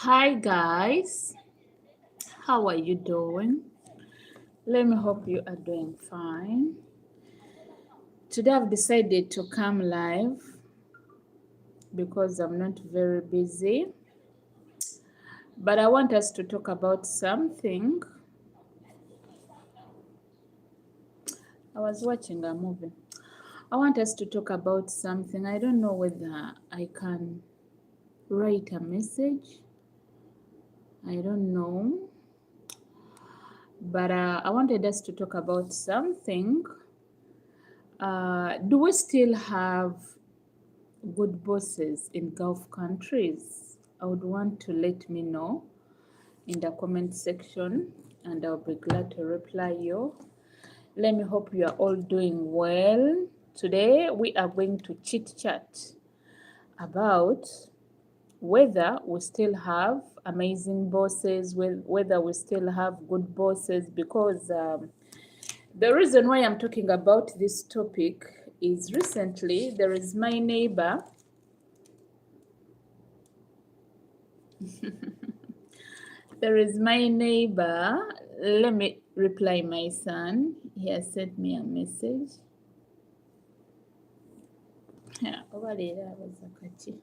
Hi guys, how are you doing? Let me hope you are doing fine. Today I've decided to come live because I'm not very busy, but I want us to talk about something. I was watching a movie. I want us to talk about something. I don't know whether I can write a message. I don't know. But I wanted us to talk about something. Do we still have good bosses in Gulf countries? I would want to let me know in the comment section and I'll be glad to reply you. Let me hope you are all doing well. Today we are going to chit chat about whether we still have amazing bosses, whether we still have good bosses, because the reason why I'm talking about this topic is recently there is my neighbor. There is my neighbor. Let me reply my son. He has sent me a message. Yeah, over there was Akachi.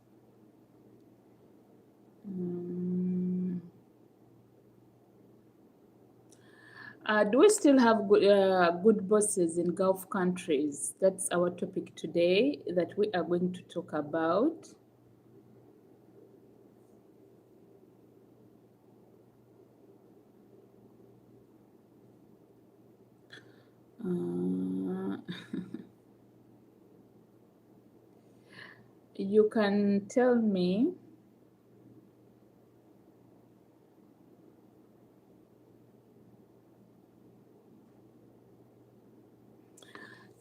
Do we still have good bosses in Gulf countries? That's our topic today that we are going to talk about. You can tell me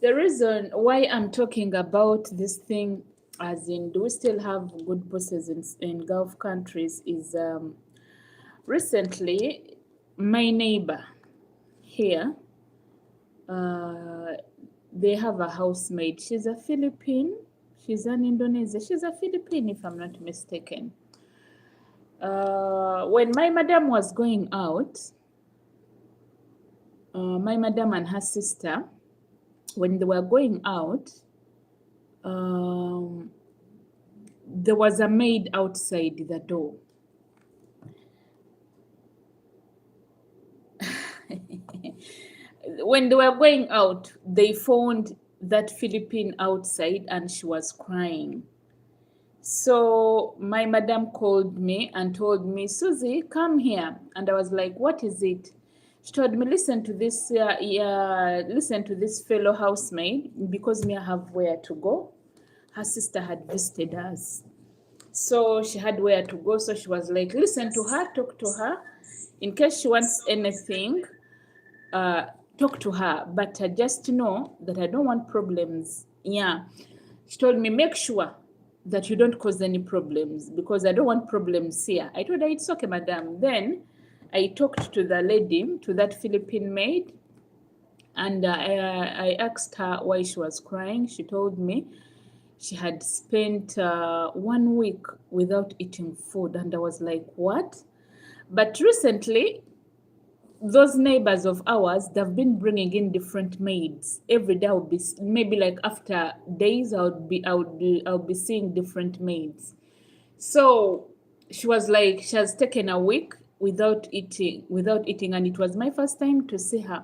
the reason why I'm talking about this thing, as in, do we still have good bosses in Gulf countries, is recently my neighbor here, they have a housemaid. She's a Philippine, she's an Indonesian, she's a Philippine if I'm not mistaken. When my madam was going out, my madam and her sister, when they were going out, there was a maid outside the door. When they were going out, they found that Philippine outside and she was crying. So my madam called me and told me, Suzy, come here. And I was like, what is it? She told me, listen to this fellow housemaid, because me I have where to go. Her sister had visited us. So she had where to go. So she was like, listen to her, talk to her. In case she wants anything, talk to her. But just know that I don't want problems. Yeah. She told me, make sure that you don't cause any problems, because I don't want problems here. I told her, it's okay, madam. Then I talked to the lady, to that Philippine maid, and I asked her why she was crying. She told me she had spent 1 week without eating food. And I was like, what? But recently, those neighbors of ours, they've been bringing in different maids every day. I'll be, maybe like after days, I'll be seeing different maids. So she was like, she has taken a week without eating, and it was my first time to see her.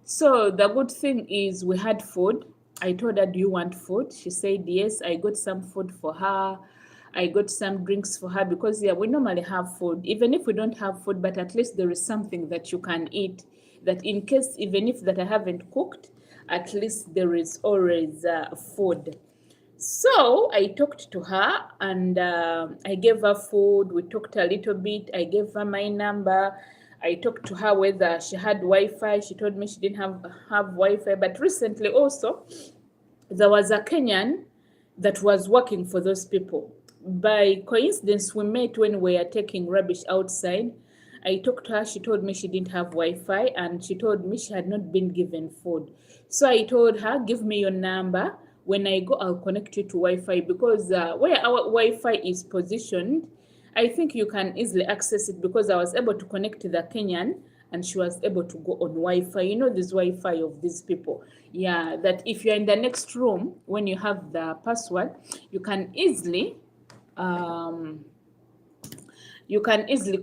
So the good thing is we had food. I told her, do you want food? She said yes. I got some food for her. I got some drinks for her, because yeah, we normally have food, even if we don't have food, but at least there is something that you can eat, that in case, even if that I haven't cooked, at least there is always food. So I talked to her, and I gave her food. We talked a little bit. I gave her my number. I talked to her whether she had Wi-Fi. She told me she didn't have Wi-Fi. But recently also, there was a Kenyan that was working for those people. By coincidence, we met when we were taking rubbish outside. I talked to her. She told me she didn't have Wi-Fi, and she told me she had not been given food. So I told her, give me your number. When I go, I'll connect you to Wi-Fi, because where our Wi-Fi is positioned, I think you can easily access it because I was able to connect to the Kenyan and she was able to go on Wi-Fi. You know, this Wi-Fi of these people. Yeah, that if you're in the next room, when you have the password, you can easily um,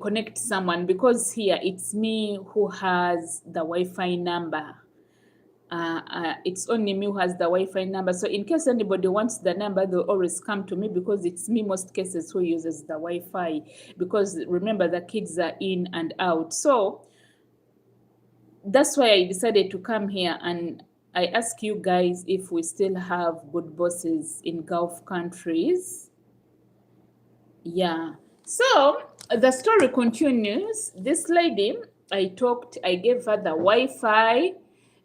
connect someone, because here it's me who has the Wi-Fi number. It's only me who has the Wi-Fi number. So in case anybody wants the number, they'll always come to me, because it's me most cases who uses the Wi-Fi, because remember the kids are in and out. So that's why I decided to come here and I ask you guys if we still have good bosses in Gulf countries. Yeah. So the story continues. This lady, I gave her the Wi-Fi.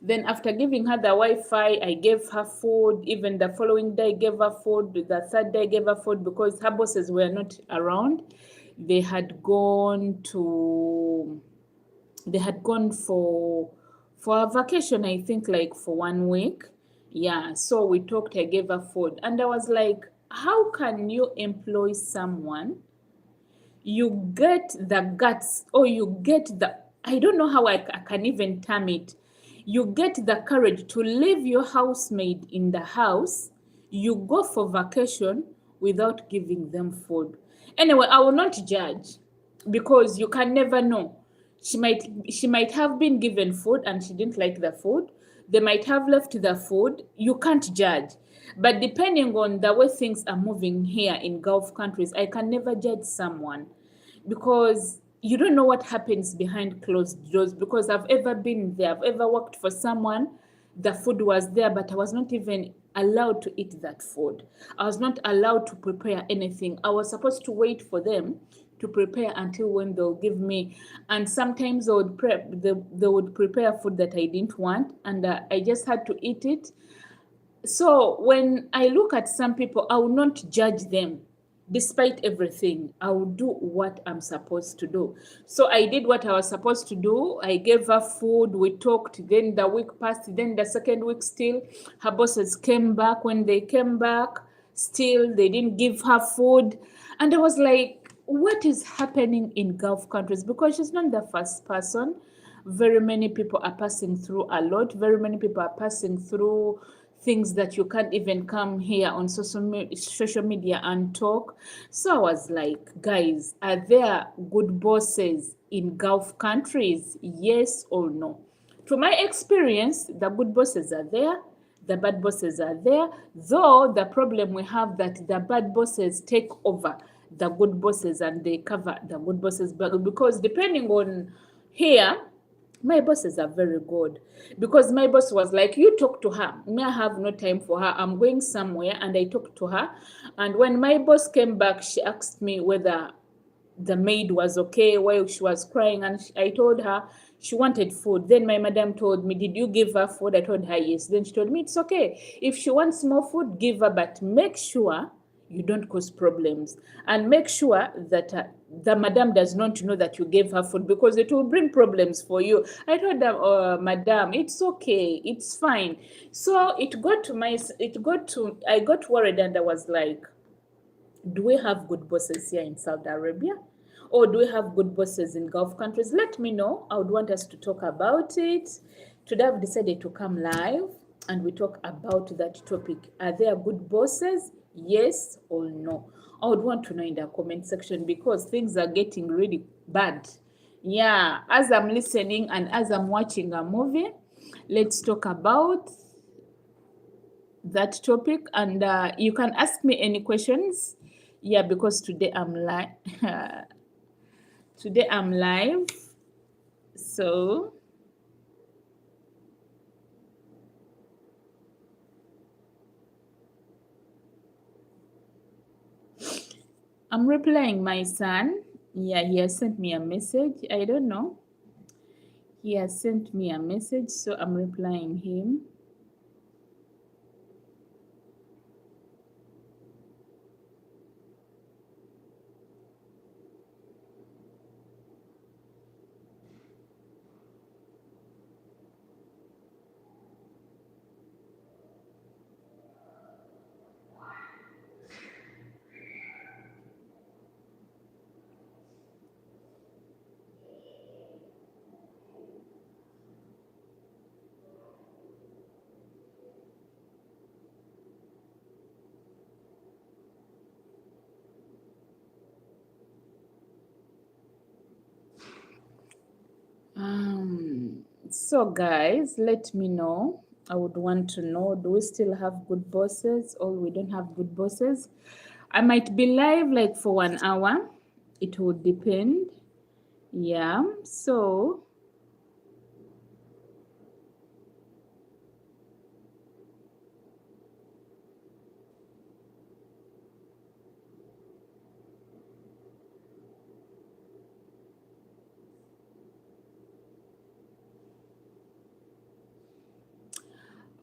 Then after giving her the Wi-Fi, I gave her food. Even the following day, I gave her food. The third day, I gave her food because her bosses were not around. They had gone for a vacation, I think, like for 1 week. Yeah, so we talked, I gave her food. And I was like, how can you employ someone, you get the guts, or you get the, I don't know how I can even term it, you get the courage to leave your housemaid in the house, you go for vacation without giving them food. Anyway, I will not judge, because you can never know. She might have been given food and she didn't like the food. They might have left the food. You can't judge. But depending on the way things are moving here in Gulf countries, I can never judge someone, because you don't know what happens behind closed doors. Because I've ever been there, I've ever worked for someone, the food was there, but I was not even allowed to eat that food. I was not allowed to prepare anything. I was supposed to wait for them to prepare until when they'll give me. And sometimes they would prepare food that I didn't want, and I just had to eat it. So when I look at some people, I will not judge them. Despite everything, I will do what I'm supposed to do. So I did what I was supposed to do. I gave her food. We talked. Then the week passed. Then the second week, still, her bosses came back. When they came back, still, they didn't give her food. And I was like, what is happening in Gulf countries? Because she's not the first person. Very many people are passing through a lot. Very many people are passing through things that you can't even come here on social media and talk. So I was like, guys, are there good bosses in Gulf countries? Yes or no? To my experience, the good bosses are there. The bad bosses are there. Though the problem we have that the bad bosses take over the good bosses and they cover the good bosses back, because depending on here, my bosses are very good, because my boss was like, you talk to her. Me, I have no time for her. I'm going somewhere. And I talked to her. And when my boss came back, she asked me whether the maid was okay while she was crying. And I told her she wanted food. Then my madam told me, did you give her food? I told her yes. Then she told me, it's okay. If she wants more food, give her, but make sure you don't cause problems, and make sure that the madam does not know that you gave her food, because it will bring problems for you. I told them, oh, madam, it's okay, it's fine. So I got worried, and I was like, do we have good bosses here in Saudi Arabia? Or do we have good bosses in Gulf countries? Let me know. I would want us to talk about it. Today I've decided to come live and we talk about that topic. Are there good bosses? Yes or no? I would want to know in the comment section, because things are getting really bad. Yeah, as I'm listening and as I'm watching a movie, let's talk about that topic. And you can ask me any questions. Yeah, because today I'm live. Today I'm live. So I'm replying my son. Yeah, he has sent me a message. I don't know. He has sent me a message, so I'm replying him. So guys, let me know. I would want to know, do we still have good bosses or we don't have good bosses? I might be live like for 1 hour. It would depend. Yeah. So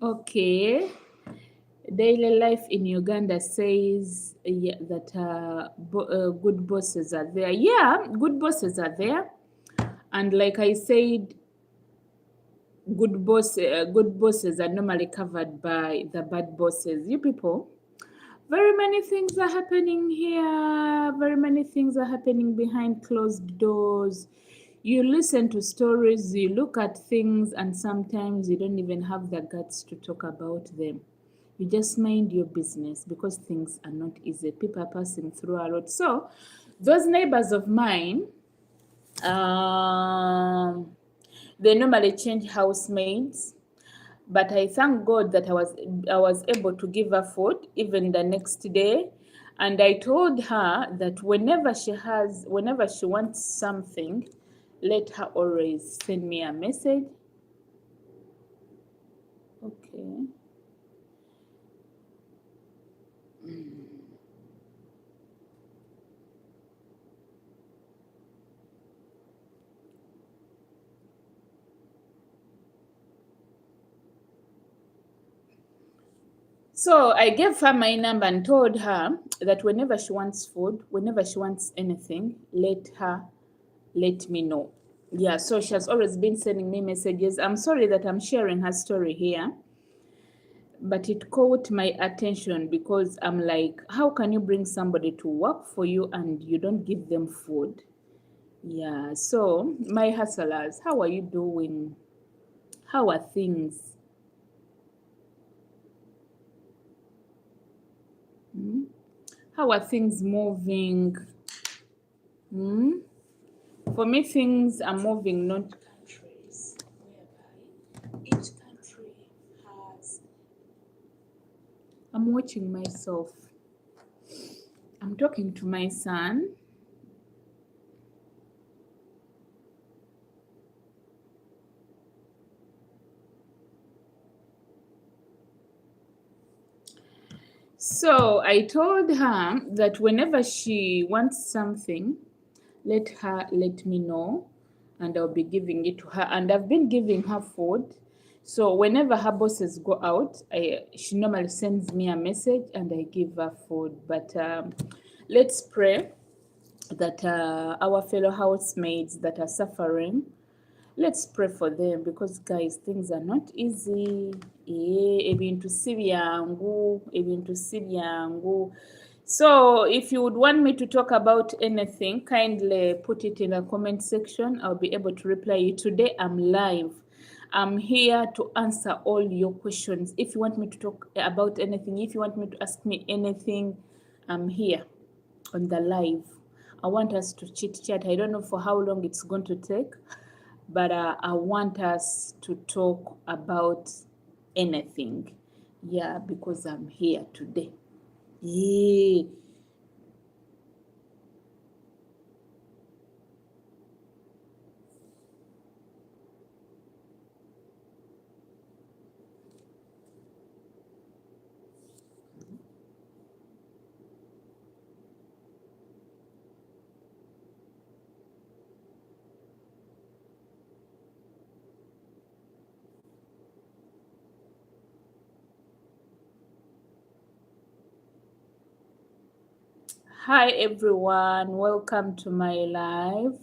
okay. Daily life in Uganda says that good bosses are there. Yeah, good bosses are there. And like I said, good bosses are normally covered by the bad bosses. You people, very many things are happening here. Very many things are happening behind closed doors. You listen to stories, you look at things, and sometimes you don't even have the guts to talk about them. You just mind your business because things are not easy. People are passing through a lot. So, those neighbors of mine, um, they normally change housemaids, but I thank God that I was able to give her food even the next day. And I told her that whenever she wants something, let her always send me a message. Okay. So I gave her my number and told her that whenever she wants food, whenever she wants anything, let me know. Yeah, so she has always been sending me messages. I'm sorry that I'm sharing her story here, but it caught my attention because I'm like, how can you bring somebody to work for you and you don't give them food? Yeah, so my hustlers, how are you doing? How are things? Hmm? How are things moving? Hmm? For me, things are moving, not countries, whereby each country has. I'm watching myself. I'm talking to my son. So I told her that whenever she wants something, let me know and I'll be giving it to her. And I've been giving her food. So whenever her bosses go out, she normally sends me a message and I give her food. But let's pray that our fellow housemaids that are suffering, let's pray for them because guys, things are not easy. Ebintu si byangu. So if you would want me to talk about anything, kindly put it in the comment section. I'll be able to reply you. Today I'm live. I'm here to answer all your questions. If you want me to talk about anything, if you want me to ask me anything, I'm here on the live. I want us to chit chat. I don't know for how long it's going to take, but I want us to talk about anything. Yeah, because I'm here today. Yeah. Hi everyone, welcome to my live.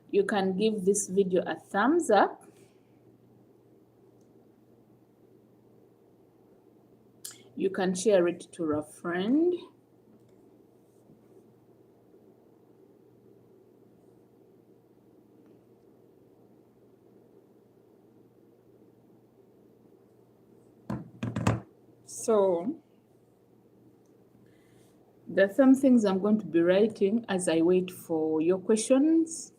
You can give this video a thumbs up. You can share it to a friend. So there are some things I'm going to be writing as I wait for your questions.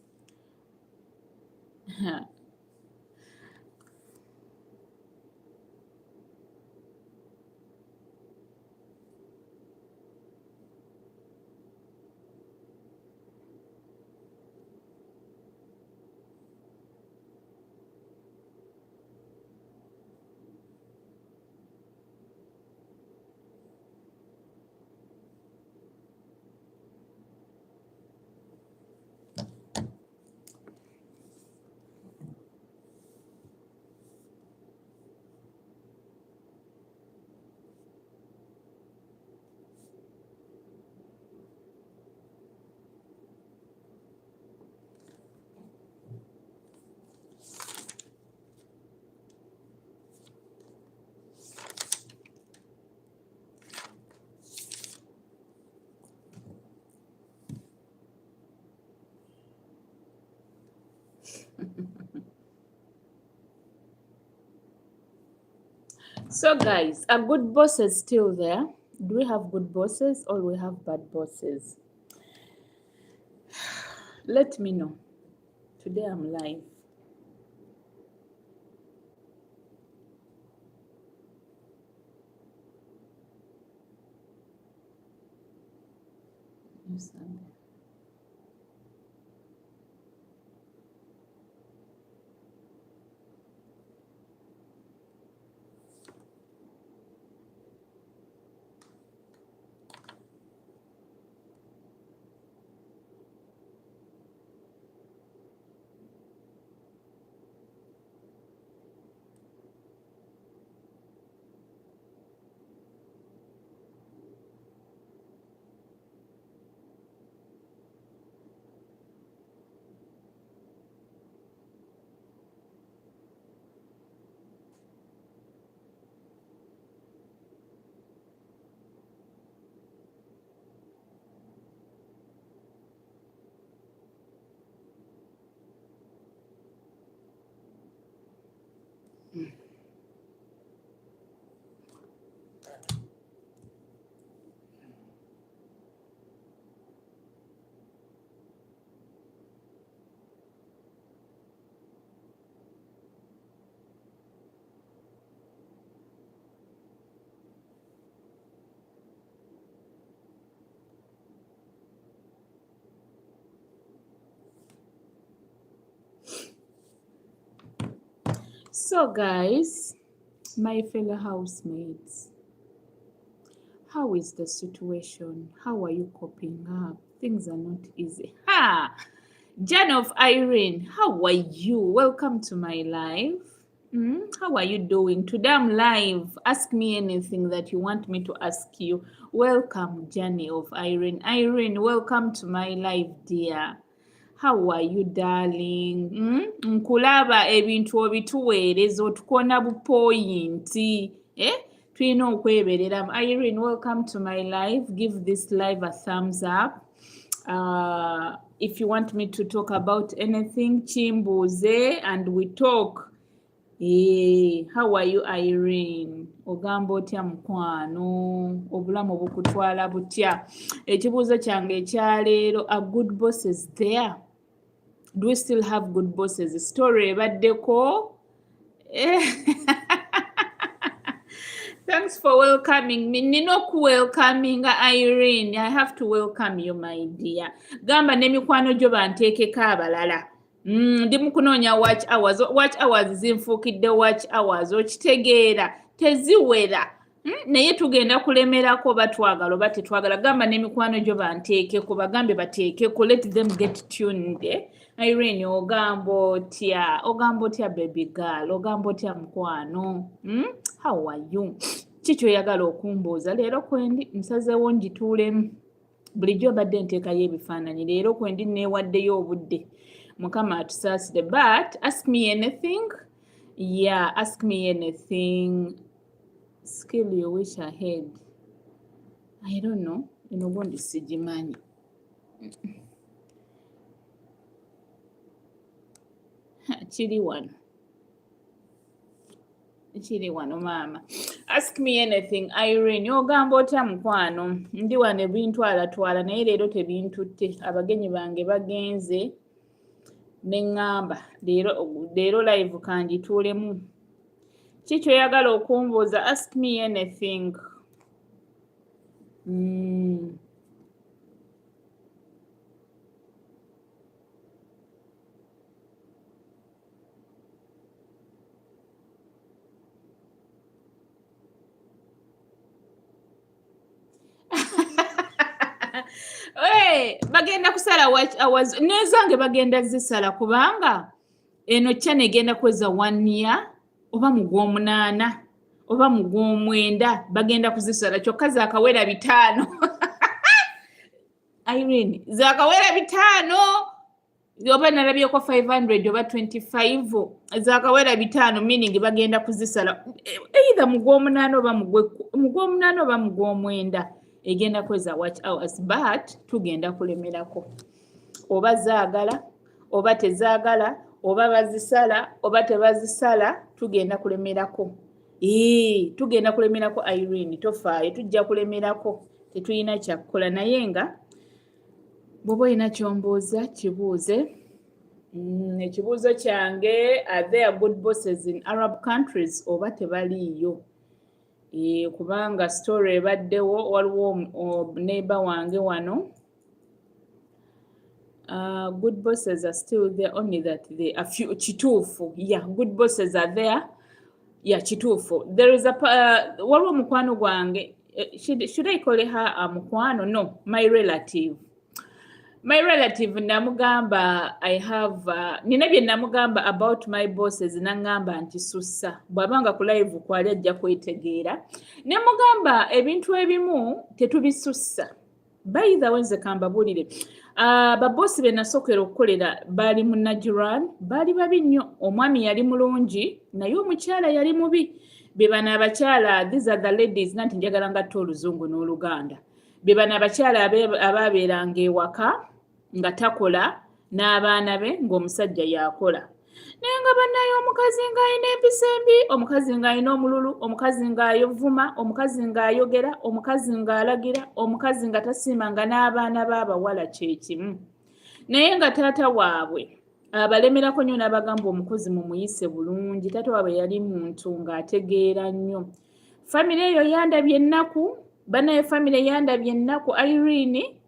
So guys, are good bosses still there? Do we have good bosses or we have bad bosses? Let me know. Today I'm live. Yes, So guys, my fellow housemates, how is the situation? How are you coping up? Things are not easy. Ha! Jan of Irene, how are you? Welcome to my live. How are you doing? Today I'm live. Ask me anything that you want me to ask you. Welcome, Jenny of Irene. Irene, welcome to my live, dear. How are you, darling? Nkulaba ebintu obituweereza otukona bupoyinti. Tulina okwebereramu. Irene, welcome to my live. Give this live a thumbs up. If you want me to talk about anything, chimbuze and we talk. How are you, Irene? Ogamba otya mukwano? Obulamu bukutwala butya? Ekibuuzo kyange ekyaleero, are good bosses there? Do we still have good bosses? Story ebaddeko? Thanks for welcoming me. Nina welcoming Irene. I have to welcome you, my dear. Gamba n'emikwano gyo banteekeko abalala. Ndi mu kunoonya watch hours. Watch hours zinfuukidde watch hours. Okitegeera teziwera. Naye tugenda kulemerako oba twagala oba tetwagala. Gamba n'emikwano gyo banteekeko, bagambe bateekeko. Let them get tuned. Irene, ogamba otya baby girl, ogamba otya mukwano. How are you? Kiki oyagala okumbuuza? Leero kwendi nsazeewo ngituulemu. Bulijjo badde nteekayo ebifaananyi. Leero kwendi neewaddeyo obudde. Mukama atusaasire. But ask me anything. Yeah, ask me anything. Skill you wish I had. I don't know. Eno bondi sigimanyi. Kiri wano maama. Ask me anything. Irene, ogamba otya mukwano? Ndi wano ebintwalatwala naye leero tebintutte. Abagenyi bange bagenze ne ŋŋamba leero live kangituulemu. Kiki oyagala okumbuuza? Ask me anything. Bagenda kusala watch hours. Nezange bagenda zisala kubanga eno channel egenda kweza 1 year oba mu gw'omunaana oba mu gw'omwenda bagenda kuzisala kyokka zaakawera 5. Irene, zaakawera 5 oba nalabyeko 500 oba 25 zaakawera 5, meaning bagenda kuzisala either mu gw'omunaana oba mu gw'omwenda. Egenda kweza watch hours, but tugenda kulemerako. Oba zaagala oba tezaagala oba bazisala oba tebazisala tugenda kulemerako. tugenda kulemerako Irene tofaayo tujja kulemerako tetulina kyakukola naye nga bw'oba olina kyombuuza kibuuze. Ekibuuzo kyange, are there good bosses in Arab countries oba tebaliiyo? Kubanga story ebaddewo waliwo neighbor wange wano. Good bosses are still there, only that they are few. Kituufu, yeah, good bosses are there. Yeah, kituufu. There is a waliwo mukwano gwange. Should I call her a mukwano? No, my relative. My relative namugamba, I have nina bye namugamba about my bosses nangamba nti sussa bwabanga ku live kwali ajja kwetegeera ne mugamba ebintu ebimu tetubisussa. By the way nze kambabulire babosi be nasokera okukolera baali mu Najuran baali babi nnyo. Omwami yali mulungi naye omukyala yali mubi. Be bano abakyala, these are the ladies, nanti njagala ngatta Oluzungu n'Oluganda. Be bano abakyala abaabeeranga ewaka nga takola n'abaana be ng'omusajja yakola. Naye nga bannaye omukazi ng'alina empisa embi, omukazi ng'alina omululu, omukazi ng'ayovuma, omukazi ng'ayogera, omukazi ng'alagira, omukazi nga tasiimanga n'abaana b'abawala kye kimu. Naye nga taata waabwe abalemerako nnyo n'abagamba omukozi mumuyise bulungi. Taata waabwe yali muntu ng'ategeera nnyo. Famire eyo yandabye ennaku, bannaye famire yandabye ennaku Irene.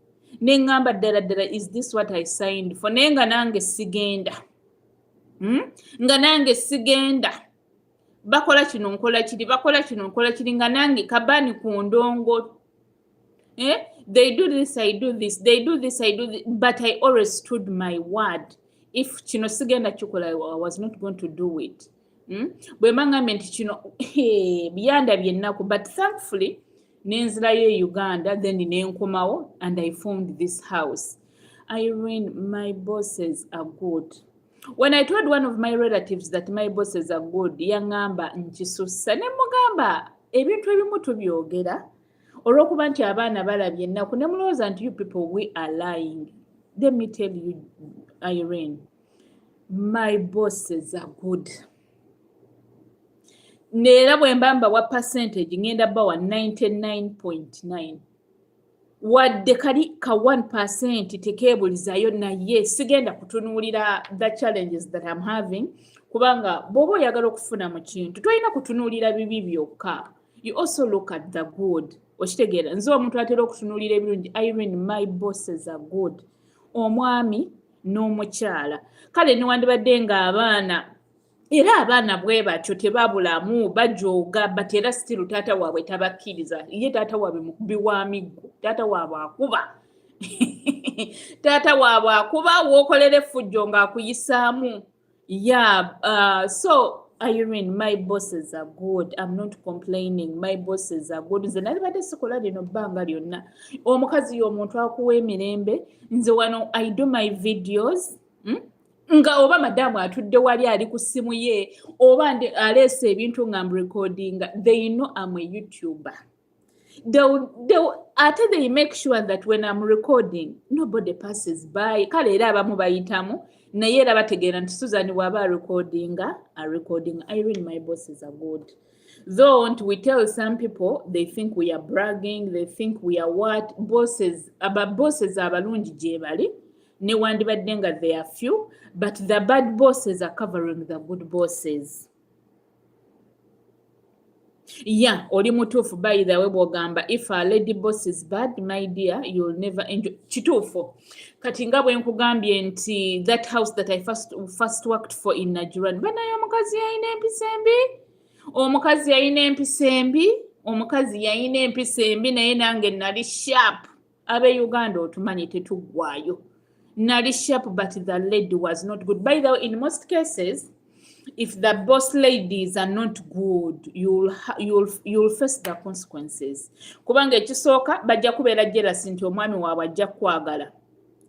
Nengamba ddala is this what I signed for? Naye nga nange sigenda. Nga nange sigenda. Bakola kino nkola kiri, bakola kino nkola kiri nga nange kabani ku ndongo. They do this, I do this. They do this, I do this. But I always stood my word. If kino sigenda kikola, I was not going to do it. Bwe mangamba nti kino byandabye ennaku. But thankfully, nenzirayo Uganda, then nenkomawo, and I found this house. Irene, my bosses are good. When I told one of my relatives that my bosses are good, yangamba nkisussa ne mugamba ebintu ebimu tubyogera olw'okuba nti abaana balabye ennaku ne mulowooza nti you people we are lying. Let me tell you, Irene, my bosses are good. Neera bwe mbamba wa percentage ngenda bawa 99.9. Wadde kali ka 1% tekeebulizayo naye sigenda kutunuulira the challenges that I'm having kubanga bw'oba oyagala okufuna mu kintu tolina kutunuulira bibi byokka. You also look at the good. Okitegeera nze omuntu atera okutunuulira ebirungi. Irene, my bosses are good. Omwami n'omukyala. Kale newandibadde ng'abaana era abaana bwe batyo tebabulamu bajooga batera still taata waabwe tabakkiriza. Ye taata waabwe mukubi wa miggo. Taata waabwe akuba. Taata waabwe akuba wookolera effujjo ng'akuyisaamu. Yeah, so Irene, my bosses are good. I'm not complaining. My bosses are good. Nze nalibadde sikola lino bbanga lyonna. Omukazi y'omuntu akuwa emirembe. Nze wano I do my videos. Nga oba madamu atudde wali ali ku simu ye oba aleese ebintu nga recording, they know I'm a YouTuber. They make sure that when I'm recording nobody passes by. Kale era abamu bayitamu naye era bategeera nti Suzan waba recording. Irene, my bosses are good. Though we tell some people, they think we are bragging, they think we are what? Bosses. Aba bosses abalungi gye bali. Newandibadde nga they are few, but the bad bosses are covering the good bosses. Yeah, oli mutuufu by the way bw'ogamba if a lady boss is bad, my dear, you'll never enjoy. Kituufu. Kati nga bwe nkugambye nti that house that I first worked for in Najuran, banaye omukazi yalina empisa embi. Omukazi yalina empisa embi. Omukazi yalina empisa embi naye nange nali sharp. Abe Uganda otumanyi tetuggwaayo. Nali sharp, but the lady was not good. By the way, in most cases, if the boss ladies are not good, you'll face the consequences. Kubanga ekisooka bajja kubeera jealous nti omwami waabwe ajja kwagala.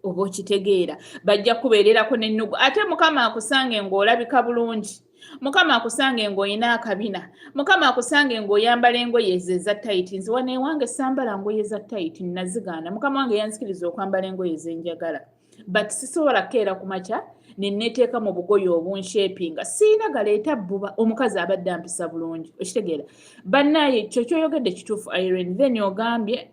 Oba okitegeera bajja kubeererako n'ennugu. Ate Mukama akusange ng'olabika bulungi. Mukama akusange ng'olina akabina. Mukama akusange ng'oyambala engoye eza tight. Nze wano ewange sambala ngoye za tight nazigaana. Mukama wange yanzikiriza okwambala engoye ezenjagala. But sisobola keera ku makya ne neteeka mu bugoye obunshepinga siina galeeta bbuba omukazi abadde ampisa bulungi okitegeera bannaye ekyo kyoyogedde kituufu Irene then ogambye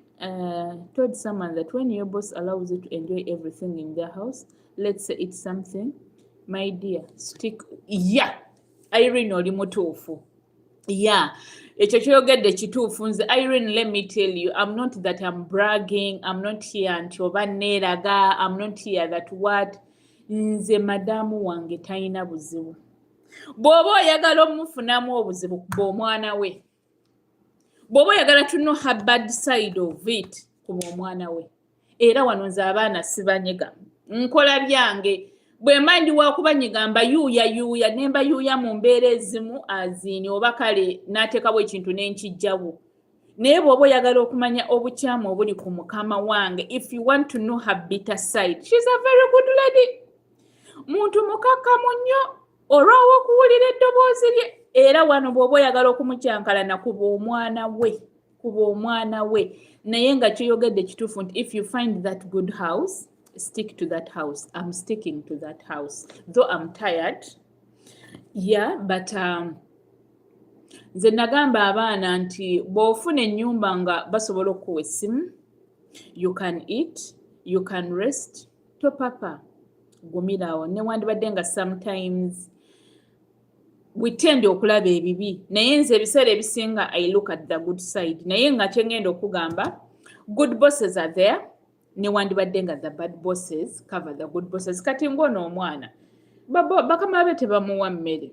told someone that when your boss allows you to enjoy everything in their house let's say it's something my dear stick Irene oli mutuufu ekyo kyogedde kituufu nze Irene let me tell you I'm not that I'm bragging I'm not here nti oba neeraga I'm not here that what nze madamu wange talina buzibu bw'oba oyagala omufunamu obuzibu kuba omwana we bw'oba oyagala to know her bad side of it kuba omwana we era wano nze abaana sibanyega nkola byange bwe mandi wakubanyiga mbayuuya ne mbayuuya mu mbeera ezimu azini oba kale n'ateekawo ekintu n'enkijjawo naye bw'oba oyagala okumanya obukyamu obuli ku mukama wange if you want to know her bitter side she's a very good lady muntu mukakkamu nnyo olwawo okuwulira eddoboozi lye era wano bw'oba oyagala okumukyankalana kuba omwana we naye nga kyoyogedde kituufu nti if you find that good house stick to that house. I'm sticking to that house. Though I'm tired. But nze nagamba abaana nti bw'ofuna ennyumba nga basobola okuwa essimu you can eat, you can rest, topapa gumirawo newandibadde nga sometimes we tend okulaba ebibi naye nze ebiseera ebisinga I look at the good side naye nga kyengenda okugamba good bosses are there newandibadde nga the bad bosses cover the good bosses kati ngono omwana bakama be tebamuwa mmere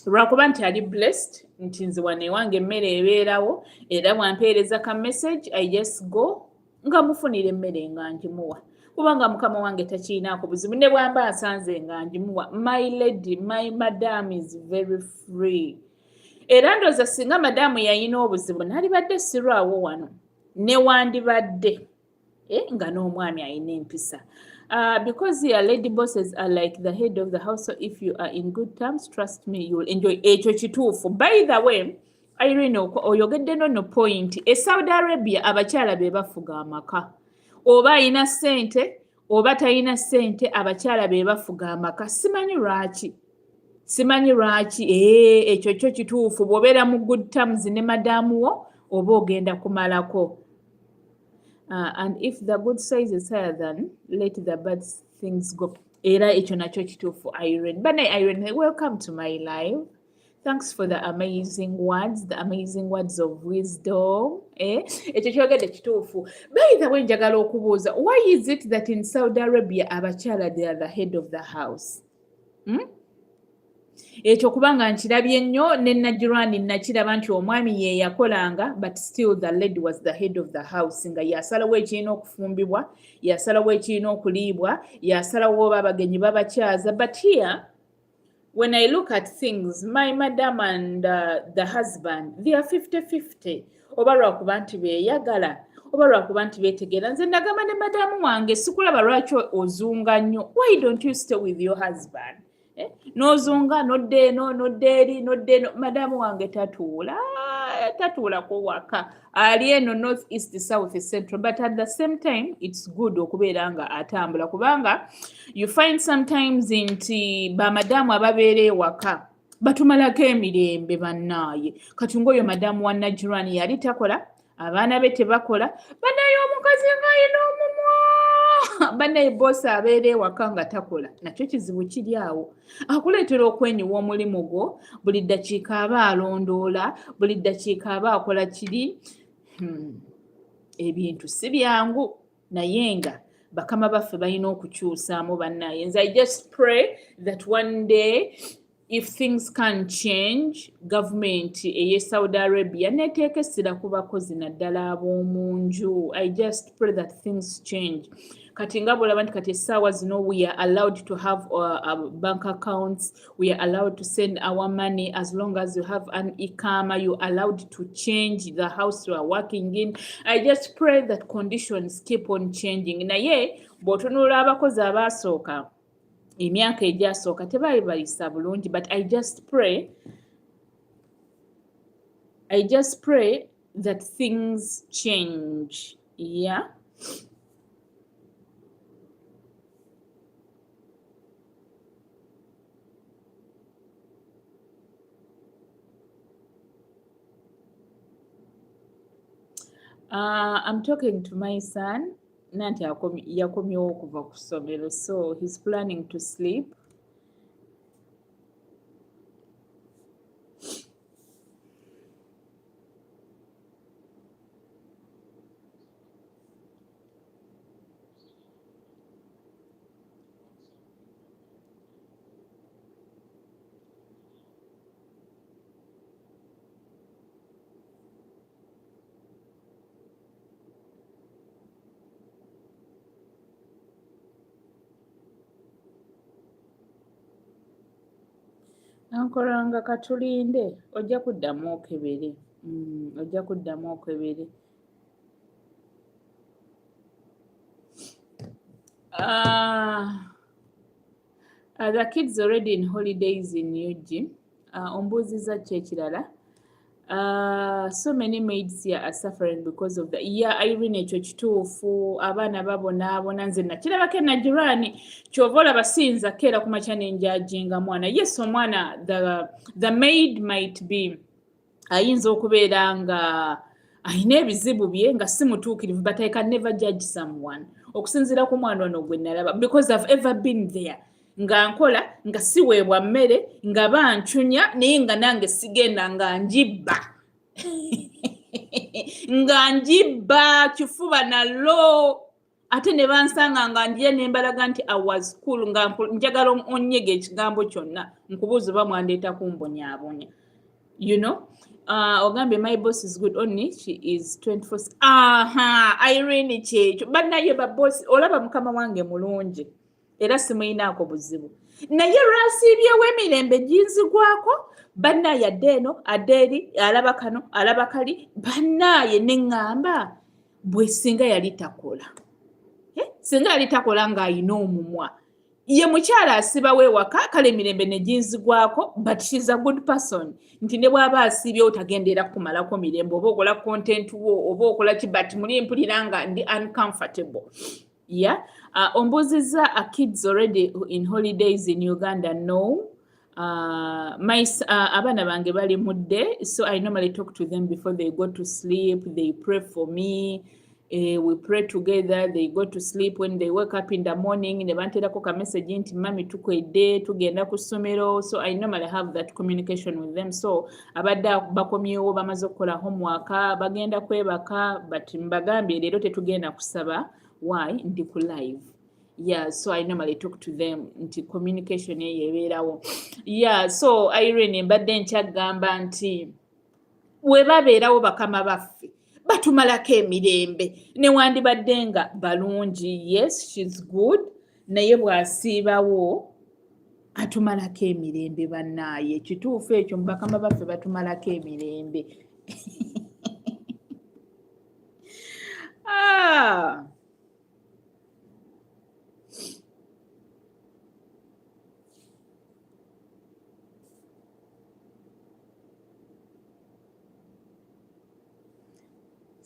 lwakuba nti ali blessed nti nze wane wange emmere ebeerawo era bwampeereza ka message I just go nga mufunira emmere nga ngimuwa kubanga mukama wange takiinaako buzibu ne bwamba asanze nga ngimuwa my lady my madam is very free era ndooza singa madamu yayina obuzibu nalibadde sirwawo wano newandibadde nga n'omwami ayina empisa because your lady bosses are like the head of the house so if you are in good terms trust me you will enjoy ekyo kituufu by the way Irene oyogedde no point Saudi Arabia abakyala be bafuga amaka oba ayina ssente oba tayina ssente abakyala be bafuga amaka simanyi lwaki ekyo kyo kituufu bw'obeera mu good terms ne madamu wo oba ogenda kumalako and if the good size is higher than let the bad things go era ekyo nakyo kituufu Irene bana Irene welcome to my live thanks for the amazing words of wisdom ekyo kyogedde kituufu by the way njagala okubuuza why is it that in Saudi Arabia abakyala they are the head of the house ekyo kubanga nkirabye nnyo ne Najirani nakiraba nti omwami ye yakolanga but still the lady was the head of the house nga yasalawo ekirina okufumbibwa yasalawo ekirina okuliibwa yasalawo oba abagenyi babakyaza but here when I look at things my madam and the husband they are 50-50 oba lwakuba nti beeyagala oba lwakuba nti beetegeera nze nagamba ne madamu wange sikulaba lwaki ozunga nnyo why don't you stay with your husband nozunga nodde eno madamu wange tatuula ku waka ali eno north east south central but at the same time it's good okubeera nga atambula kubanga you find sometimes nti bamadamu ababeera ewaka batumalako emirembe bannaaye kati ng'oyo madamu wa Najirani yali takola abaana be tebakola bannaye omukazi ng'ayina omumwa bannaye boosi abeera ewaka nga takola nakyo kizibu kiri awo akuleetera okwenyiwa omulimu gwo buli ddakiika aba alondoola buli ddakiika aba akola kiri ebintu si byangu naye nga bakama baffe balina okukyusaamu bannaye nze I just pray that one day if things can change government eye Saudi Arabia neteeka essira ku bakozi naddala ab'omu nju I just pray that things change kati nga bw'olaba nti kati essaawa zino we are allowed to have bank accounts we are allowed to send our money as long as you have an ikama you are allowed to change the house you are working in I just pray that conditions keep on changing naye bw'otunula abakozi abaasooka emyaka egyasooka tebaali bayisa bulungi but I just pray that things change I'm talking to my son. Nanti yakomyewo okuva ku ssomero, so he's planning to sleep. Ankolanga katulinde, ojja kuddamu okebere. Ojja kuddamu okebere. The kids already in holidays in UG. Ombuuziza ki ekirala? So many maids here are suffering because of the Irene ekyo kituufu, abaana babonaabona, nze nakirabako enajjirwani ky'ova olaba siyinza keera ku makya ne njajinga mwana. Yes, omwana the maid might be ayinza okubeera nga ayina ebizibu bye nga si mutuukirivu, but I can never judge someone okusinziira ku mwana ono gwe nalaba, because I've ever been there. Nga nkola nga siweebwa mmere nga bancunya naye nga nange sigenda nga njibba nga njibba kifuba nalo ate ne bansanga nga ndya ne mbalaga nti I was cool nga njagala onnyega ekigambo kyonna nkubuuza oba mwandeeta kumbonyaabonya, you know. Ogambye my boss is good only she is 24. Irene kyekyo bannaye babosi olaba mukama wange mulungi era simuyinaako buzibu naye lwasiibyewo emirembe ginzigwako bannaye adde eno adde eri alaba kano alaba kali bannaye ne ŋŋamba bwe singa yali takola singa yali takola ng'ayina omumwa ye mukyala asibawo ewaka kale emirembe ne ginzigwako, but she's a good person nti ne bw'aba asiibyewo tagendeera kumalako mirembe oba okola content wo oba okola ki, but muli mpulira nga ndi uncomfortable. Ombuuziza kids already in holidays in Uganda. No. Abaana bange bali mudde, so I normally talk to them before they go to sleep. They pray for me. We pray together. They go to sleep. When they wake up in the morning, ne banterako ka message nti mami tukwedde tugenda ku ssomero. So I normally have that communication with them. So abadde bakomyewo bamaze okukola homework bagenda kwebaka, but mbagambye leero tetugenda kusaba. Why? Ndi ku live. So I normally talk to them nti communication yebeerawo. So Irene mbadde nkyagamba nti we babeerawo bakama baffe batumalako emirembe newandibadde nga balungi. Yes, she's good naye bw'asiibawo atumalako emirembe bannaaye. Kituufu ekyo mu bakama baffe batumalako emirembe.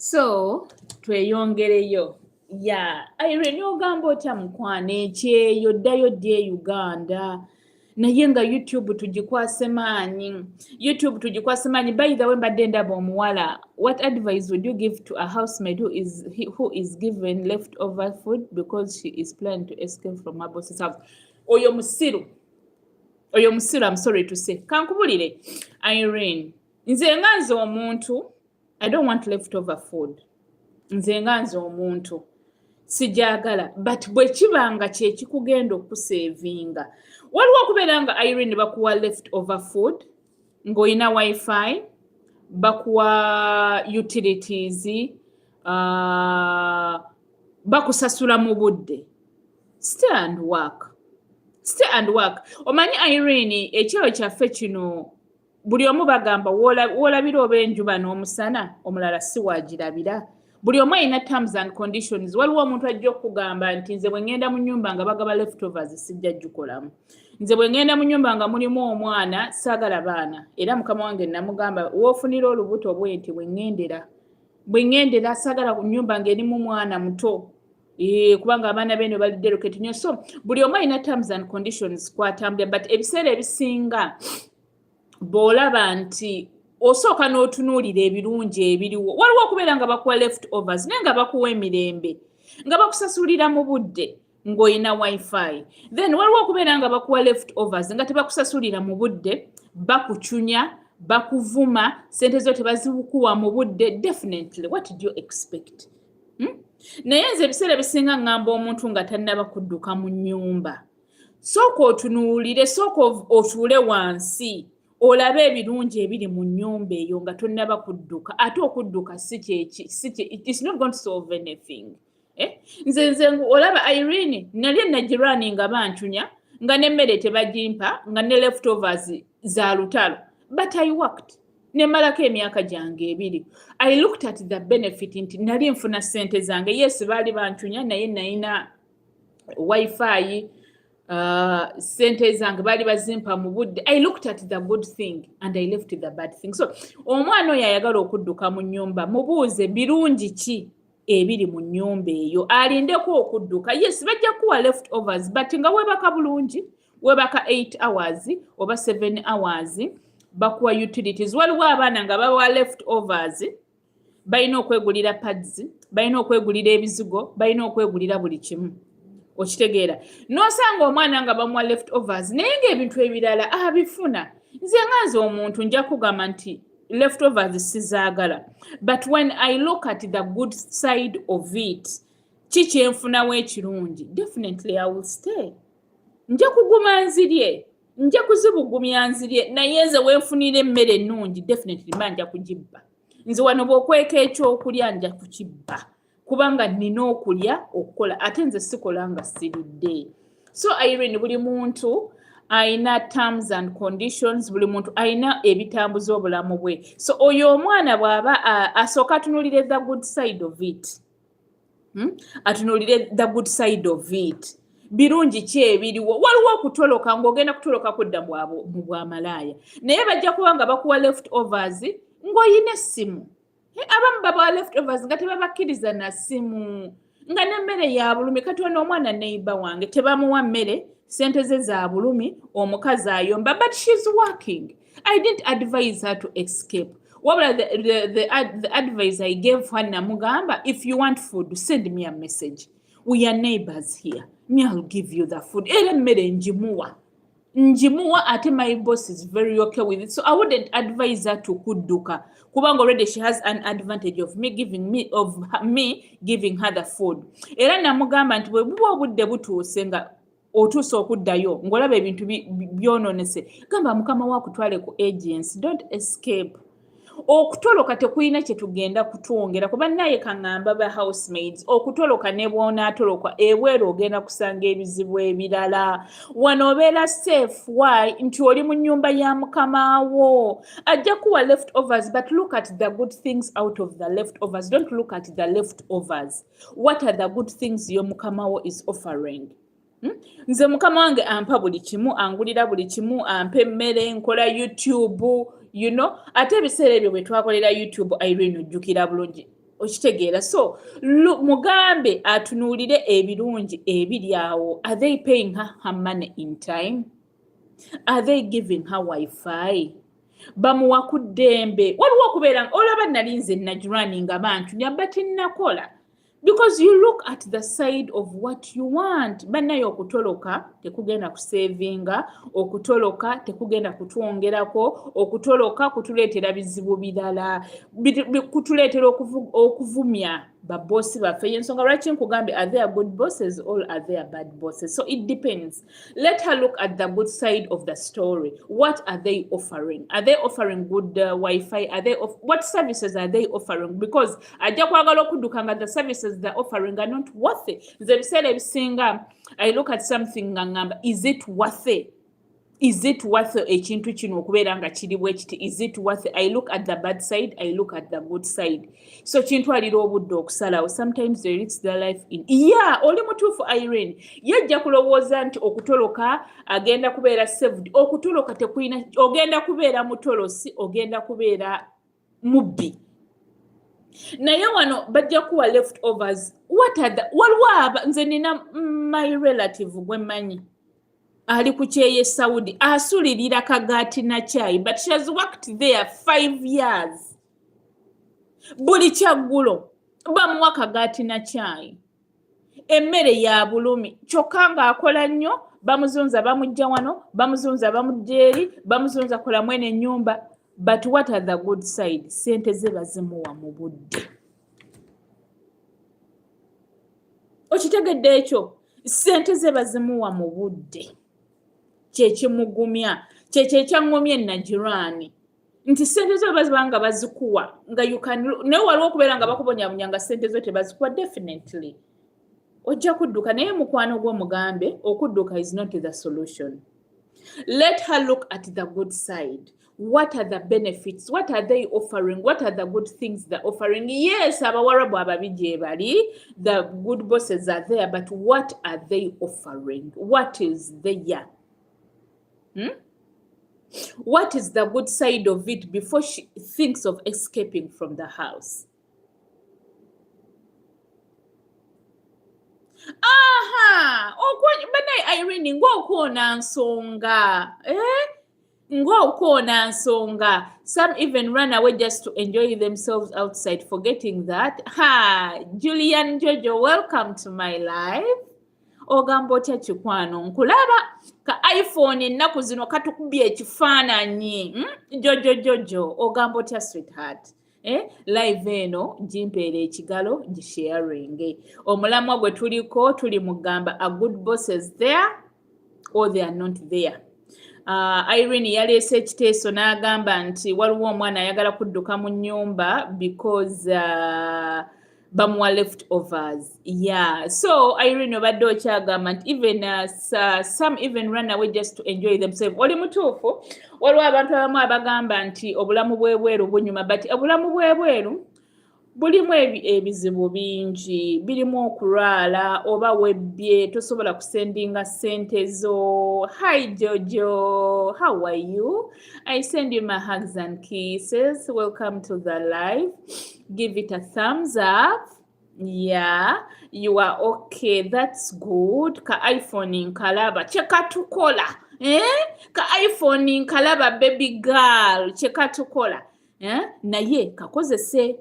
So tweyongereyo. Irene ogamba otya mukwana ekyeyo ddayo ddi e Uganda naye nga YouTube tugikwase maanyi. By the way mbadde ndaba omuwala. What advice would you give to a housemaid who is given leftover food because she is planning to escape from her boss's house? Oyo musiru, I'm sorry to say. Kankubulire Irene, nze nga nze omuntu I don't want leftover food. Nze nga nze omuntu sijagala, but bwe kibanga kye kikugenda okusevinga. Waliwo okubeera nga Irene bakuwa leftover food ng'olina wifi, bakuwa utilities, bakusasula mu budde. Stay and work. Omanyi Irene ekiro kyaffe kino buli omu bagamba woolabira oba enjuba n'omusana omulala si waagirabira. Buli omu alina terms and conditions. Waliwo omuntu ajja okugamba nti nze bwe ngenda mu nnyumba nga bagaba leftovers sijja gikolamu. Nze bwe ngenda mu nnyumba nga mulimu omwana saagala baana. Era mukama wange namugamba woofunira olubuto bwe nti bwe ngendera saagala ku nnyumba ng'erimu mwana muto. Kubanga abaana beno bali delicate nnyo. So buli omu alina terms and conditions kwatambula, but ebiseera ebisinga bw'olaba nti osooka n'otunuulira ebirungi ebiriwo. Waliwo okubeera nga bakuwa leftovers naye nga bakuwa emirembe, nga bakusasulira mu budde ng'olina wifi. Then waliwo okubeera nga bakuwa leftovers nga tebakusasulira mu budde, bakucunya, bakuvuma, sente zo tebazikuwa mu budde. Definitely, what did you expect? Naye nze ebiseera bisinga ngamba omuntu nga tannaba kudduka mu nnyumba, sooka otunuulire, sooka otuule wansi olabe ebirungi ebiri mu nnyumba eyo nga tonnaba kudduka. Ate okudduka it's not going to solve anything. Nze olaba Irene nali najirani nga bancunya nga n'emmere tebagimpa nga ne leftovers za lutalo, but I worked nemalako emyaka gyange 2. I looked at the benefit nti nali nfuna sente zange. Yes, baali bancunya naye nalina wifi, sente zange baali bazimpa mu budde. I looked at the good thing and I left the bad thing. So omwana oyo ayagala okudduka mu nnyumba, mubuuze birungi ki ebiri mu nnyumba eyo alindeko okudduka. Yes, bajja kuwa leftovers, but nga webaka bulungi, webaka 8 hours oba 7 hours, bakuwa utilities. Waliwo abaana nga bawa leftovers, balina okwegulira pads, balina okwegulira ebizigo, balina okwegulira buli kimu. Okitegeera, n'osanga omwana nga bamuwa leftovers naye ng'ebintu ebirala abifuna. Nze nganze omuntu nja kugamba nti leftovers sizaagala, but when I look at the good side of it, kiki enfunawo ekirungi, definitely I will stay. Nja kuguma nzirye, nja kuzibugumya nzirye, naye nze wenfunira emmere ennungi, definitely mba nja kugibba. Nze wano bw'okweka ekyokulya nja kukibba, kubanga nina okulya okukola, ate nze sikola nga siridde. So Irene, buli muntu aina terms and conditions, buli muntu aina ebitambuza obulamu bwe. So oyo omwana bw'aba asooka atunulire the good side of it. Atunulire the good side of it. Birungi ki ebiriwo. Waliwo okutoloka ng'ogenda kutoloka kudda mu bwamalaaya, naye bajja kuba nga bakuwa leftovers ng'oyina essimu. Abamu babawa leftovers nga tebabakkiriza na ssimu, nga n'emmere ya bulumi. Kati ono omwana neighbor wange tebamuwa mmere, sente ze za bulumi, omukazi ayomba, but she's working. I didn't advise her to escape. Wabula the advice I gave her namugamba, if you want food, send me a message. We are neighbors here. Me, I'll give you the food. Era mmere njimuwa ate my boss is very okay with it. So I wouldn't advise her to kudduka. Kubanga already she has an advantage of me giving her the food. Era namugamba nti bwe buba obudde butuuse nga otuuse okuddayo ng'olaba ebintu byononese, gamba mukama wa kutwale ku agency. Don't escape. Okutoloka tekulina kye tugenda kutwongera, kuba naye kaŋŋamba ba housemaids, okutoloka ne bw'onaatoloka ebweru ogenda kusanga ebizibu ebirala. Wano obeera safe. Why? Nti oli mu nnyumba ya mukama wo. Ajja kuwa leftovers, but look at the good things out of the leftovers. Don't look at the leftovers. What are the good things your mukama wo is offering? Nze mukama wange ampa buli kimu, angulira buli kimu, ampa emmere, nkola YouTube, you know. Ate ebiseera ebyo bwe twakolera YouTube, Irene ojjukira bulungi, okitegeera. So mugambe atunuulire ebirungi ebiri awo. Are they paying her money in time? Are they giving her Wi-Fi? Bamuwa ku ddembe. Waliwo okubeera olaba nali nze najirani nga bantunya but nakola. Because you look at the side of what you want. Bannaye okutoloka tekugenda kusevinga, okutoloka tekugenda kutwongerako, okutoloka kutuleetera bizibu birala, kutuleetera okuvumya babossi baffe. Y'ensonga lwaki nkugambe, are there good bosses or are there bad bosses? So it depends. Let her look at the good side of the story. What are they offering? Are they offering good Wi-Fi? What services are they offering? Because ajja kwagala okudduka nga the services they're offering are not worth it. Nze ebiseera ebisinga I look at something nga ngamba, is it worth it? Is it worth ekintu kino okubeera nga kiri bwe kiti? Is it worth it? I look at the bad side, I look at the good side. So kintwalira obudde okusalawo. Sometimes they risk their life in. Yeah, oli mutuufu Irene. Yajja kulowooza nti okutoloka agenda kubeera saved. Okutoloka tekulina, ogenda kubeera mutolosi, ogenda kubeera mubbi. Naye wano bajja kuwa leftovers. What are the, waliwo nze nina my relative gwe mmanyi. ali ku kyeye Saudi asulirira kagaati na chai, but she has worked there 5 years. Buli kyaggulo bamuwa kagaati na chai, emmere ya bulumi kyokka ng'akola nnyo, bamuzunza bamujja wano, bamuzunza bamujja eri, bamuzunza kola mwene ennyumba. But what are the good side? Sente ze bazimuwa mu budde. Okitegedde ekyo? Sente ze bazimuwa mu budde. Kyekimugumya, kyekyo ekyaŋŋomya ennagirwani. Nti sente zo bazibanga bazikuwa nga you can naye waliwo okubeera nga bakubonyabonya nga sente zo tebazikuwa. Definitely ojja kudduka, naye mukwano gw'omugambe okudduka is not the solution. Let her look at the good side. What are the benefits? What are they offering? What are the good things they're offering? Yes, abawarabu ababije bali, the good bosses are there, but what are they offering? What is there? What is the good side of it before she thinks of escaping from the house? Aha! Banayi Irene ng'okoona nsonga. Ng'okoona nsonga. Some even run away just to enjoy themselves outside, forgetting that. Julian Jojo, welcome to my life. Ogamba otya kikwano? Nkulaba ka iPhone ennaku zino katukubye ekifaananyi. Jojo, ogamba otya sweetheart? Live eno jimpeere ekigalo gisharing. Omulamwa gwe tuliko tuli mugamba a good boss is there or they are not there. Irene yaleese ekiteeso n'agamba nti waliwo omwana ayagala kudduka mu nnyumba because bamuwa leftovers. Yeah, so Irene obadde okyagamba nti even some even run away just to enjoy themselves. Oli mutuufu, waliwo abantu abamu abagamba nti obulamu bwebweru bunyuma, but obulamu bwebweru bulimu ebizibu bingi, birimu okulwala oba webbye tosobola kusendinga sente zo. Hi Jojo, how are you? I send you my hugs and kisses. Welcome to the live. Give it a thumbs up. Yeah, you are okay. That's good. Ka iPhone nkalaba cheka tukola. Ka iPhone nkalaba baby girl cheka tukola. Naye kakozese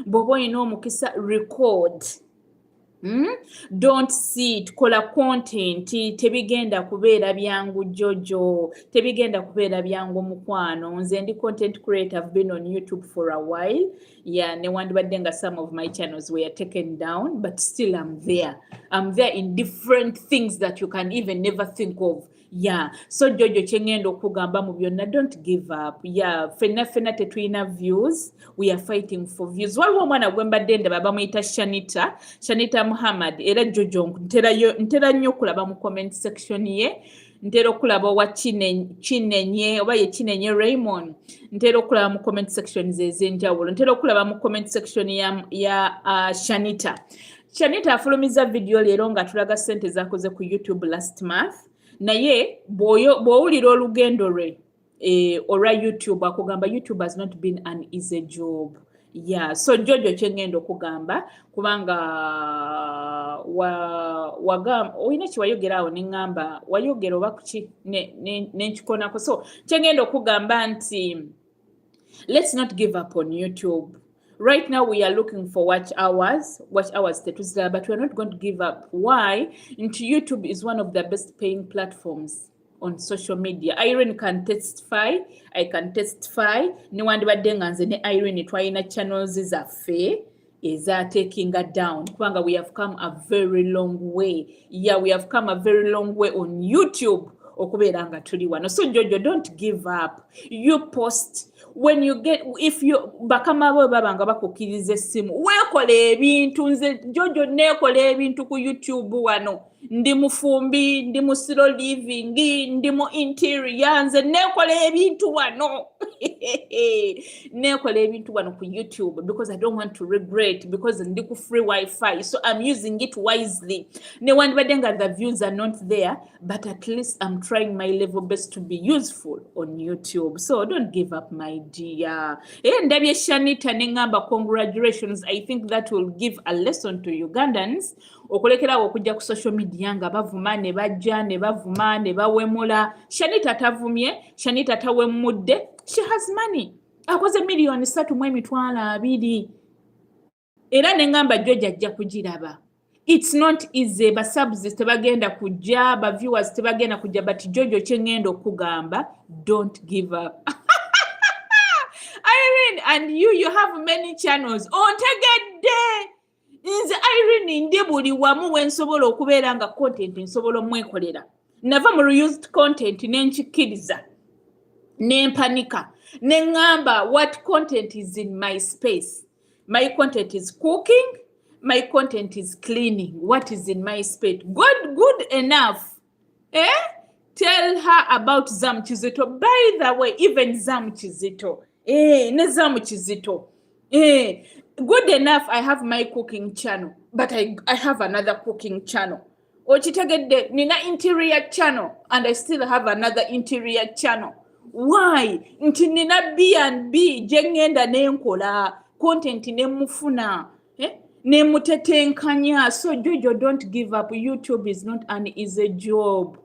bw'oba olina omukisa record. Don't sit, kola content. Tebigenda kubeera byangu Jojo, tebigenda kubeera byangu mukwano. Nze ndi content creator, I've been on YouTube for a while. Yeah, newandibadde nga some of my channels were taken down, but still I'm there. I'm there in different things that you can even never think of. Yeah, so Jojo kyengenda okugamba mu byonna, don't give up. Yeah, fenna tetulina views, we are fighting for views. Waliwo omwana gwe mbadde ndaba bamuyita Shanita Muhammad, era Jojo ntera nnyo okulaba mu comment section ye, ntera okulaba owa Kinenye oba ye Kinenye Raymond, ntera okulaba mu comment section ez'enjawulo, ntera okulaba mu comment section ya Shanita afulumiza video leero nga tulaga sente zakoze ku YouTube last month. Naye bw'owulira olugendo lwe olwa YouTube akugamba YouTube has not been an easy job. Yeah, so Jojo kyengenda okugamba kubanga olina kiwayogera awo neŋŋamba wayogera oba kuki nenkikonako. So kyengenda okugamba nti let's not give up on YouTube. Right now we are looking for watch hours tetuzira, but we are not going to give up. Why? YouTube is one of the best paying platforms on social media. Irene can testify, I can testify. Newandibadde nga nze ne Irene twalina channels zaffe eza taking her down kubanga we have come a very long way. Yeah, we have come a very long way on YouTube okubeera nga tuli wano. So Jojo, don't give up. You post when you get, if you bakama bo babanga bakukkiriza essimu weekola ebintu. Nze Jojo neekola ebintu ku YouTube wano, ndi mufumbi, ndi mu slow living, ndi mu interior, nze neekola ebintu wano neekola ebintu wano ku YouTube because I don't want to regret, because ndi ku free Wi-Fi, so I'm using it wisely. Newandibadde nga the views are not there, but at least I'm trying my level best to be useful on YouTube. So don't give up, my dear. Ndabye Shanita neŋŋamba congratulations. I think that will give a lesson to Ugandans okulekerawo okujja ku social media nga bavuma ne bajja ne bavuma ne bawemula. Shanita tavumye, Shanita tawemudde. She has money. Akoze million 3.2. Era nengamba George ajja kugiraba. It's not easy. Ba subs tebagenda kujja, ba viewers tebagenda kujja, but Jojo kyengenda okugamba, don't give up. Irene, and you have many channels. Ontegedde. Nze Irene ndi buli wamu wensobola okubeera nga content nsobola omwekolera. Nava mu reused content nenchikiriza. Nempanika. Nengamba what content is in my space. My content is cooking. My content is cleaning. What is in my space? Good enough. Tell her about Zam Chizito. By the way, even Zam Chizito. Ne Zam Chizito. Good enough, I have my cooking channel. But I have another cooking channel. Ochitegedde, nina interior channel. And I still have another interior channel. Why? Nti nina B&B, jengenda nenkola. Content nemufuna. Nemutetenkanya. So Jojo, don't give up. YouTube is not an easy job.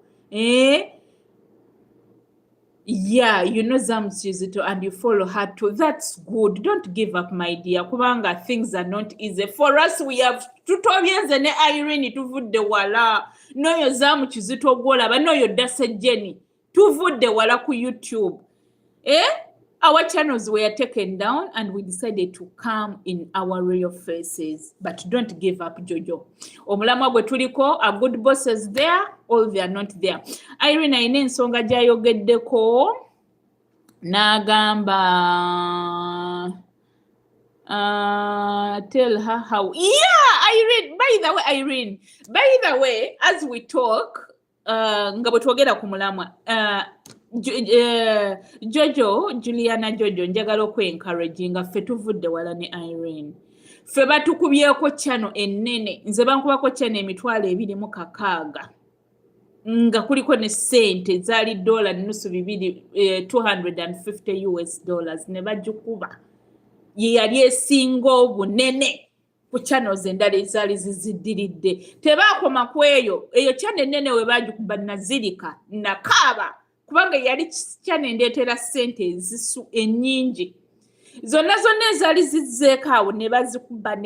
Yeah, you know Zam Chizito and you follow her too. That's good. Don't give up, my dear. Kubanga things are not easy. For us, we have tutorials and Irene tuvudde wala. No yo Zam Chizito gola, but no yo Dasa Jenny. Tuvudde wala ku YouTube. Our channels were taken down and we decided to come in our real faces. But don't give up, Jojo. Omulamwa gwe tuliko, our good bosses there, all they are not there. Irene ayina ensonga gy'ayogeddeko n'agamba tell her how. Yeah, Irene, by the way, as we talk, nga bwe twogera ku mulamwa, Jojo, Juliana Jojo, njagala okwencourage nga ffe tuvudde wala ne Irene. Ffe batukubyeko channel ennene. Nze bankubako channel $226. Nga kuliko ne sente zaali $250 US. Ne bagikuba. Ye yali esinga obunene ku channels endala ezaali ziziddiridde. Tebaakoma ku eyo channel ennene we bagikuba nazirika nakaaba. Kubanga yali channel ndeetera sente ezisu ennyingi. Zonna ezaali zizzeeko awo ne bazikuba.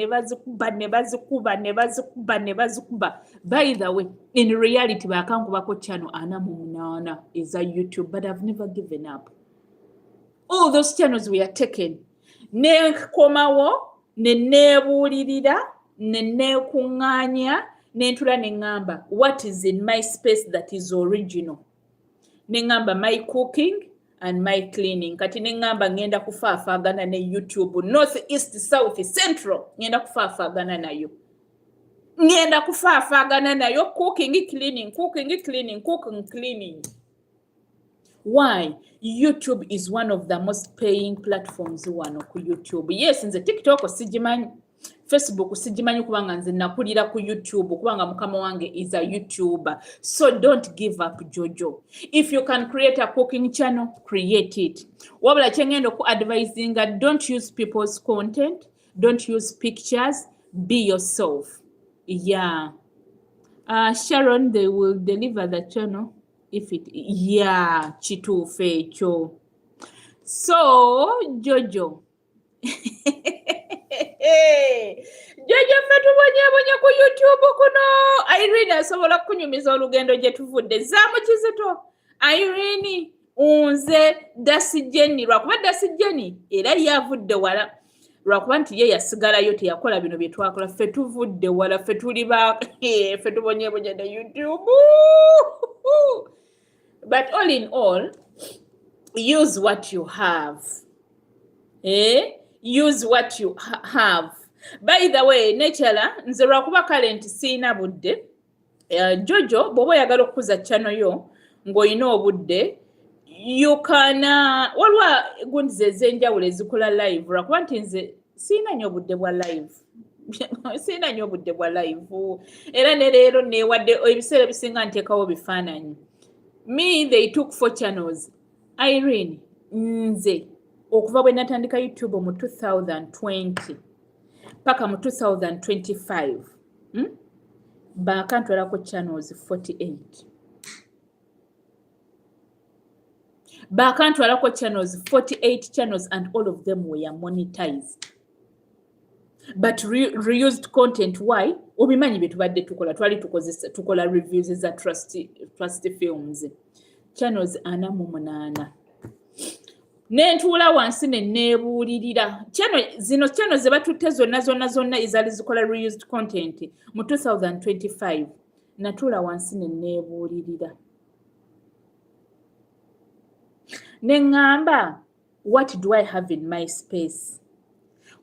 By the way, in reality bakankubako channel 48 eza YouTube, but I've never given up. All those channels we are taken. Ne komawo, ne nebuulirira, ne neekuŋŋaanya, ne ntula ne ngamba, what is in my space that is original? Nengamba my cooking and my cleaning. Kati nengamba ngenda kufaafagana ne YouTube. North, East, South, Central. Ngenda kufaafagana nayo. Cooking, cleaning. Why? YouTube is one of the most paying platforms wano ku YouTube. Yes, nze TikTok sigimanyi. Facebook sigimanyi kubanga nze nakulira ku YouTube kubanga mukama wange is a YouTuber. So don't give up, Jojo. If you can create a cooking channel, create it. Wabula kyengenda ku advising, don't use people's content, don't use pictures, be yourself. Yeah. Sharon, they will deliver the channel if it, yeah, kituufu ekyo. So Jojo. Jojo fetubonye ku YouTube kuno. Irene asobola kunyumiza olugendo gye tuvudde. Zaamu Kizito. Irene unze Dasi Jenny. Lwakuba Dasi Jenny era yavudde wala. Lwakuba nti ye yasigalayo teyakola bino bye twakola. Ffe tuvudde wala. Ffe tuli ba ffe tubonye na YouTube. But all in all, use what you have. Use what you have. By the way, Nechala, nze lwakuba kale nti siina budde. Jojo, bw'oba oyagala okukuza channel yo, ng'olina obudde, you can, waliwo gundi ze ez'enjawulo ezikola live, lwakuba nti nze siina nnyo obudde bwa live. Siina nnyo obudde bwa live. Era ne leero neewadde ebiseera bisinga nteekawo bifaananyi. Me, they took 4 channels. Irene, nze, okuva bwe natandika YouTube mu 2020 paka mu 2025. bakantwalako channels 48. Bakantwalako channels 48 channels, and all of them were monetized. But reused content, why? Obimanyi betubadde tukola reviews za trust films. Channels 48. Nentuula wansi ne neebuulirira. Channel ze batutte zonna ezaali zikola reused content mu 2025. Natuula wansi ne neebuulirira. Ne ngamba, what do I have in my space?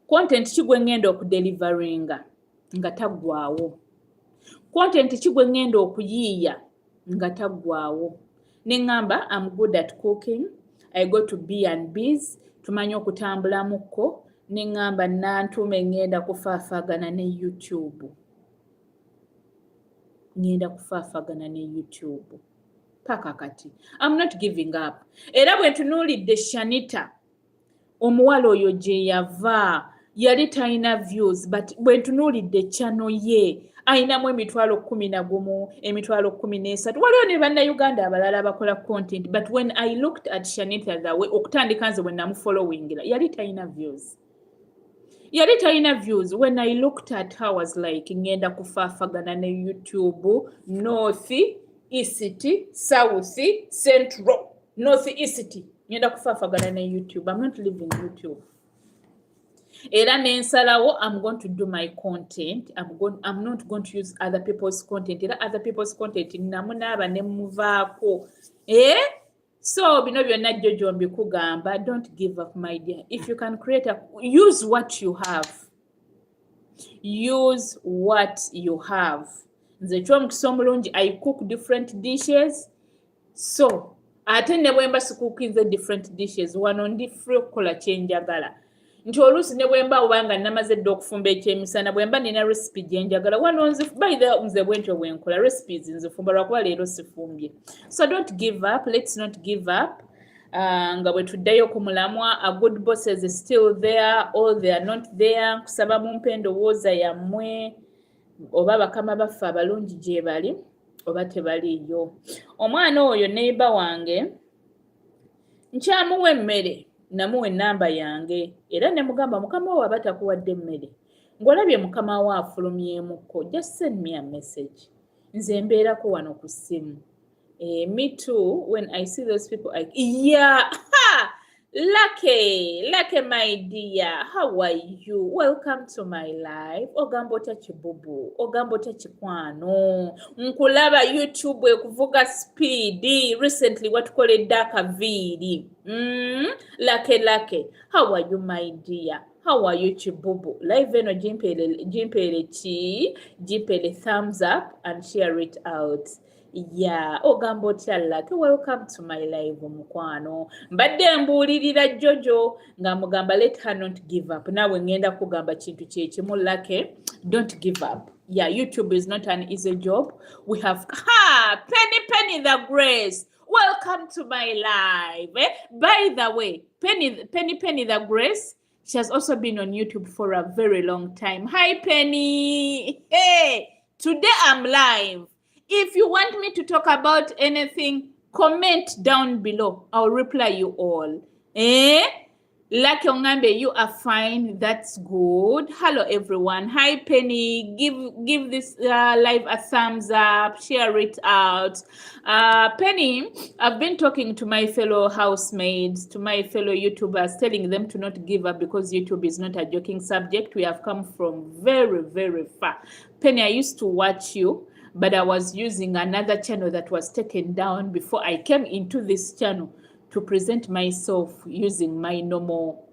Content ki gwe ngenda okudeliveringa nga taggwaawo. Content ki gwe ngenda okuyiiya nga taggwaawo. Ne ngamba, I'm good at cooking. I go to B&Bs. Tumanyi okutambulamuko. Ne ngamba nantume ngenda kufaafagana ne YouTube. Ngenda kufaafagana ne YouTube. Paka kati. I'm not giving up. Era bwe ntunuulidde Shanita, omuwala oyo gye yava, yali talina views, but bwe ntunuulidde channel ye, ayinamu emitwalo 11, emitwalo 13. Waliwo ne bannayuganda abalala abakola content, but when I looked at Shanita that way, okutandika nze bwe namufollowingira, yali talina views. Yali talina views. When I looked at her, I was like, ngenda kufaafagana ne YouTube, North, East, South, Central, North East. Ngenda kufaafagana ne YouTube. I'm not leaving YouTube. Era nensalawo, I'm going to do my content. I'm not going to use other people's content. Era other people's content namunaaba ne muvaako. So bino byonna Jojo mbikugamba, don't give up, my dear. If you can use what you have. Use what you have. Nze ky'omukisa omulungi, I cook different dishes. So ate ne bwe mba sikuukinze different dishes, wano ndi free okukola kye njagala. Nti oluusi ne bwe mba obanga namaze dde okufumba ekyemisana, bwe mba nina recipe gye njagala, wano nze bwentyo bwe nkola recipes nzifumba lwakuba leero sifumbye. So don't give up. Let's not give up. Nga bwe tuddayo ku mulamwa, a good bosses is still there, or they are not there. Kusaba mumpe endowooza yammwe, oba bakama baffe abalungi gye bali, oba tebaliiyo. Omwana oyo neighbor wange, nkyamuwa emmere, namuwa ennamba yange, era ne mugamba mukama wo aba takuwadde emmere, ng'olabye mukama wo afulumyemuko, just send me a message. Nze mbeerako wano ku ssimu. Me too, when I see those people, yeah, ha! Lucky, my dear, how are you? Welcome to my life. Ogambo chibubu, ogambo chikwano. Nkulaba YouTube ekuvuga speedy. Recently, what call it daka vidi. Lucky, how are you, my dear? How are you, chibubu? Live eno jimpele thumbs up and share it out. Yeah, ogambo Lucky, welcome to my live mukwano. Mbadde mbuulirira Jojo nga mugamba let her not give up. Nawe ngenda kugamba kintu kyekimu Lucky, don't give up. Yeah, YouTube is not an easy job. We have Penny the Grace. Welcome to my live. By the way, Penny the Grace, she has also been on YouTube for a very long time. Hi Penny. Hey, today I'm live. If you want me to talk about anything, comment down below. I'll reply you all. Lucky Ongambe, you are fine. That's good. Hello, everyone. Hi, Penny. Give this live a thumbs up. Share it out. Penny, I've been talking to my fellow housemaids, to my fellow YouTubers, telling them to not give up because YouTube is not a joking subject. We have come from very, very far. Penny, I used to watch you, but I was using another channel that was taken down before I came into this channel to present myself using my normal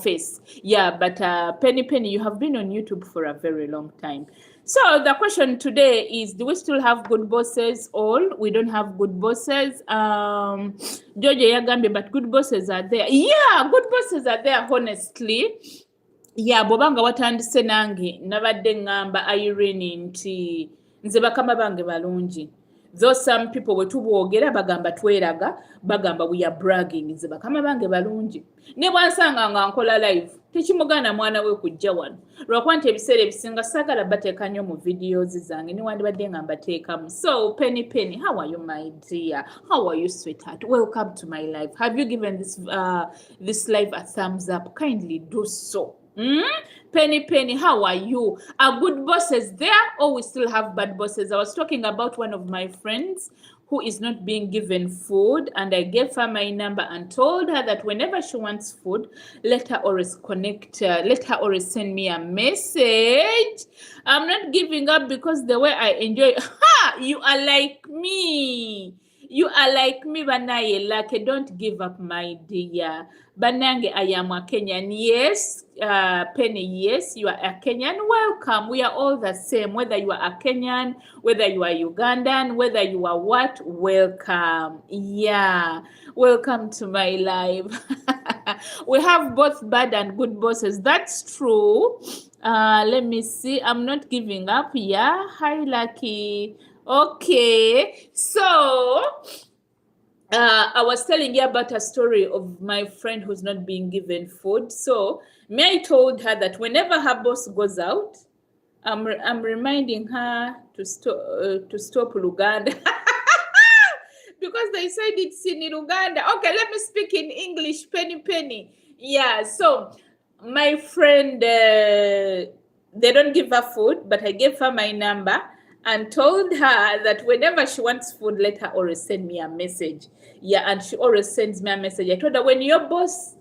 face. Yeah, but Penny, you have been on YouTube for a very long time. So the question today is, do we still have good bosses? All we don't have good bosses. Jojo Yagambe, but good bosses are there. Yeah, good bosses are there, honestly. Yeah, bobanga watandise nange nabadde ngamba Irene nti nze bakama bange balungi. Though some people bwe tubwogera bagamba tweraga, bagamba we are bragging. Nze bakama bange balungi. Ne bwansanga nga nkola live, tekimugana mwana we kujja wano. Lwakuba nti ebiseera ebisinga saagala bateeka nnyo mu videos zange newandibadde nga mbateekamu. So, Penny, how are you, my dear? How are you, sweetheart? Welcome to my life. Have you given this live a thumbs up? Kindly do so. Penny, how are you? Are good bosses there, or we still have bad bosses? I was talking about one of my friends who is not being given food, and I gave her my number and told her that whenever she wants food, let her always let her always send me a message. I'm not giving up because the way I enjoy. Ha! You are like me. You are like me, Banaye. Like, don't give up, my dear. Banange, I am a Kenyan. Yes, Penny, yes, you are a Kenyan. Welcome. We are all the same. Whether you are a Kenyan, whether you are Ugandan, whether you are what, welcome. Yeah, welcome to my life. We have both bad and good bosses. That's true. Let me see. I'm not giving up. Yeah. Hi, Lucky. Okay, so I was telling you about a story of my friend who's not being given food. So I told her that whenever her boss goes out, I'm reminding her to stop Luganda. Because they said it's in Uganda. Okay, let me speak in English, Penny. Yeah, so my friend, they don't give her food, but I gave her my number and told her that whenever she wants food, let her always send me a message. Yeah, and she always sends me a message. I told her, when your boss...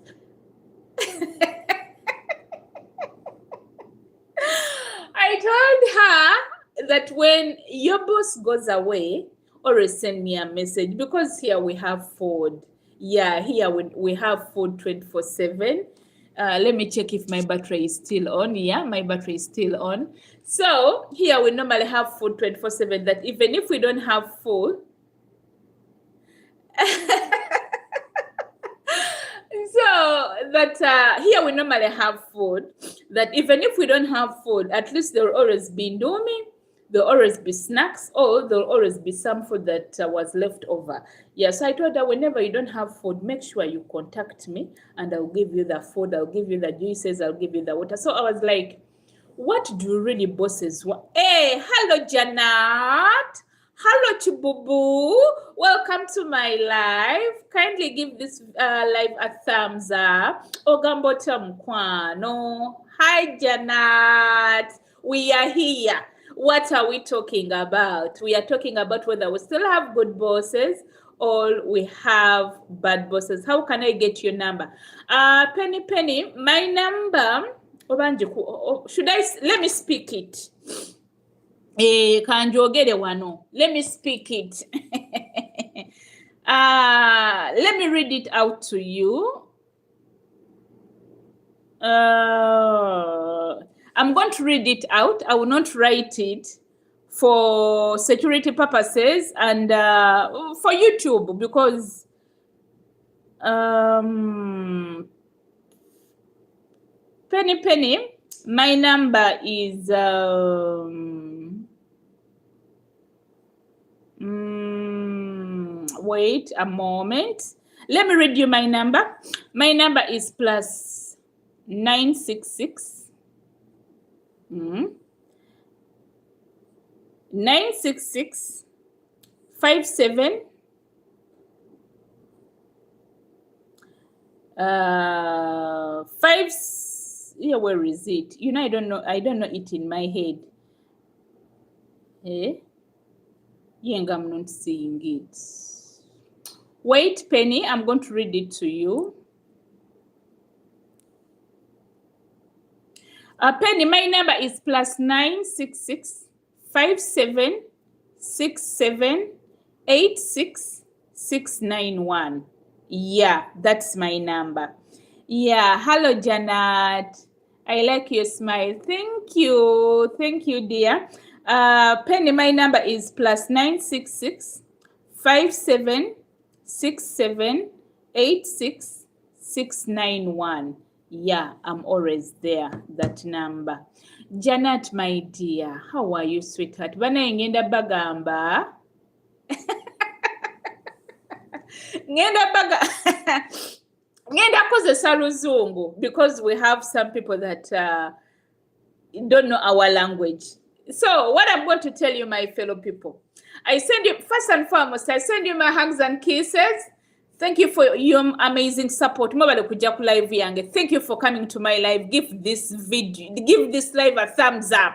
I told her that when your boss goes away, always send me a message, because here we have food. Yeah, here we have food 24/7. Let me check if my battery is still on. Yeah, my battery is still on. So here we normally have food 24/7, that even if we don't have food, so that here we normally have food, that even if we don't have food, at least there will always be indomie, there'll always be snacks, or there'll always be some food that was left over. Yeah, so I told her, whenever you don't have food, make sure you contact me and I'll give you the food, I'll give you the juices, I'll give you the water. So I was like, what do really bosses want? Hey, hello, Janet. Hello, Chibubu. Welcome to my live. Kindly give this live a thumbs up. Ogambota Mkwano. Hi, Janet. We are here. What are we talking about? We are talking about whether we still have good bosses or we have bad bosses. How can I get your number? Penny, my number, should I, let me speak it. Kanjogere wano. Let me speak it. Let me read it out to you. I'm going to read it out. I will not write it for security purposes and for YouTube, because Penny, my number is wait a moment. Let me read you my number. My number is plus 966 966 57 5. Yeah, where is it? You know, I don't know it in my head. Yeah, I'm not seeing it. Wait, Penny, I'm going to read it to you. Penny, my number is plus 966 57 67 86 691. Yeah, that's my number. Yeah, hello, Janet. I like your smile. Thank you, dear. Penny, my number is plus 966 57 67 86 691. Yeah, I'm always there, that number. Janet, my dear, how are you, sweetheart? Bana ngenda bagamba ngenda kozesa Luzungu because we have some people that don't know our language. So what I'm going to tell you, my fellow people, I send you, first and foremost, I send you my hugs and kisses. Thank you for your amazing support. Thank you for coming to my live. Give this live a thumbs up.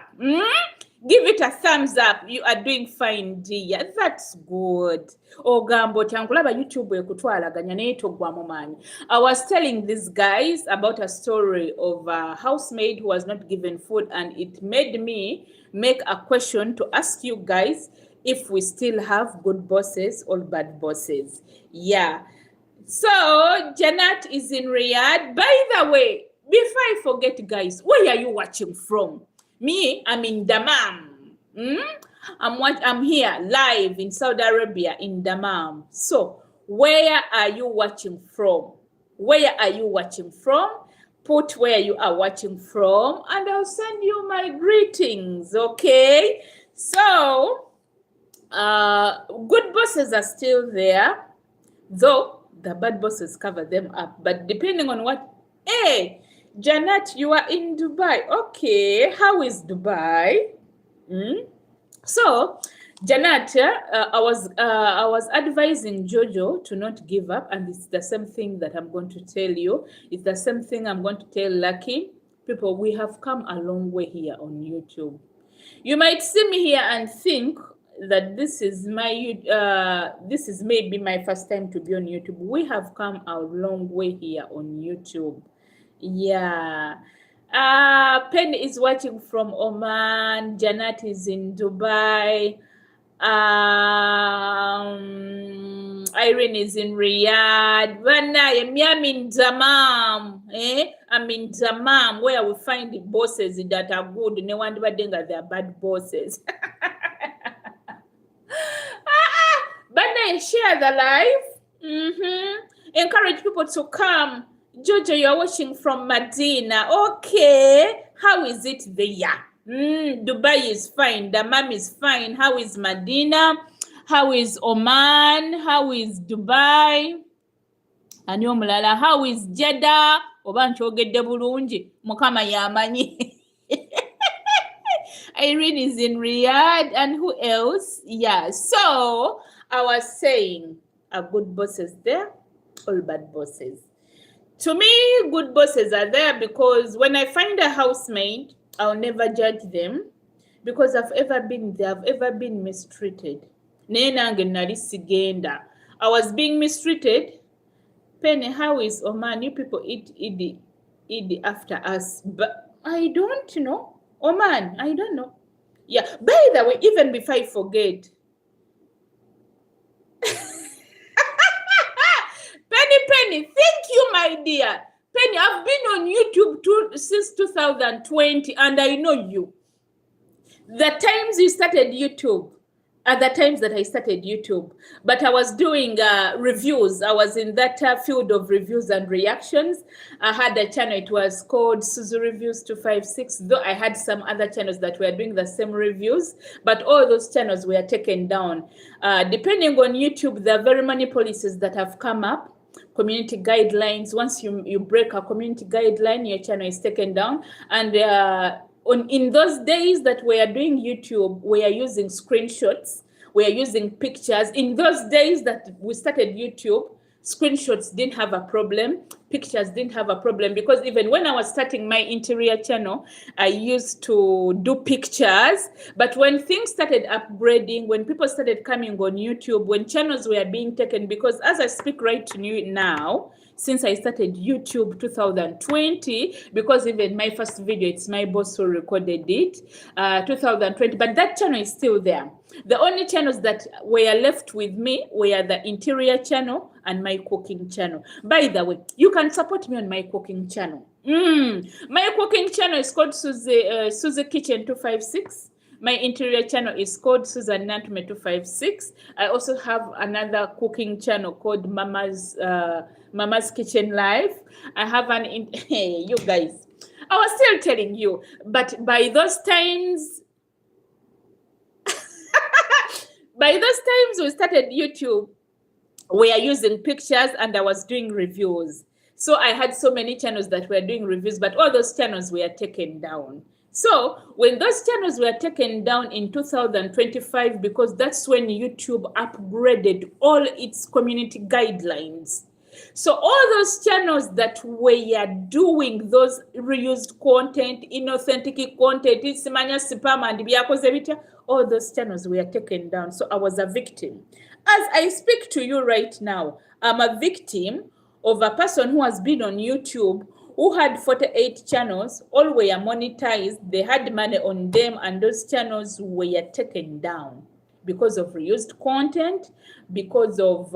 Give it a thumbs up. You are doing fine, dear. That's good. Ogambo tankulaba YouTube ekutwalaganya naye toggwamu maanyi. I was telling these guys about a story of a housemaid who was not given food, and it made me make a question to ask you guys if we still have good bosses or bad bosses. Yeah. So Janet is in Riyadh. By the way, before I forget, guys, where are you watching from? Me, I'm in Dammam. I'm here live in Saudi Arabia in Dammam. So where are you watching from? Where are you watching from? Put where you are watching from, and I'll send you my greetings. Okay. So good bosses are still there, though the bad bosses cover them up. But depending on what, hey, Janet, you are in Dubai. Okay, how is Dubai? So, Janet, I was advising Jojo to not give up, and it's the same thing that I'm going to tell you. It's the same thing I'm going to tell Lucky. People, we have come a long way here on YouTube. You might see me here and think that this is maybe my first time to be on YouTube. We have come a long way here on YouTube. Yeah. Penny is watching from Oman. Janet is in Dubai. Irene is in Riyadh. I'm in Dammam. I'm in Dammam, where we find the bosses that are good. No one ever think that they are bad bosses. But then share the live. Encourage people to come. Jojo, you're watching from Medina. Okay. How is it there? Dubai is fine. Dammam is fine. How is Medina? How is Oman? How is Dubai? And mulala, how is Jeddah? Obanchogedde bulungi. Mukama yamanyi. Irene is in Riyadh. And who else? Yeah. So I was saying, are good bosses there or bad bosses? To me, good bosses are there because when I find a housemaid, I'll never judge them because I've ever been there. I've ever been mistreated. I was being mistreated. Penny, how is Oman? You people eat after us. But I don't know. Oman, I don't know. Yeah. By the way, even before I forget, Penny, thank you, my dear. Penny, I've been on YouTube since 2020, and I know you. The times you started YouTube are the times that I started YouTube. But I was doing reviews. I was in that field of reviews and reactions. I had a channel. It was called Suzy Reviews 256, though I had some other channels that were doing the same reviews. But all those channels were taken down. Depending on YouTube, there are very many policies that have come up. Community guidelines. Once you break a community guideline, your channel is taken down. And in those days that we are doing YouTube, we are using screenshots, we are using pictures. In those days that we started YouTube, screenshots didn't have a problem, pictures didn't have a problem, because even when I was starting my interior channel, I used to do pictures. But when things started upgrading, when people started coming on YouTube, when channels were being taken, because as I speak right to you now, since I started YouTube 2020, because even my first video, it's my boss who recorded it, 2020, but that channel is still there. The only channels that were left with me were the interior channel and my cooking channel. By the way, you can support me on my cooking channel. My cooking channel is called Suzy Kitchen 256. My interior channel is called Susan Nantume 256. I also have another cooking channel called Mama's Kitchen Live. I have hey, you guys, I was still telling you, but by those times, By those times we started YouTube, we are using pictures and I was doing reviews. So I had so many channels that were doing reviews, but all those channels were taken down. So when those channels were taken down in 2025, because that's when YouTube upgraded all its community guidelines. So all those channels that were doing those reused content, inauthentic content, isimanya spam and byakoze bitya, all those channels were taken down. So I was a victim. As I speak to you right now, I'm a victim of a person who has been on YouTube, who had 48 channels, all were monetized, they had money on them, and those channels were taken down because of reused content, because of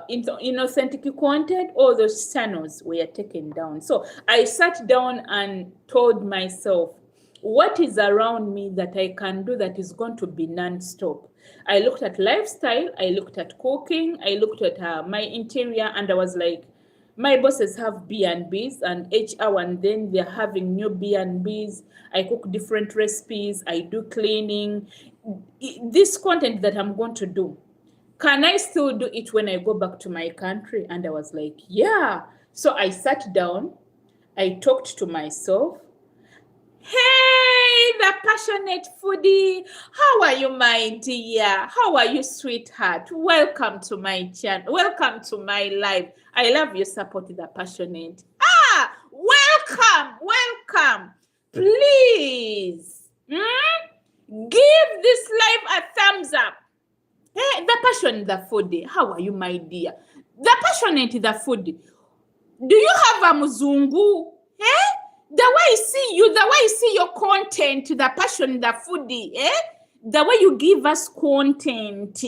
inauthentic content. All those channels were taken down. So I sat down and told myself, what is around me that I can do that is going to be non-stop? I looked at lifestyle, I looked at cooking, I looked at my interior, and I was like, my bosses have B&Bs, and each hour and then they're having new B&Bs. I cook different recipes, I do cleaning. This content that I'm going to do, can I still do it when I go back to my country? And I was like, yeah. So I sat down, I talked to myself. Hey, the passionate foodie. How are you, my dear? How are you, sweetheart? Welcome to my channel. Welcome to my life. I love your support, the passionate. Welcome. Please, give this live a thumbs up. Hey, the passionate, the foodie. How are you, my dear? The passionate, the foodie. Do you have a muzungu? Eh? The way I see you, the way I see your content, the passion, the foodie, the way you give us content,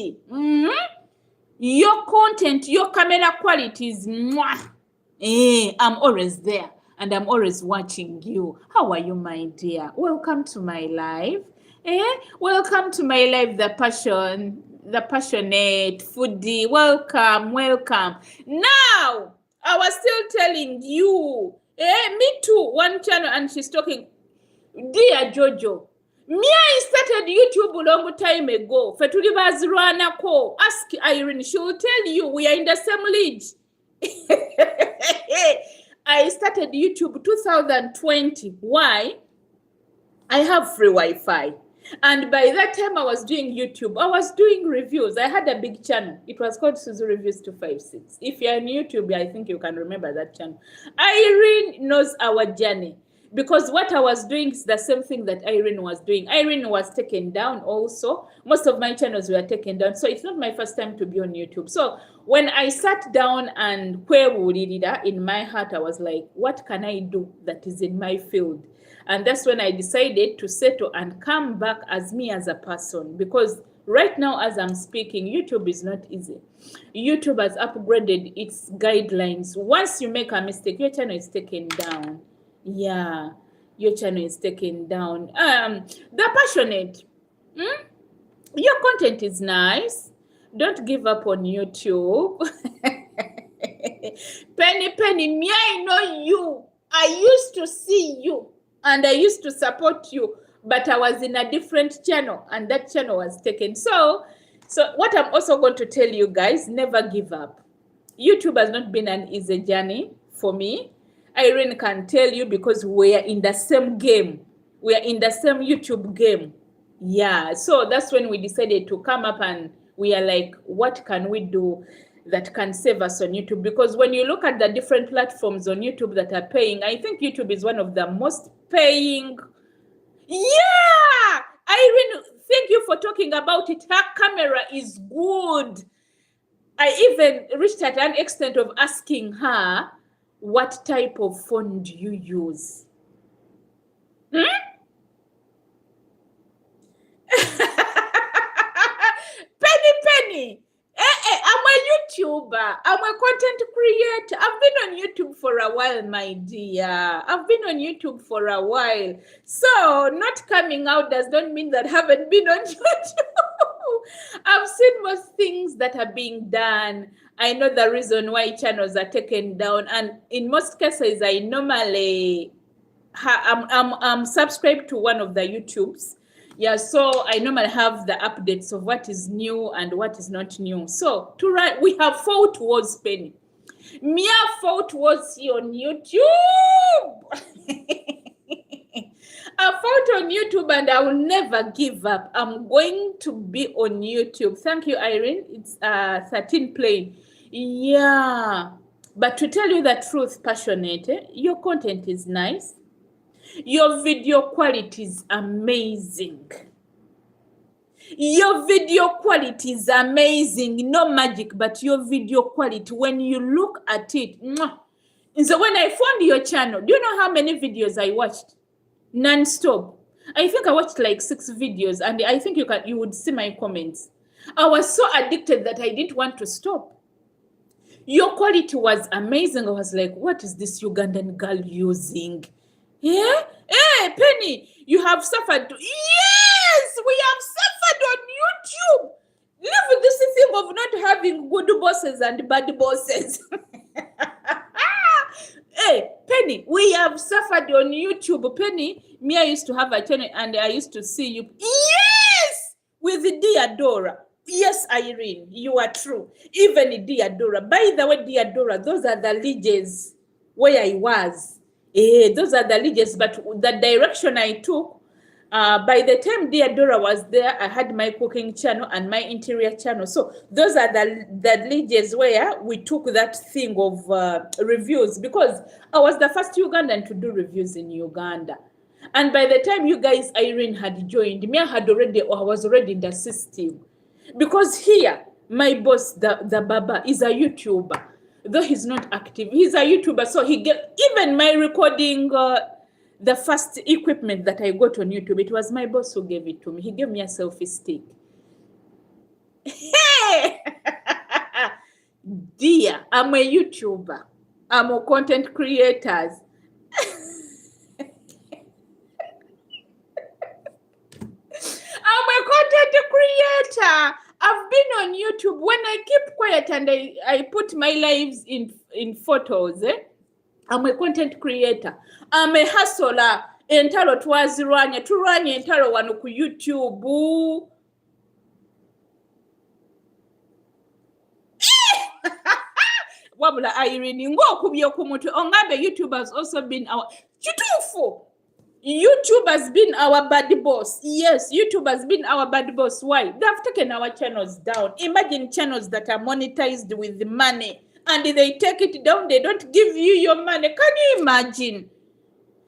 your content, your camera quality is I'm always there and I'm always watching you. How are you, my dear? Welcome to my life. Welcome to my life, the passionate foodie. Welcome. Now, I was still telling you, me too, one channel, and she's talking, dear Jojo, me I started YouTube a long time ago. Fetuli bazirwanako. Ask Irene, she will tell you we are in the same league. I started YouTube 2020. Why? I have free Wi-Fi. And by that time I was doing YouTube, I was doing reviews. I had a big channel. It was called SUZY'S Reviews 256. If you're on YouTube, I think you can remember that channel. Irene knows our journey, because what I was doing is the same thing that Irene was doing. Irene was taken down also. Most of my channels were taken down. So it's not my first time to be on YouTube. So when I sat down and in my heart, I was like, what can I do that is in my field? And that's when I decided to settle and come back as me as a person. Because right now, as I'm speaking, YouTube is not easy. YouTube has upgraded its guidelines. Once you make a mistake, your channel is taken down. Yeah, your channel is taken down. The passionate. Your content is nice. Don't give up on YouTube. Penny, me, I know you. I used to see you. And I used to support you, but I was in a different channel, and that channel was taken. So what I'm also going to tell you guys, never give up. YouTube has not been an easy journey for me. Irene can tell you, because we are in the same game. We are in the same YouTube game. Yeah, so that's when we decided to come up, and we are like, what can we do that can save us on YouTube? Because when you look at the different platforms on YouTube that are paying, I think YouTube is one of the most paying. Yeah, Irene, thank you for talking about it. Her camera is good. I even reached at an extent of asking her, what type of phone do you use? Penny. I'm a YouTuber. I'm a content creator. I've been on YouTube for a while, my dear. I've been on YouTube for a while. So not coming out does not mean that I haven't been on YouTube. I've seen most things that are being done. I know the reason why channels are taken down. And in most cases, I normally, I'm subscribed to one of the YouTubes. Yeah, so I normally have the updates of what is new and what is not new. So to write, we have 4 towards Penny. Mia 4 towards you on YouTube. I fought on YouTube and I will never give up. I'm going to be on YouTube. Thank you, Irene. It's 13 playing. Yeah. But to tell you the truth, passionate, your content is nice. Your video quality is amazing. Your video quality is amazing. No magic, but your video quality, when you look at it. So when I found your channel, do you know how many videos I watched? Non-stop. I think I watched like 6 videos, and I think you would see my comments. I was so addicted that I didn't want to stop. Your quality was amazing. I was like, what is this Ugandan girl using? Yeah? Hey, Penny, you have suffered. Yes, we have suffered on YouTube. Live with this thing of not having good bosses and bad bosses. Hey, Penny, we have suffered on YouTube. Penny, me, I used to have a channel and I used to see you. Yes, with Dear Dora. Yes, Irene, you are true. Even Dear Dora. By the way, Dear Dora, those are the liges where I was. Those are the liges, but the direction I took, by the time Dear Dora was there, I had my cooking channel and my interior channel. So those are the liges where we took that thing of reviews, because I was the first Ugandan to do reviews in Uganda. And by the time you guys, Irene, had joined, me, I was already in the system. Because here, my boss, the Baba, is a YouTuber. Though he's not active, he's a YouTuber. So he get even my recording, the first equipment that I got on YouTube, it was my boss who gave it to me. He gave me a selfie stick. Hey! Dear, I'm a YouTuber. I'm a content creator. I'm a content creator. I've been on YouTube. When I keep quiet and I put my lives in photos, I'm a content creator. I'm a hustler. Entalo twazirwanya. Turwanya entalo wano ku YouTube. Wabula Irene, ng'okubye ku mutwe. Ongambe YouTube has also been our... Kituufu! YouTube has been our bad boss. Yes, YouTube has been our bad boss. Why? They've taken our channels down. Imagine channels that are monetized with money and they take it down. They don't give you your money. Can you imagine?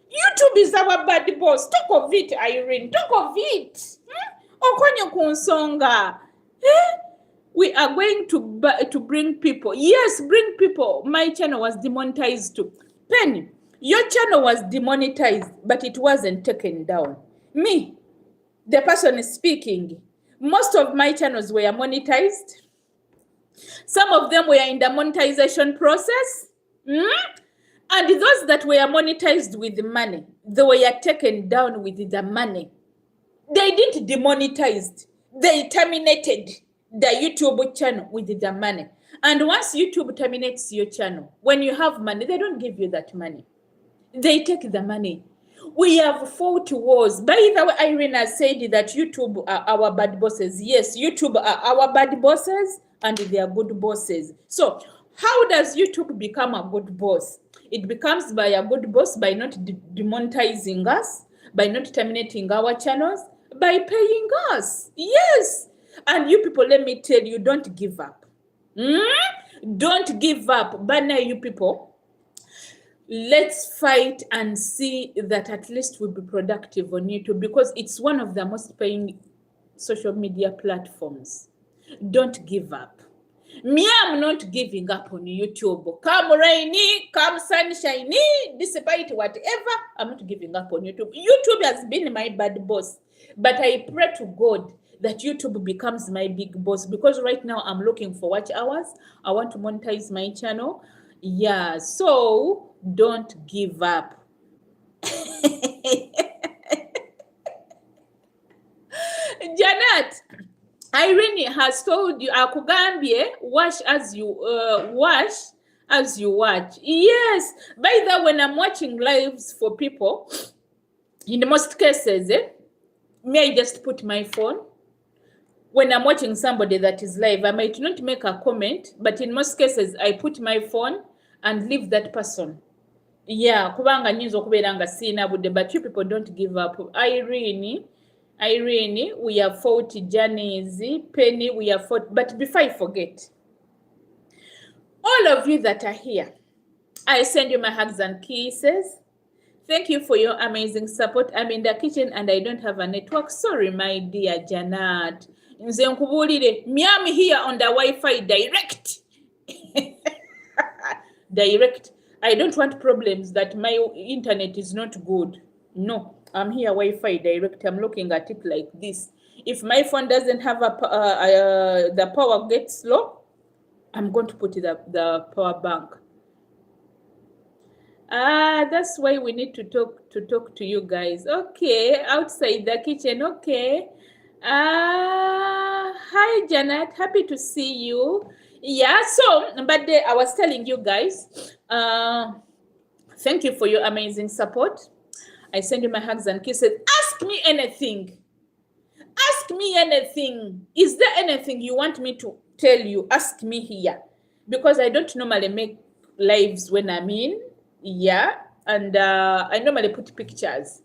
YouTube is our bad boss. Talk of it, Irene. Talk of it. Okonyo kunsonga. We are going to bring people. Yes, bring people. My channel was demonetized too. Penny, your channel was demonetized, but it wasn't taken down. Me, the person is speaking. Most of my channels were monetized. Some of them were in the monetization process. And those that were monetized with money, they were taken down with the money. They didn't demonetize. They terminated the YouTube channel with the money. And once YouTube terminates your channel, when you have money, they don't give you that money. They take the money. We have fought wars. By the way, Irene has said that YouTube are our bad bosses. Yes, YouTube are our bad bosses and they are good bosses. So how does YouTube become a good boss? It becomes by a good boss by not demonetizing us, by not terminating our channels, by paying us. Yes. And you people, let me tell you, don't give up. Don't give up. Banner, you people. Let's fight and see that at least we'll be productive on YouTube, because it's one of the most paying social media platforms. Don't give up. Me, I'm not giving up on YouTube. Come rainy, come sunshiny, despite whatever, I'm not giving up on YouTube. YouTube has been my bad boss, but I pray to God that YouTube becomes my big boss, because right now I'm looking for watch hours. I want to monetize my channel. Yeah, so don't give up. Janet, Irene has told you, akugambye, wash as you watch. Yes, by the way, when I'm watching lives for people, in most cases, may I just put my phone. When I'm watching somebody that is live, I might not make a comment, but in most cases, I put my phone and leave that person. Yeah, kubanga nyinza okubeera nga siina budde, but you people don't give up. Irene, we have fought. Janice, Penny, we have fought. But before I forget, all of you that are here, I send you my hugs and kisses. Thank you for your amazing support. I'm in the kitchen and I don't have a network. Sorry, my dear Janet. Nze nkubulire, I'm here on the Wi-Fi direct. Direct. I don't want problems that my internet is not good. No, I'm here Wi-Fi direct. I'm looking at it like this. If my phone doesn't have the power gets low, I'm going to put the power bank. That's why we need to talk to you guys. Okay, outside the kitchen. Okay. Hi Janet, happy to see you. Yeah, so but I was telling you guys, thank you for your amazing support. I send you my hugs and kisses. Ask me anything. Ask me anything. Is there anything you want me to tell you? Ask me here, because I don't normally make lives when I'm in. Yeah, and I normally put pictures,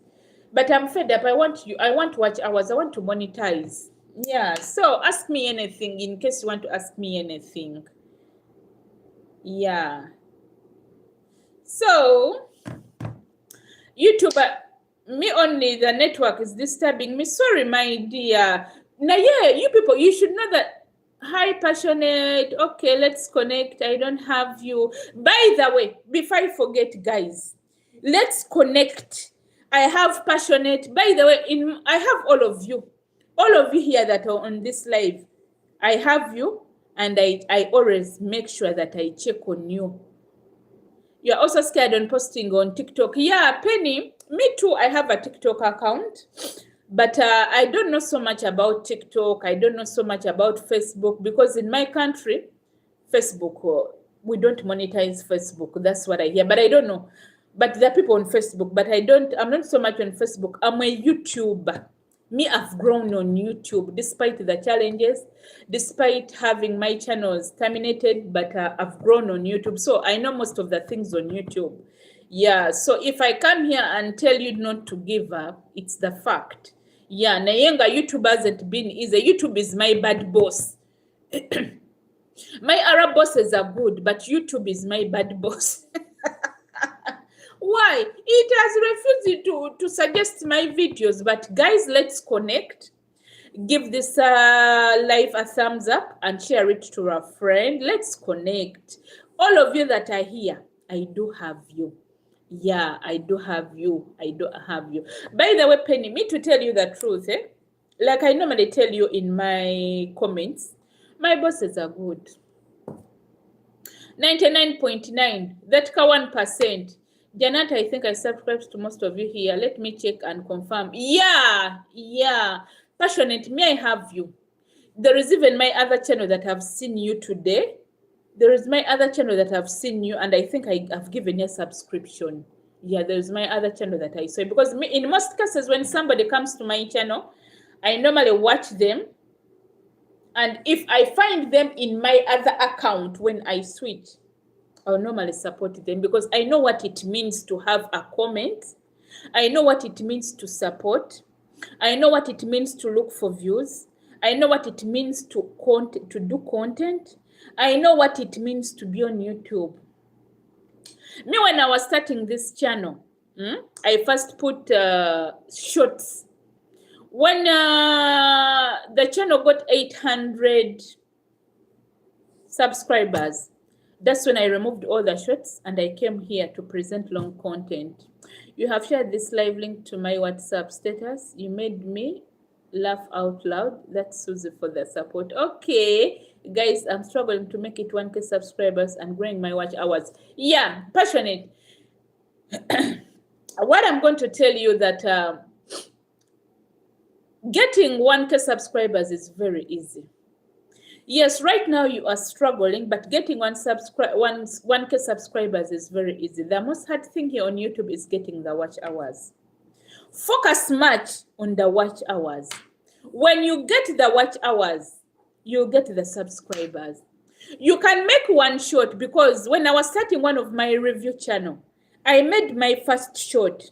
but I'm fed up. I want to watch hours. I want to monetize. Yeah, so ask me anything in case you want to ask me anything. Yeah. So YouTube, me only, the network is disturbing me. Sorry, my dear. Now, yeah, you people, you should know that. Hi, Passionate. Okay, let's connect. I don't have you. By the way, before I forget, guys, let's connect. I have Passionate. By the way, I have all of you here that are on this live. I have you, and I always make sure that I check on you. You're also scared on posting on TikTok. Yeah, Penny, me too. I have a TikTok account, but I don't know so much about TikTok. I don't know so much about Facebook, because in my country, Facebook, we don't monetize Facebook. That's what I hear, but I don't know. But there are people on Facebook, but I'm not so much on Facebook. I'm a YouTuber. Me, I've grown on YouTube despite the challenges, despite having my channels terminated, but I've grown on YouTube. So I know most of the things on YouTube. Yeah, so if I come here and tell you not to give up, it's the fact. Yeah, Nayenga YouTube hasn't been easy. YouTube is my bad boss. My Arab bosses are good, but YouTube is my bad boss. Why? It has refused to suggest my videos. But guys, let's connect. Give this live a thumbs up and share it to a friend. Let's connect. All of you that are here, I do have you. Yeah, I do have you. I do have you. By the way, Penny, me to tell you the truth, like I normally tell you in my comments, my bosses are good. 99.9, that 1%. Janet, I think I subscribed to most of you here. Let me check and confirm. Yeah. Passionate, may I have you? There is even my other channel that I've seen you today. There is my other channel that I've seen you, and I think I've given you a subscription. Yeah, there's my other channel that I saw. Because in most cases, when somebody comes to my channel, I normally watch them. And if I find them in my other account when I switch, I'll normally support them, because I know what it means to have a comment. I know what it means to support. I know what it means to look for views. I know what it means to do content. I know what it means to be on YouTube. Me, when I was starting this channel, I first put shorts. When the channel got 800 subscribers, that's when I removed all the shorts and I came here to present long content. You have shared this live link to my WhatsApp status. You made me laugh out loud. That's Suzy for the support. Okay, guys, I'm struggling to make it 1K subscribers and growing my watch hours. Yeah, Passionate. What I'm going to tell you that getting 1K subscribers is very easy. Yes, right now you are struggling, but getting 1K subscribers is very easy. The most hard thing here on YouTube is getting the watch hours. Focus much on the watch hours. When you get the watch hours, you'll get the subscribers. You can make one short, because when I was starting one of my review channel, I made my first short.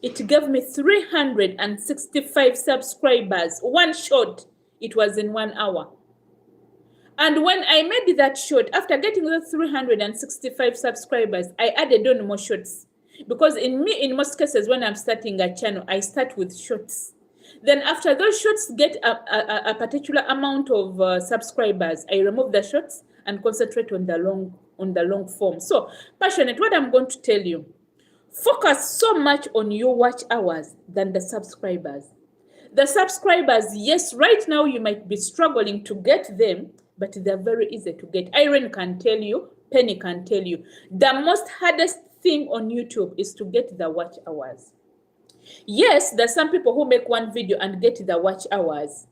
It gave me 365 subscribers. One short, it was in 1 hour. And when I made that short, after getting those 365 subscribers, I added on more shorts. Because in most cases, when I'm starting a channel, I start with shorts. Then after those shorts get a particular amount of subscribers, I remove the shorts and concentrate on the long form. So, passionate, what I'm going to tell you, focus so much on your watch hours than the subscribers. The subscribers, yes, right now you might be struggling to get them, but they're very easy to get. Irene can tell you, Penny can tell you, the most hardest thing on YouTube is to get the watch hours. Yes, there's some people who make one video and get the watch hours,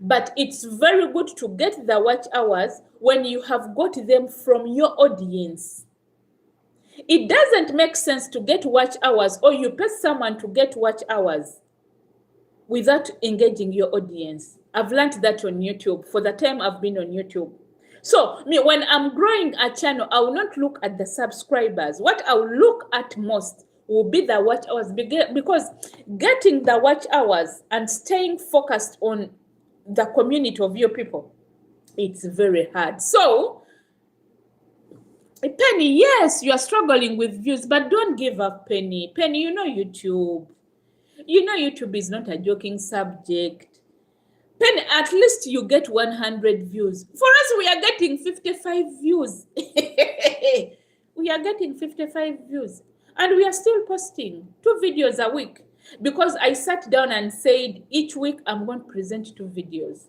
but it's very good to get the watch hours when you have got them from your audience. It doesn't make sense to get watch hours, or you pay someone to get watch hours without engaging your audience. I've learned that on YouTube for the time I've been on YouTube. So when I'm growing a channel, I will not look at the subscribers. What I will look at most will be the watch hours, because getting the watch hours and staying focused on the community of your people, it's very hard. So, Penny, yes, you are struggling with views, but don't give up, Penny. Penny, you know YouTube. You know YouTube is not a joking subject. Penny, at least you get 100 views. For us, we are getting 55 views. We are getting 55 views. And we are still posting 2 videos a week, because I sat down and said, each week I'm going to present 2 videos.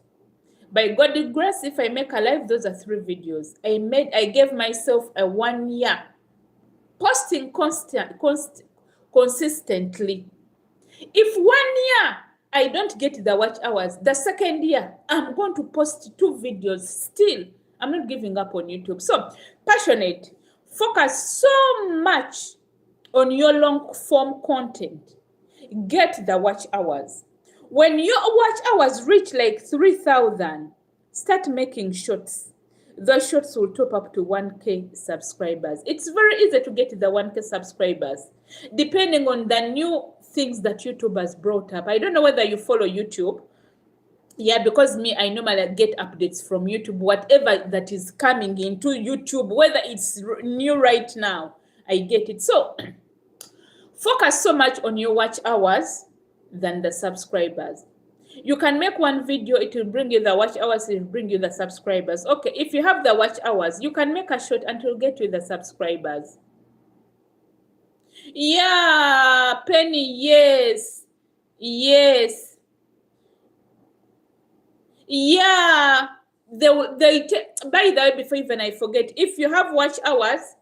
By God's grace, if I make a live, those are 3 videos. I gave myself a 1 year posting consistently. If 1 year I don't get the watch hours, the second year I'm going to post 2 videos still. I'm not giving up on YouTube. So, passionate, focus so much on your long form content. Get the watch hours. When your watch hours reach like 3,000, start making shorts. Those shorts will top up to 1K subscribers. It's very easy to get the 1K subscribers, depending on the new things that YouTube has brought up. I don't know whether you follow YouTube. Yeah, because me, I normally get updates from YouTube, whatever that is coming into YouTube, whether it's new right now, I get it. So, focus so much on your watch hours than the subscribers. You can make one video, it will bring you the watch hours, it will bring you the subscribers. Okay, if you have the watch hours, you can make a short and it will get you the subscribers. Yeah, Penny, yes. Yes. Yeah. By the way, before even I forget, if you have watch hours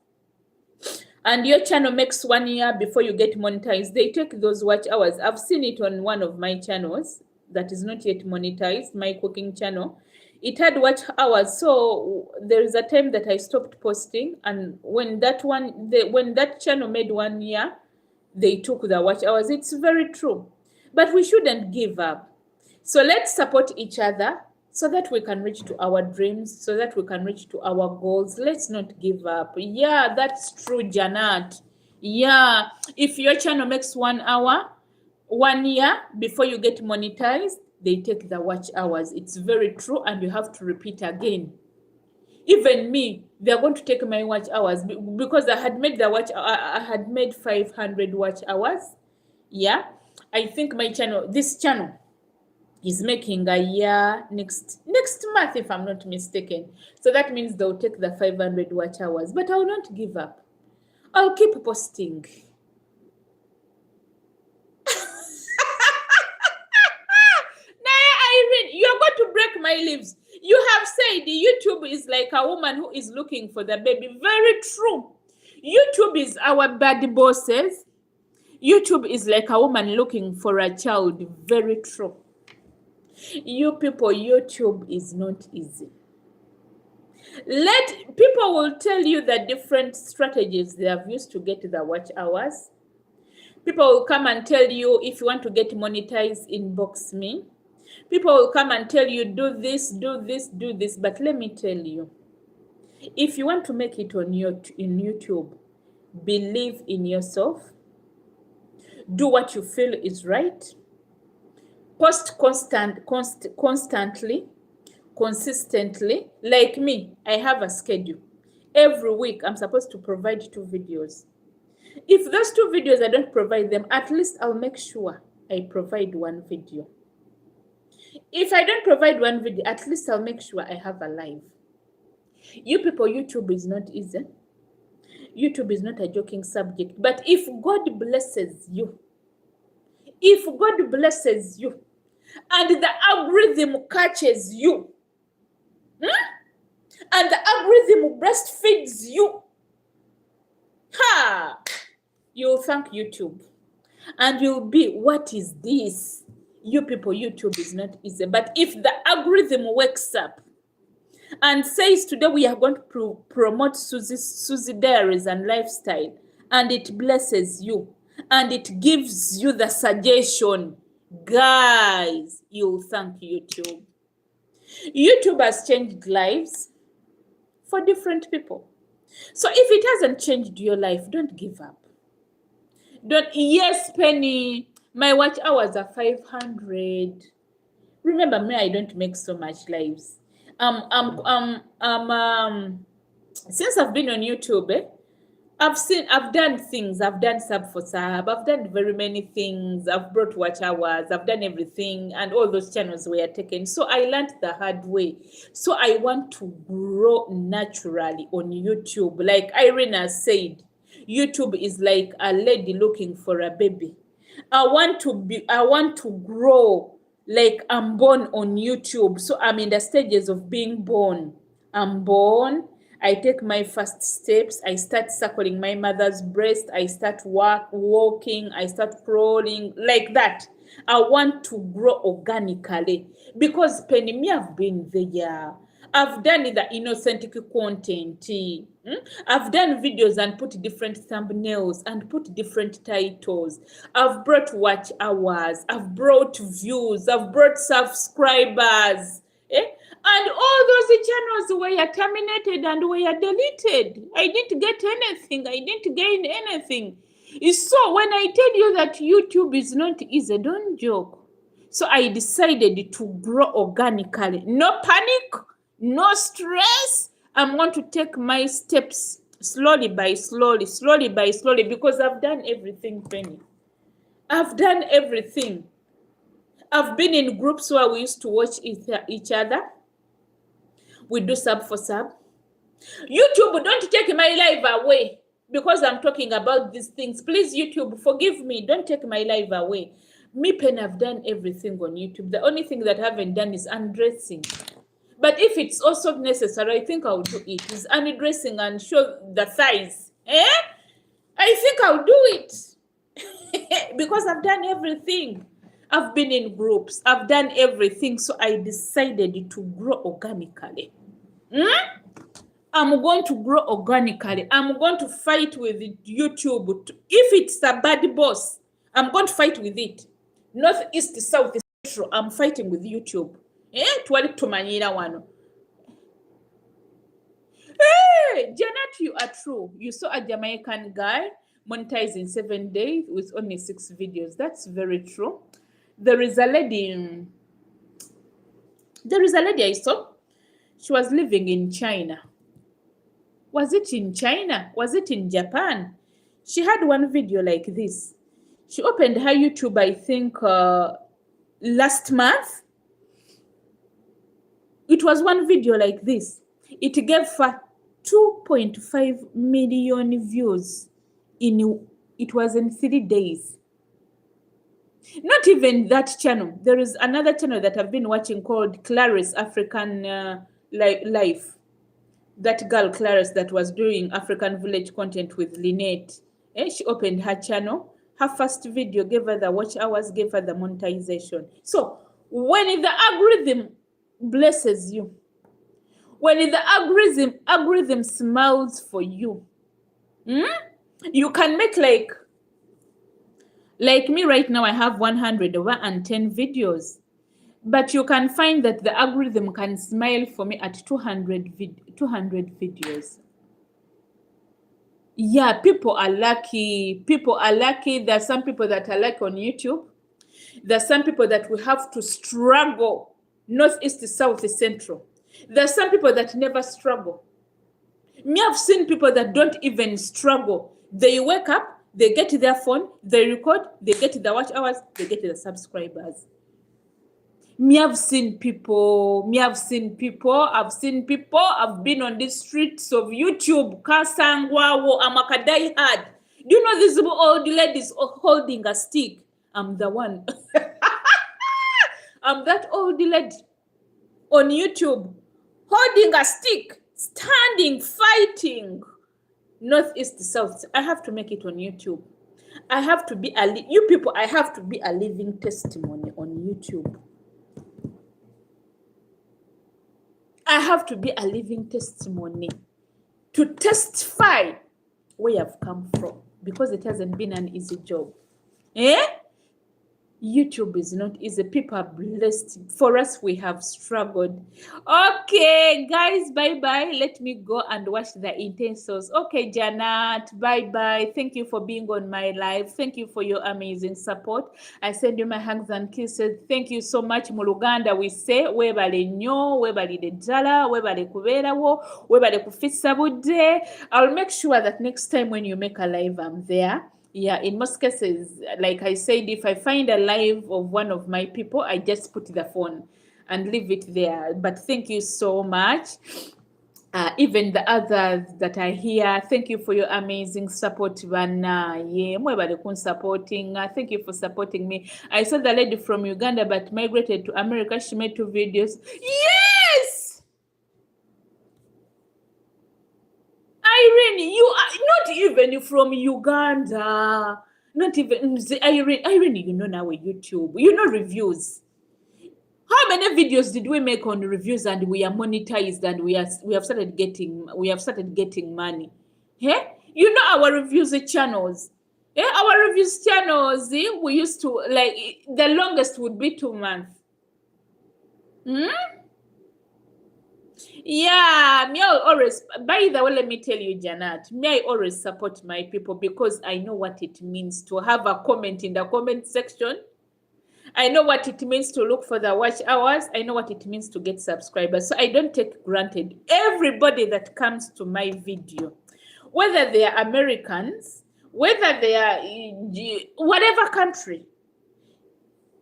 and your channel makes 1 year before you get monetized, they take those watch hours. I've seen it on one of my channels that is not yet monetized, my cooking channel. It had watch hours, so there is a time that I stopped posting, and when that channel made 1 year, they took the watch hours. It's very true, but we shouldn't give up. So let's support each other so that we can reach to our dreams, so that we can reach to our goals. Let's not give up. Yeah, that's true, Janet. Yeah, if your channel makes 1 hour, 1 year before you get monetized, they take the watch hours. It's very true, and you have to repeat again. Even me, they're going to take my watch hours because I had made I had made 500 watch hours. Yeah, I think this channel is making a year next month, if I'm not mistaken. So that means they'll take the 500 watch hours, but I will not give up. I'll keep posting. You're going to break my lips. You have said YouTube is like a woman who is looking for the baby. Very true. YouTube is our bad bosses. YouTube is like a woman looking for a child. Very true. You people, YouTube is not easy. People will tell you the different strategies they have used to get the watch hours. People will come and tell you, if you want to get monetized, inbox me. People will come and tell you, do this, do this, do this. But let me tell you, if you want to make it in YouTube, believe in yourself. Do what you feel is right. Post constantly, consistently. Like me, I have a schedule. Every week, I'm supposed to provide 2 videos. If those 2 videos, I don't provide them, at least I'll make sure I provide 1 video. If I don't provide 1 video, at least I'll make sure I have a live. You people, YouTube is not easy. YouTube is not a joking subject. But if God blesses you, and the algorithm catches you, and the algorithm breastfeeds you, you'll thank YouTube. And you'll be, what is this? You people, YouTube is not easy. But if the algorithm wakes up and says, today we are going to promote Suzy Diaries and lifestyle, and it blesses you, and it gives you the suggestion, guys, you'll thank YouTube. YouTube has changed lives for different people. So if it hasn't changed your life, don't give up. Yes, Penny, my watch hours are 500. Remember me, I don't make so much lives. Since I've been on YouTube, I've done things. I've done sub for sub. I've done very many things. I've brought watch hours. I've done everything, and all those channels were taken. So I learned the hard way. So I want to grow naturally on YouTube. Like Irina said, YouTube is like a lady looking for a baby. I want to grow like I'm born on YouTube. So I'm in the stages of being born. I'm born. I take my first steps. I start suckling my mother's breast. I start walking. I start crawling like that. I want to grow organically because Penny, me, I've been there. I've done the innocent content. I've done videos and put different thumbnails and put different titles. I've brought watch hours. I've brought views. I've brought subscribers. And all those channels were terminated and were deleted. I didn't get anything. I didn't gain anything. So when I tell you that YouTube is not easy, don't joke. So I decided to grow organically. No panic, no stress. I'm going to take my steps slowly by slowly, because I've done everything, Penny. I've done everything. I've been in groups where we used to watch each other. We do sub for sub. YouTube, don't take my life away because I'm talking about these things. Please, YouTube, forgive me. Don't take my life away. Me, Pen, I've done everything on YouTube. The only thing that I haven't done is undressing. But if it's also necessary, I think I'll do it. Is undressing and show the thighs. I think I'll do it. Because I've done everything. I've been in groups. I've done everything. So I decided to grow organically. I'm going to grow organically. I'm going to fight with YouTube. If it's a bad boss, I'm going to fight with it. North, east, south, central, I'm fighting with YouTube. Hey, Janet, you are true. You saw a Jamaican guy monetized in 7 days with only 6 videos. That's very true. There is a lady I saw. She was living in China. Was it in China? Was it in Japan? She had one video like this. She opened her YouTube, I think, last month. It was one video like this. It gave her 2.5 million views. It was in 3 days. Not even that channel. There is another channel that I've been watching called Clarice African Life. That girl Clarice that was doing African village content with Lynette. She opened her channel. Her first video gave her the watch hours, gave her the monetization. So when the algorithm blesses you, when the algorithm smiles for you, you can make like Like me right now, I have 110 videos. But you can find that the algorithm can smile for me at 200 videos. Yeah, people are lucky. People are lucky. There are some people that are lucky on YouTube. There are some people that we have to struggle, north, east, south, central. There are some people that never struggle. Me, I've seen people that don't even struggle. They wake up, they get their phone, they record, they get the watch hours, they get the subscribers. I've been on the streets of YouTube. Kasangwawo, Amakadai had. Do you know these old ladies holding a stick? I'm the one. I'm that old lady on YouTube holding a stick, standing, fighting. North, east, south. I have to make it on YouTube. I have to be I have to be a living testimony on YouTube. I have to be a living testimony to testify where I've come from, because it hasn't been an easy job. YouTube is not easy. People are blessed. For us, we have struggled. Okay, guys, bye-bye. Let me go and watch the intensos. Okay, Janet, bye-bye. Thank you for being on my live. Thank you for your amazing support. I send you my hugs and kisses. Thank you so much. Muluganda, we say, webale nyo, webale de jala, webale kuberawo, webale kufisa budde. I'll make sure that next time when you make a live, I'm there. Yeah, in most cases, like I said, if I find a live of one of my people, I just put the phone and leave it there. But thank you so much. Even the others that are here, thank you for your amazing support, Vana. Yeah, supporting. Thank you for supporting me. I saw the lady from Uganda but migrated to America. She made 2 videos. Yes! Irene, you are not even from Uganda. Not even Irene, you know now YouTube. You know reviews. How many videos did we make on reviews and we are monetized and we have started getting money? Yeah? You know our reviews channels. Yeah, our reviews channels, we used to, like, the longest would be 2 months. Yeah, me I always, by the way, let me tell you, Janet, me I always support my people because I know what it means to have a comment in the comment section. I know what it means to look for the watch hours. I know what it means to get subscribers. So I don't take granted everybody that comes to my video, whether they are Americans, whether they are whatever country,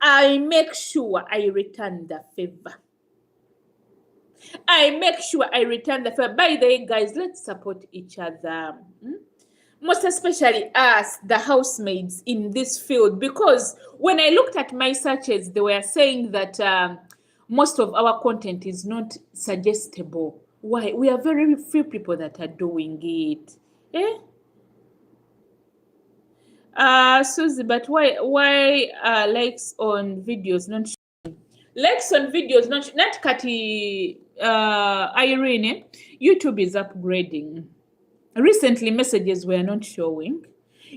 I make sure I return the favor. I make sure I return the favor. By the way, guys, let's support each other. Most especially us, the housemaids in this field, because when I looked at my searches, they were saying that most of our content is not suggestible. Why? We are very few people that are doing it. Suzy, but why likes on videos not showing? Likes on videos not Kati Irene. YouTube is upgrading. Recently, messages were not showing.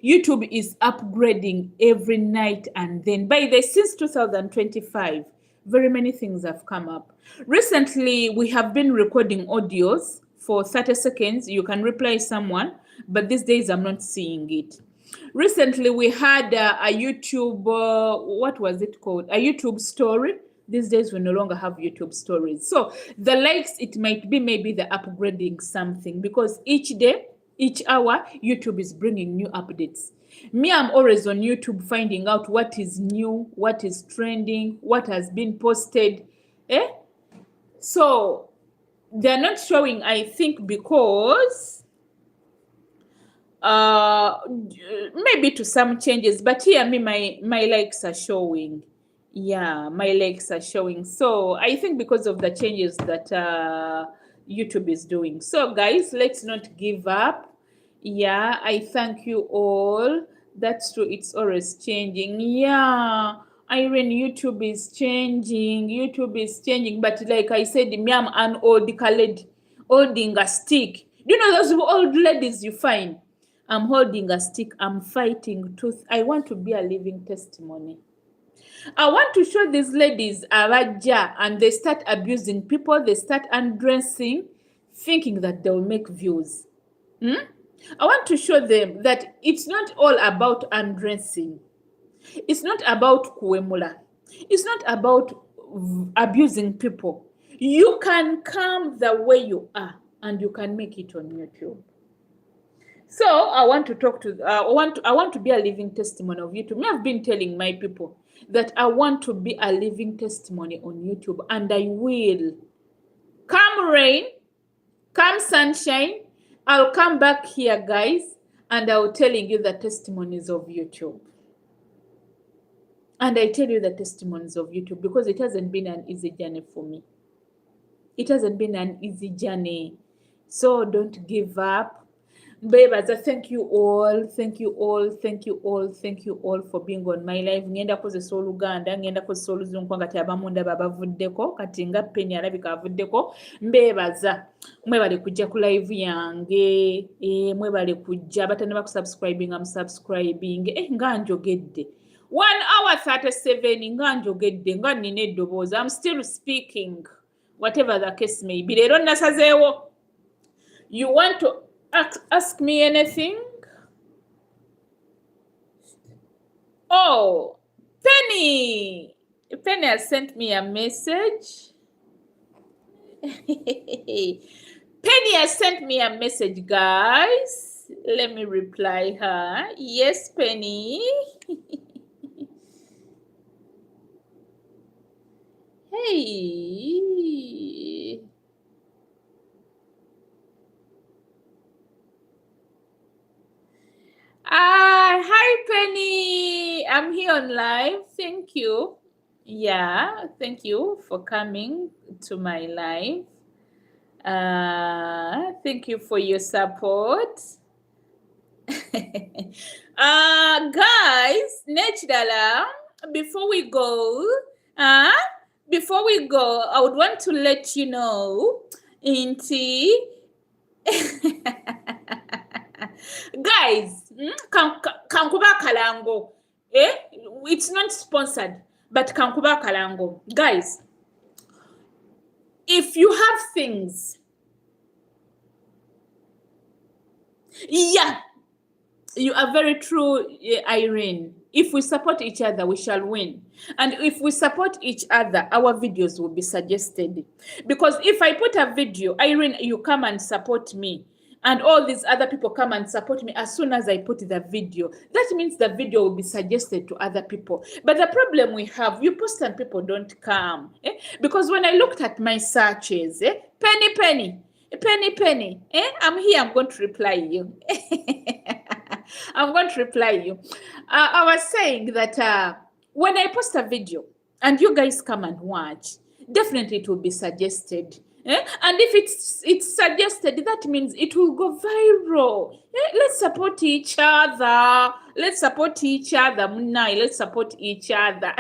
YouTube is upgrading every night and then. Since 2025, very many things have come up. Recently, we have been recording audios for 30 seconds. You can reply someone, but these days I'm not seeing it. Recently, we had a YouTube, what was it called? A YouTube story. These days, we no longer have YouTube stories. So the likes, it might be maybe they're upgrading something, because each day, each hour, YouTube is bringing new updates. Me, I'm always on YouTube finding out what is new, what is trending, what has been posted. So they're not showing, I think, because maybe to some changes, but here my likes are showing. Yeah, my legs are showing. So I think because of the changes that YouTube is doing. So guys, let's not give up. Yeah, I thank you all. That's true. It's always changing. Yeah, Irene, YouTube is changing. YouTube is changing. But like I said, me, I'm an old lady holding a stick. Do you know those old ladies you find? I'm holding a stick. I'm fighting tooth. I want to be a living testimony. I want to show these ladies abaja and they start abusing people. They start undressing, thinking that they'll make views. I want to show them that it's not all about undressing. It's not about kuemula. It's not about abusing people. You can come the way you are and you can make it on YouTube. So I want to talk to I want to be a living testimony of YouTube. Me, I've been telling my people that I want to be a living testimony on YouTube, and I will. Come rain, come sunshine, I'll come back here, guys, and I'll telling you the testimonies of YouTube. And I tell you the testimonies of YouTube because it hasn't been an easy journey for me. It hasn't been an easy journey. So don't give up. Babies, thank you all for being on my live. Ngenda kozesa Oluganda, ngenda kozesa Oluzungu nga abamu ndaba bavuddeko kati nga Penny alabika avuddeko. Mbebaza mwebale kujja ku live yange, mwebale kujja batane bakusubscribing, I'm subscribing. Nga njogedde 1 hour 37 nga njogedde nga nina eddoboozi. I'm still speaking, whatever the case may be. Leero nasazeewo. You want to ask me anything? Oh, Penny has sent me a message. Penny has sent me a message, guys. Let me reply her. Yes, Penny. Hey. Hi, Penny. I'm here on live. Thank you. Yeah, thank you for coming to my live. Thank you for your support. Guys, Nechdala, before we go, I would want to let you know, guys, kankuba kalango. It's not sponsored, but kankuba kalango. Guys, if you have things, yeah, you are very true, Irene. If we support each other, we shall win. And if we support each other, our videos will be suggested. Because if I put a video, Irene, you come and support me, and all these other people come and support me as soon as I put the video, that means the video will be suggested to other people. But the problem we have, you post and people don't come. Because when I looked at my searches, Penny, I'm here, I'm going to reply you. I'm going to reply you. I was saying that when I post a video and you guys come and watch, definitely it will be suggested. And if it's suggested, that means it will go viral. Let's support each other. Let's support each other. Munai, let's support each other.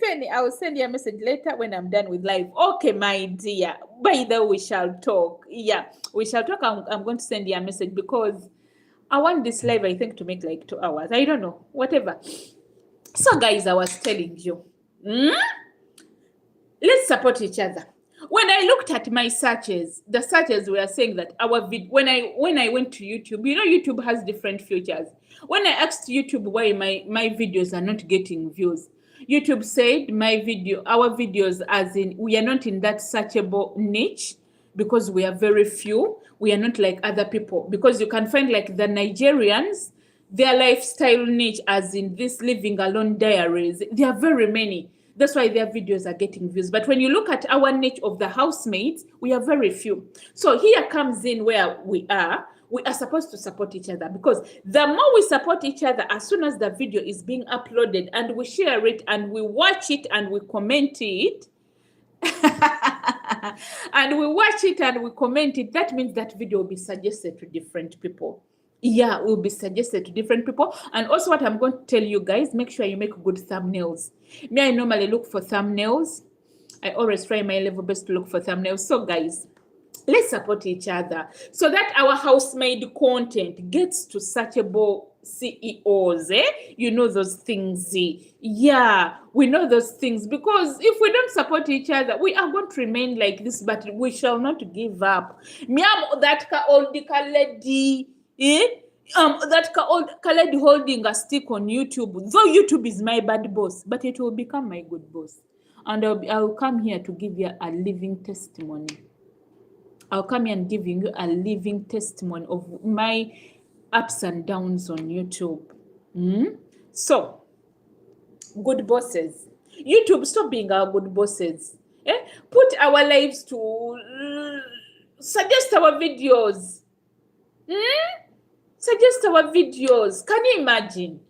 Penny, I will send you a message later when I'm done with live. Okay, my dear. By the way, we shall talk. Yeah, we shall talk. I'm going to send you a message because I want this live, I think, to make like 2 hours. I don't know. Whatever. So, guys, I was telling you. Let's support each other. When I looked at my searches, the searches were saying that when I went to YouTube, you know, YouTube has different features. When I asked YouTube why my videos are not getting views, YouTube said our videos, as in we are not in that searchable niche because we are very few. We are not like other people, because you can find like the Nigerians, their lifestyle niche, as in this living alone diaries. There are very many. That's why their videos are getting views. But when you look at our niche of the housemaids, we are very few. So here comes in where we are supposed to support each other, because the more we support each other, as soon as the video is being uploaded and we share it and we watch it and we comment it, and we watch it and we comment it, that means that video will be suggested to different people. Yeah, will be suggested to different people. And also what I'm going to tell you guys, make sure you make good thumbnails. Me, I normally look for thumbnails. I always try my level best to look for thumbnails. So guys, Let's support each other so that our housemaid content gets to searchable CEOs. You know those things. Yeah, we know those things, because if we don't support each other, we are going to remain like this, but we shall not give up. Miam that old lady, that old lady holding a stick on YouTube. Though YouTube is my bad boss, but it will become my good boss, and I'll come here to give you a living testimony. I'll come here and giving you a living testimony of my ups and downs on YouTube. So, good bosses. YouTube, stop being our good bosses. Put our lives to suggest our videos. Suggest our videos. Can you imagine?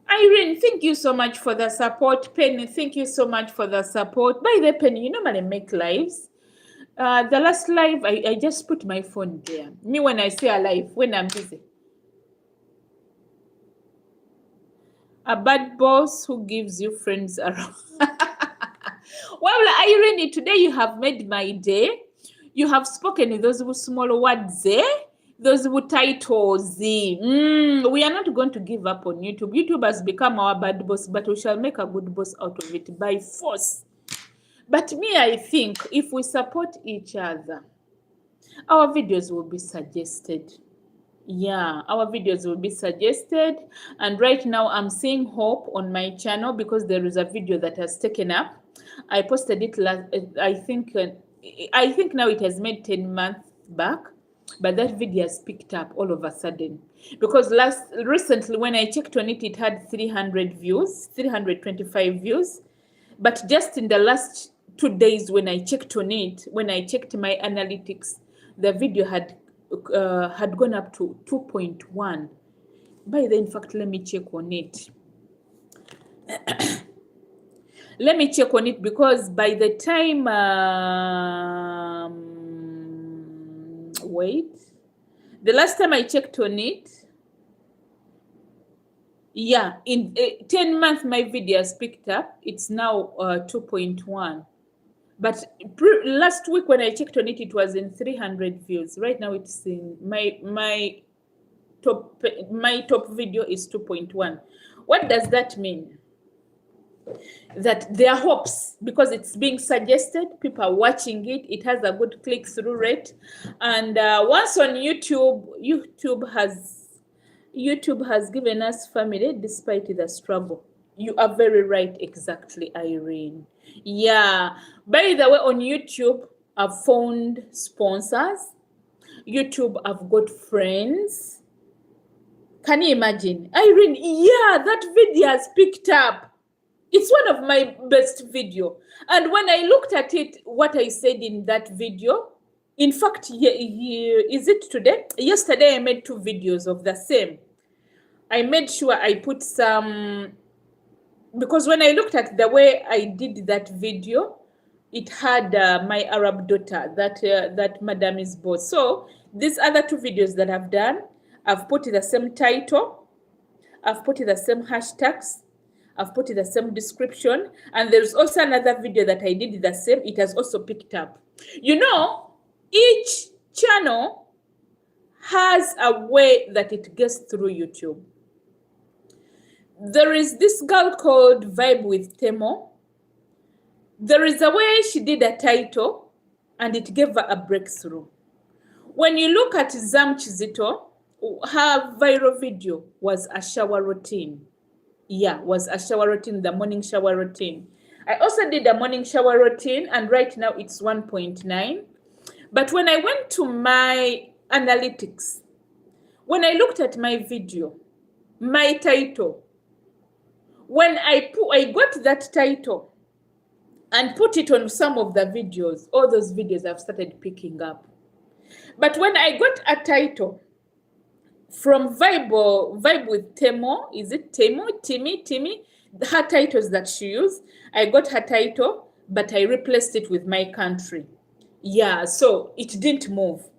Irene, thank you so much for the support. Penny, thank you so much for the support. By the Penny, you normally make lives. The last live, I just put my phone there. Me, when I say a live, when I'm busy. A bad boss who gives you friends around. Well, Irene, today you have made my day. You have spoken those small words, those titles. We are not going to give up on YouTube. YouTube has become our bad boss, but we shall make a good boss out of it by force. But me, I think if we support each other, our videos will be suggested. Yeah, our videos will be suggested. And right now I'm seeing hope on my channel because there is a video that has taken up. I posted it last, I think now it has made 10 months back, but that video has picked up all of a sudden. Because recently when I checked on it, it had 300 views, 325 views. But just in the last 2 days when I checked on it, when I checked my analytics, the video had gone up to 2.1. By the in fact, let me check on it. Let me check on it, because by the time wait, the last time I checked on it, yeah, in 10 months my video has picked up. It's now 2.1. But last week when I checked on it, it was in 300 views. Right now it's in my top video is 2.1. What does that mean? That there are hopes, because it's being suggested, people are watching it, it has a good click-through rate. And once on YouTube has given us family despite the struggle. You are very right, exactly, Irene. Yeah, by the way, on YouTube, I've found sponsors. YouTube, I've got friends. Can you imagine? Irene, yeah, that video has picked up. It's one of my best video. And when I looked at it, what I said in that video, in fact, is it today? Yesterday, I made 2 videos of the same. I made sure I put some, because when I looked at the way I did that video, it had my Arab daughter, that Madam is boss. So these other 2 videos that I've done, I've put the same title, I've put the same hashtags, I've put the same description, and there's also another video that I did the same. It has also picked up. You know, each channel has a way that it gets through YouTube. There is this girl called Vibe with Temo. There is a way she did a title and it gave her a breakthrough. When you look at Zam Chizito, her viral video was a shower routine. Yeah, was a shower routine, the morning shower routine. I also did a morning shower routine, and right now it's 1.9. But when I went to my analytics, when I looked at my video, my title, when I got that title and put it on some of the videos, all those videos have started picking up. But when I got a title from Vibe with Temo, is it Temo? Timmy, her titles that she used, I got her title, but I replaced it with my country. Yeah, so it didn't move.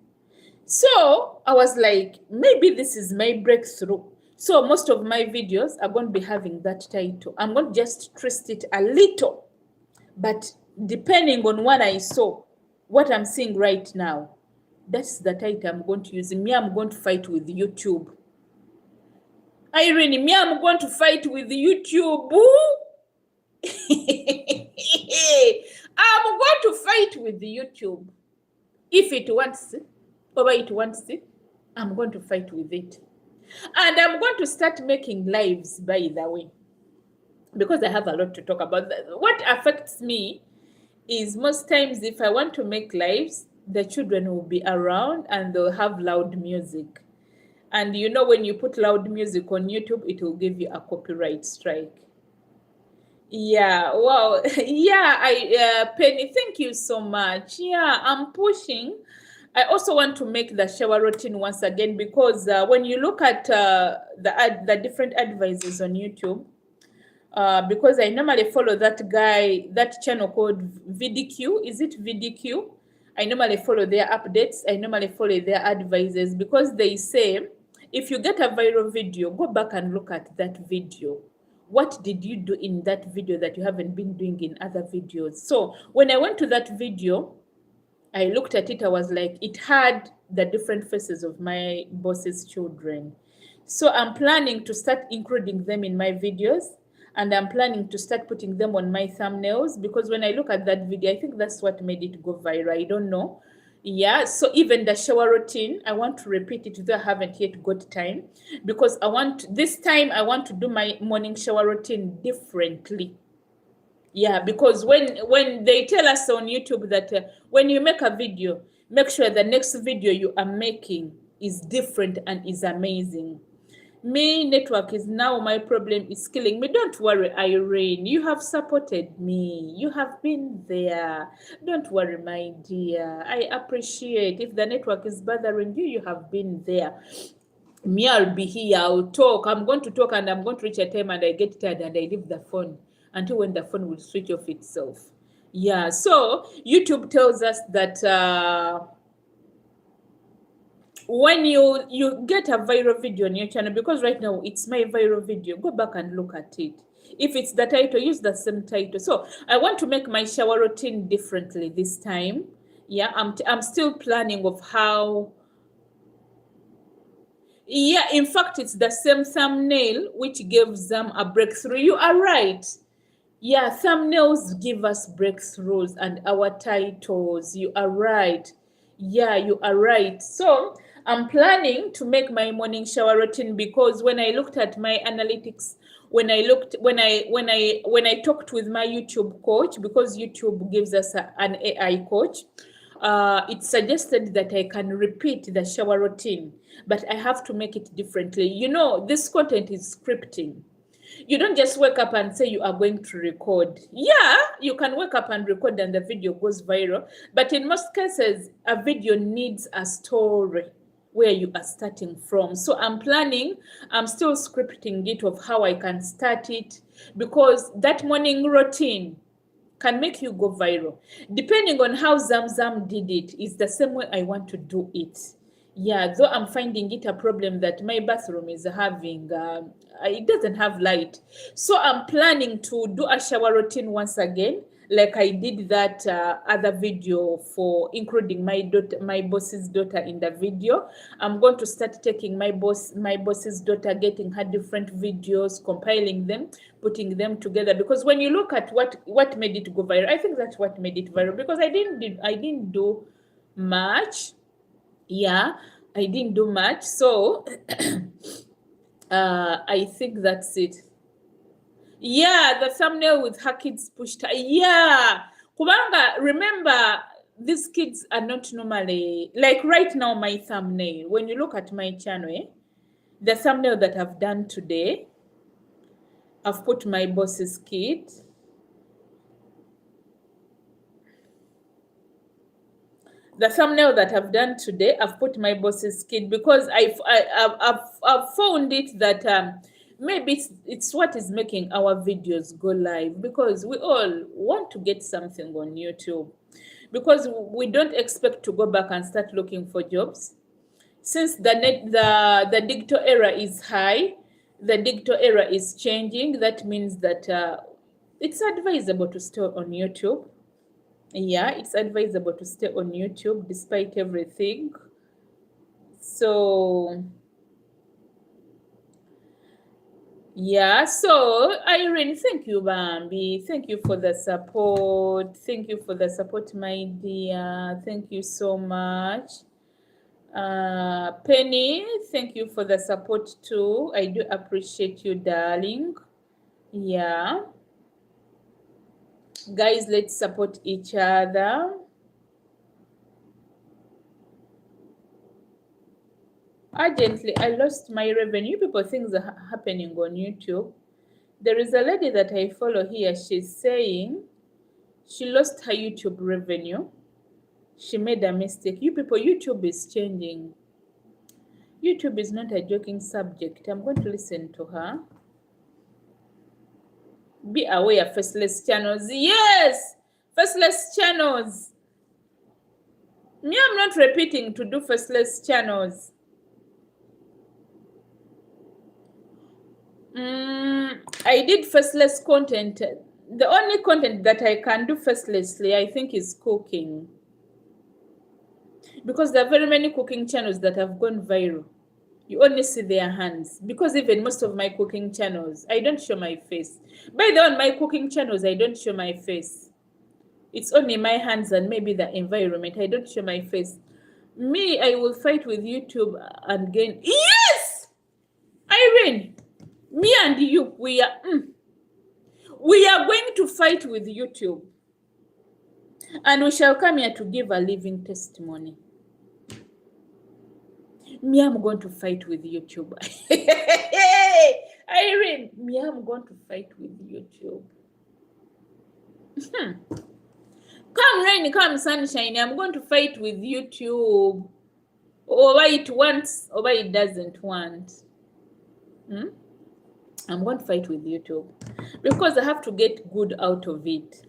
So I was like, maybe this is my breakthrough. So most of my videos are going to be having that title. I'm going to just twist it a little, but depending on what I saw, what I'm seeing right now, that's the title I'm going to use. Me, I'm going to fight with YouTube. Irene, me, I'm going to fight with YouTube. I'm going to fight with YouTube. If it wants it, or it wants it, I'm going to fight with it. And I'm going to start making lives, by the way, because I have a lot to talk about. What affects me is most times if I want to make lives, the children will be around and they'll have loud music. And you know, when you put loud music on YouTube, it will give you a copyright strike. Yeah, wow. Yeah, Penny, thank you so much. Yeah, I'm pushing. I also want to make the shower routine once again, because when you look at the different advices on YouTube, because I normally follow that guy, that channel called VDQ. Is it VDQ? I normally follow their updates. I normally follow their advices, because they say, if you get a viral video, go back and look at that video. What did you do in that video that you haven't been doing in other videos? So when I went to that video, I looked at it, I was like, it had the different faces of my boss's children. So I'm planning to start including them in my videos, and I'm planning to start putting them on my thumbnails, because when I look at that video, I think that's what made it go viral. I don't know. Yeah, so even the shower routine, I want to repeat it, though I haven't yet got time, because this time I want to do my morning shower routine differently. Yeah, because when they tell us on YouTube that when you make a video, make sure the next video you are making is different and is amazing. Me, network is now my problem, is killing me. Don't worry, Irene. You have supported me. You have been there. Don't worry, my dear. I appreciate. If the network is bothering you, you have been there. Me, I'll be here. I'll talk. I'm going to talk, and I'm going to reach a time and I get tired and I leave the phone until when the phone will switch off itself. Yeah, so YouTube tells us that when you get a viral video on your channel, because right now it's my viral video, go back and look at it. If it's the title, use the same title. So I want to make my shower routine differently this time. Yeah, I'm still planning of how. Yeah, in fact, it's the same thumbnail which gives them a breakthrough. You are right. Yeah, thumbnails give us breakthroughs and our titles. You are right. Yeah, you are right. So I'm planning to make my morning shower routine, because when I looked at my analytics, when I talked with my YouTube coach, because YouTube gives us an AI coach, it suggested that I can repeat the shower routine, but I have to make it differently. You know, this content is scripting. You don't just wake up and say you are going to record. Yeah, you can wake up and record and the video goes viral. But in most cases, a video needs a story where you are starting from. So I'm still scripting it of how I can start it, because that morning routine can make you go viral. Depending on how Zamzam did it, is the same way I want to do it. Yeah, though I'm finding it a problem that my bathroom is having, it doesn't have light. So I'm planning to do a shower routine once again, like I did that other video for including my boss's daughter in the video. I'm going to start taking my boss's daughter, getting her different videos, compiling them, putting them together. Because when you look at what made it go viral, I think that's what made it viral, because I didn't do much. Yeah, I didn't do much. So I think that's it. Yeah, the thumbnail with her kids pushed her. Yeah, Kubanga, remember, these kids are not normally, like right now, my thumbnail, when you look at my channel, the thumbnail that I've done today, I've put my boss's kid. The thumbnail that I've done today, I've put my boss's kid, because I've found it that maybe it's what is making our videos go live, because we all want to get something on YouTube, because we don't expect to go back and start looking for jobs. Since the digital era is high, the digital era is changing. That means that it's advisable to stay on YouTube. Yeah, it's advisable to stay on YouTube despite everything. So yeah, so Irene, thank you, Bambi. Thank you for the support. Thank you for the support, my dear. Thank you so much. Penny, thank you for the support too. I do appreciate you, darling. Yeah. Guys, let's support each other. Urgently, I lost my revenue. People, things are happening on YouTube. There is a lady that I follow here. She's saying she lost her YouTube revenue. She made a mistake. You people, YouTube is changing. YouTube is not a joking subject. I'm going to listen to her. Be aware, faceless channels. Yes, faceless channels. Me, I'm not repeating to do faceless channels. I did faceless content. The only content that I can do facelessly, I think, is cooking. Because there are very many cooking channels that have gone viral. You only see their hands. Because even most of my cooking channels, I don't show my face. By the way, on my cooking channels, I don't show my face. It's only my hands and maybe the environment. I don't show my face. Me, I will fight with YouTube and gain. Yes! Irene, me and you, we are going to fight with YouTube. And we shall come here to give a living testimony. Me, I'm going to fight with YouTube. Irene, me, I'm going to fight with YouTube. Come rain, come sunshine, I'm going to fight with YouTube. Over it wants, over it doesn't want. I'm going to fight with YouTube because I have to get good out of it.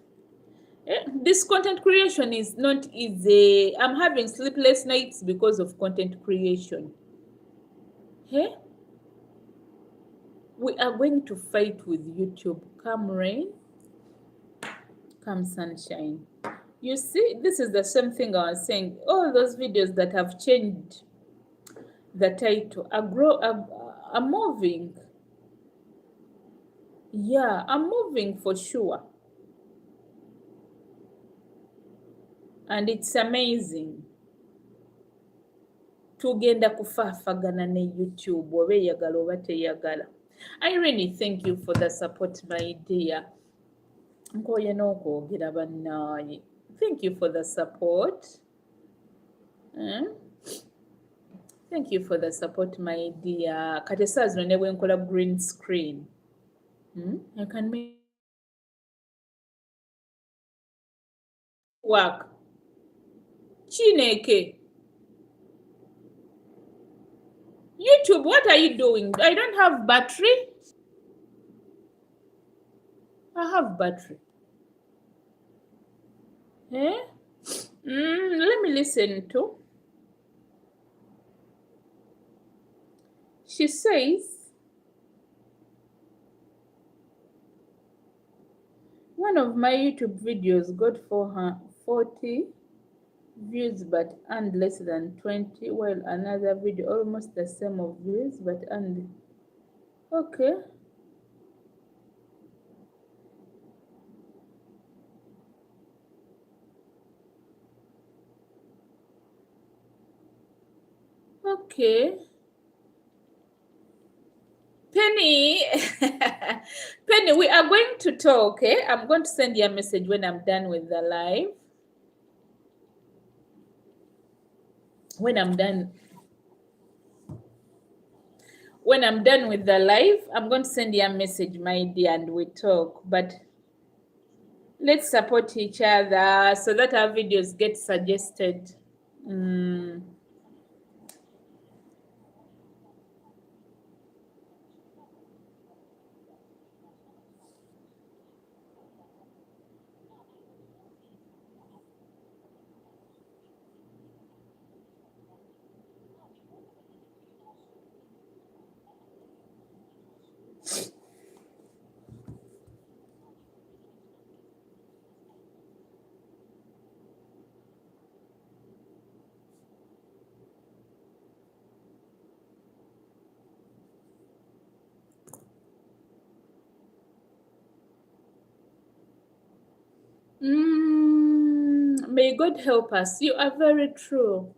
This content creation is not easy. I'm having sleepless nights because of content creation. Hey, we are going to fight with YouTube. Come rain, come sunshine. You see, this is the same thing I was saying. All those videos that have changed the title are moving. Yeah, I'm moving for sure. And it's amazing. Tugenda kufaafagana ne YouTube oba eyagala oba teyagala. Irene, thank you for the support, my dear. Nkoye n'okwogera bannaaye. Thank you for the support. Thank you for the support, my dear. Kati essaawa zino ne bwe nkola green screen. I can make work. Chineke. YouTube, what are you doing? I don't have battery. I have battery. Let me listen to. She says, one of my YouTube videos got 40 views but earned less than 20, while another video almost the same of views but earned. Okay. Okay. Penny, Penny, we are going to talk, okay? I'm going to send you a message when I'm done with the live. When I'm done with the live, I'm going to send you a message, my dear, and we talk. But let's support each other so that our videos get suggested. May God help us. You are very true.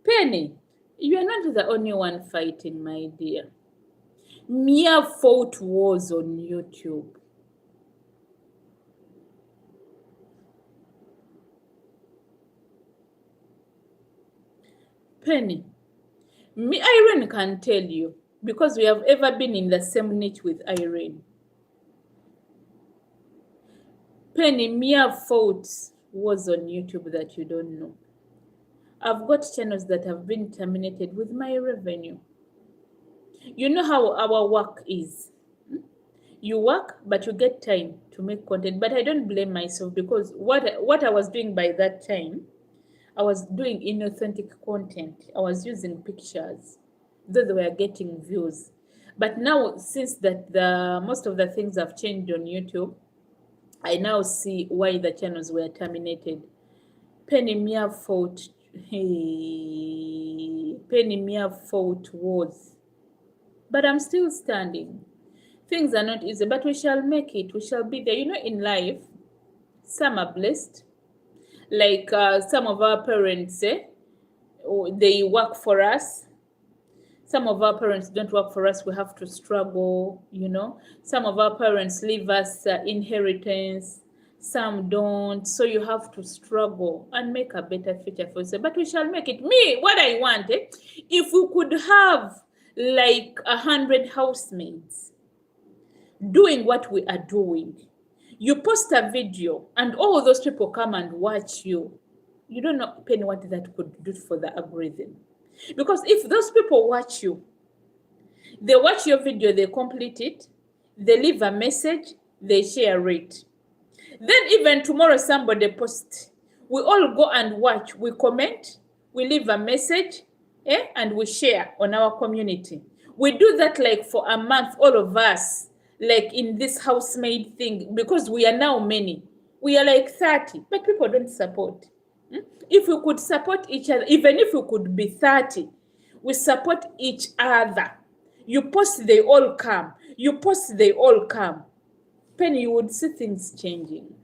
Penny, you are not the only one fighting, my dear. Mia fought wars on YouTube. Penny, me, Irene can tell you because we have ever been in the same niche with Irene. Penny, Mia fought wars on YouTube that you don't know. I've got channels that have been terminated with my revenue. You know how our work is. You work, but you get time to make content. But I don't blame myself because what I was doing by that time, I was doing inauthentic content. I was using pictures, though they were getting views. But now, since that the most of the things have changed on YouTube, I now see why the channels were terminated. Penny Mia fought. Hey, Penny Mia fought wars, but I'm still standing. Things are not easy, but we shall make it. We shall be there. You know, in life, some are blessed. Like some of our parents, they work for us. Some of our parents don't work for us. We have to struggle, you know. Some of our parents leave us inheritance. Some don't. So you have to struggle and make a better future for yourself. But we shall make it. Me, what I want, if we could have like 100 housemaids doing what we are doing, you post a video and all those people come and watch you. You don't know, Penny, what that could do for the algorithm. Because if those people watch you, they watch your video, they complete it, they leave a message, they share it. Then even tomorrow somebody posts, we all go and watch, we comment, we leave a message, and we share on our community. We do that like for a month, all of us, like in this housemaid thing, because we are now many. We are like 30, but people don't support. If we could support each other, even if we could be 30, we support each other. You post, they all come. You post, they all come. Penny, you would see things changing.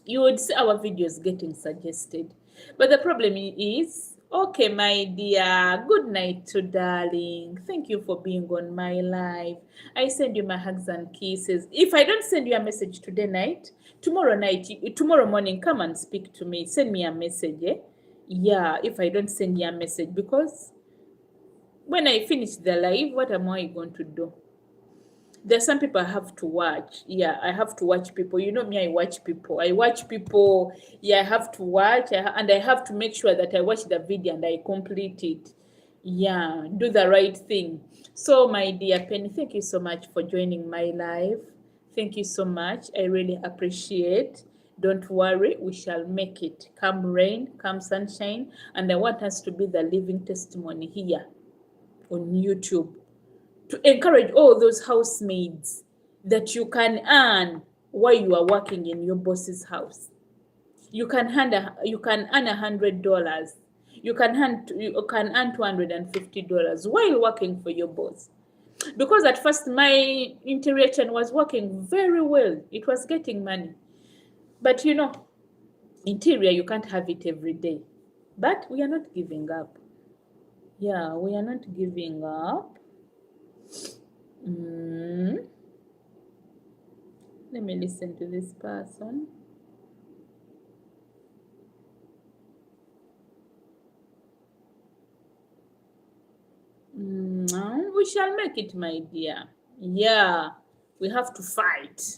You would see our videos getting suggested. But the problem is, okay, my dear, good night to darling. Thank you for being on my live. I send you my hugs and kisses. If I don't send you a message today night, tomorrow morning, come and speak to me. Send me a message, Yeah, if I don't send you a message, because when I finish the live, what am I going to do? There's some people I have to watch. Yeah, I have to watch people. You know me, I watch people. Yeah, I have to watch. And I have to make sure that I watch the video and I complete it. Yeah, do the right thing. So, my dear Penny, thank you so much for joining my live. Thank you so much. I really appreciate. Don't worry, we shall make it. Come rain, come sunshine. And I want us to be the living testimony here on YouTube, to encourage all those housemaids that you can earn while you are working in your boss's house. You can earn $100. You can earn $250 while working for your boss. Because at first my interior channel was working very well. It was getting money. But you know, interior, you can't have it every day. But we are not giving up. Yeah, we are not giving up. Let me listen to this person. We shall make it, my dear. Yeah, we have to fight.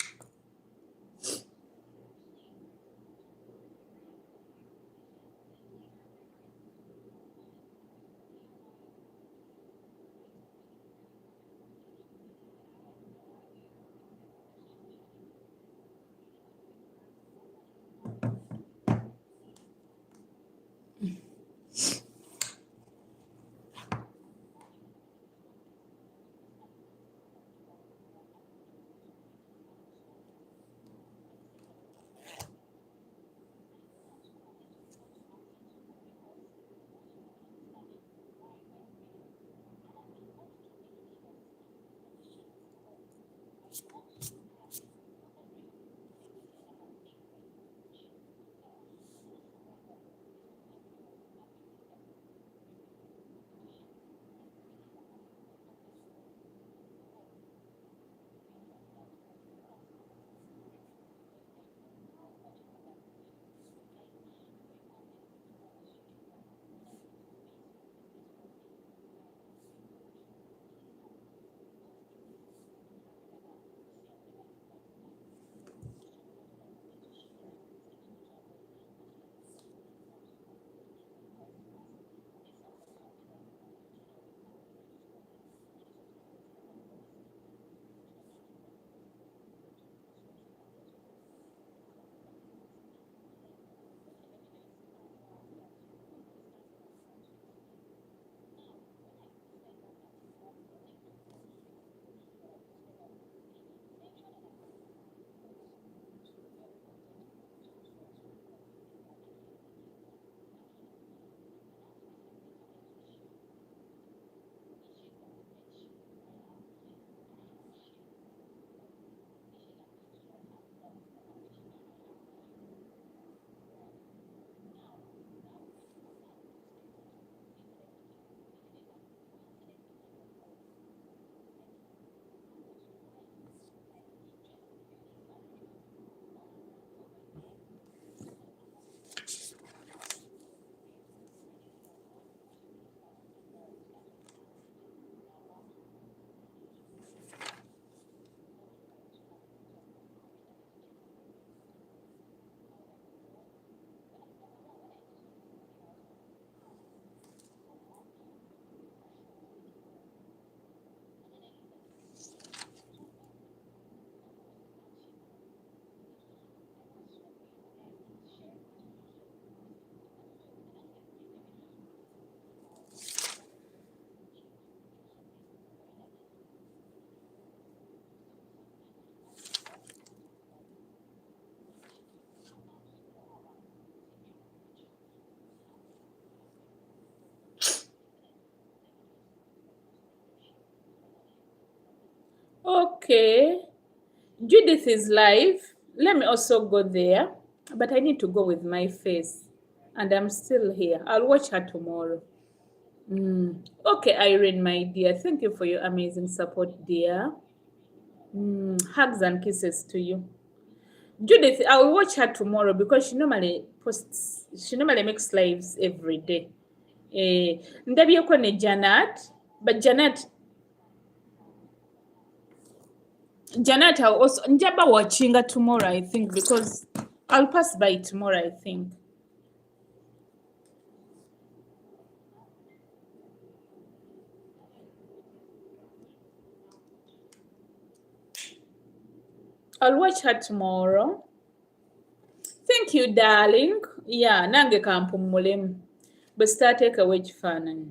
Okay. Judith is live. Let me also go there. But I need to go with my face. And I'm still here. I'll watch her tomorrow. Okay, Irene, my dear. Thank you for your amazing support, dear. Hugs and kisses to you. Judith, I will watch her tomorrow because she normally makes lives every day. Ndabyeko ne Janet, but Janet, I'll also njaba watching her tomorrow, I think, because I'll pass by tomorrow, I think. I'll watch her tomorrow. Thank you, darling. Yeah, nange kampumulemu. But start take away kifaananyi.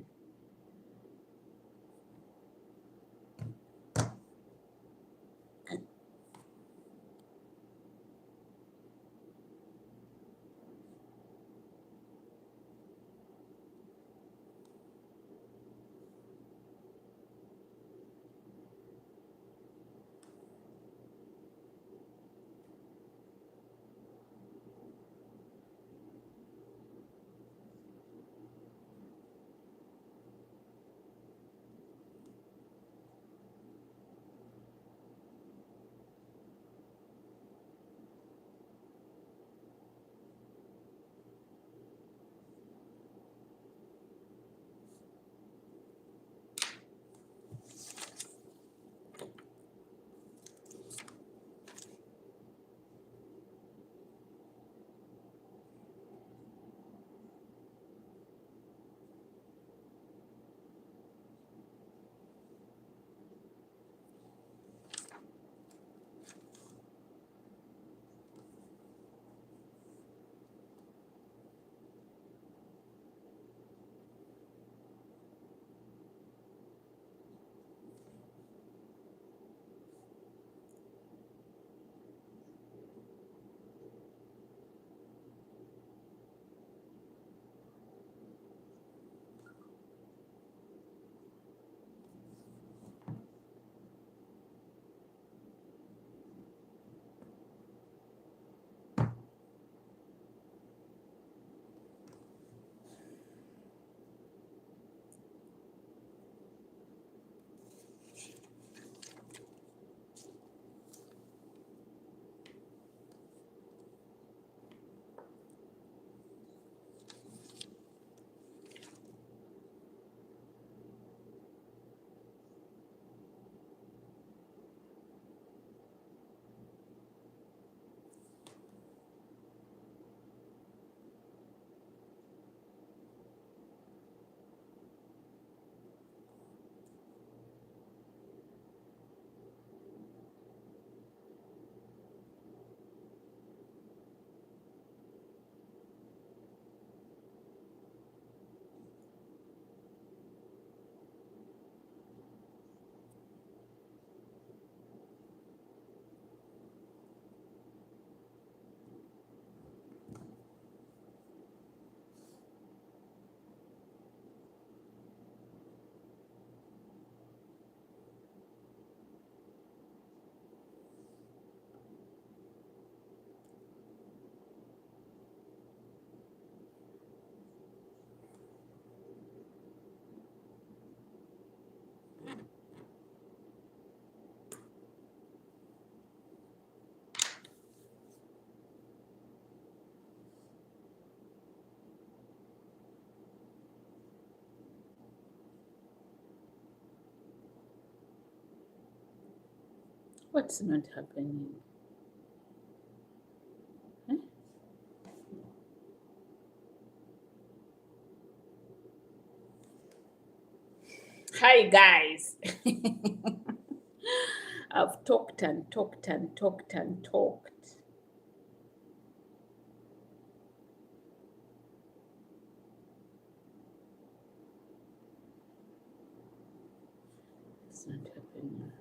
What's not happening? Eh? Hi, guys. I've talked and talked and talked and talked. It's not happening.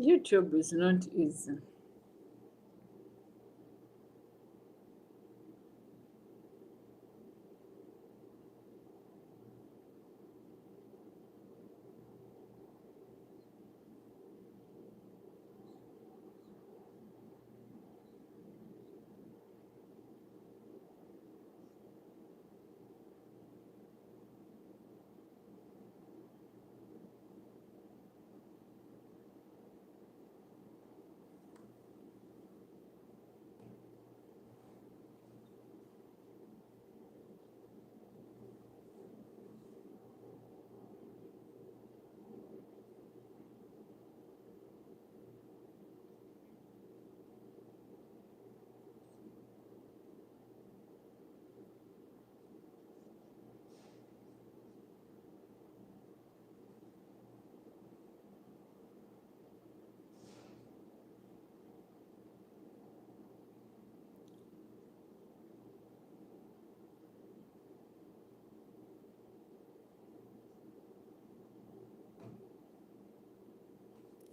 YouTube is not easy.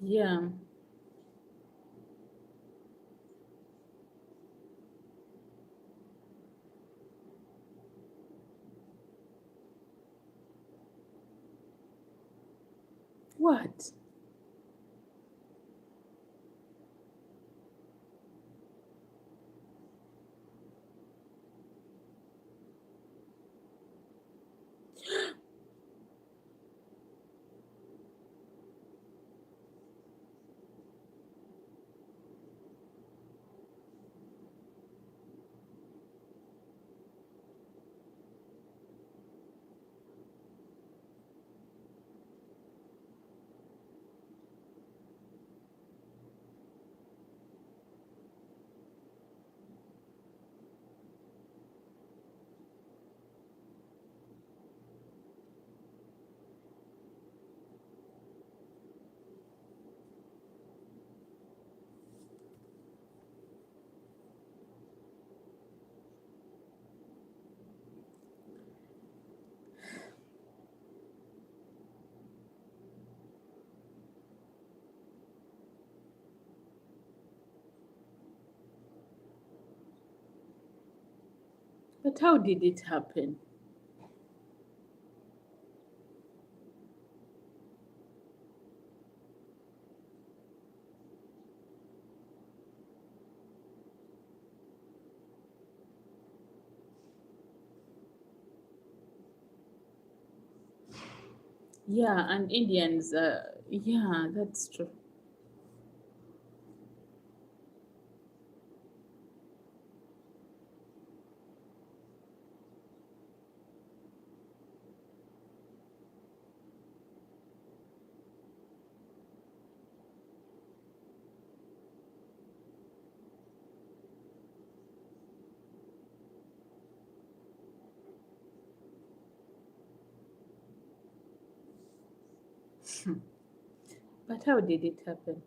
Yeah. What? But how did it happen? Yeah, and Indians, yeah, that's true. But how did it happen?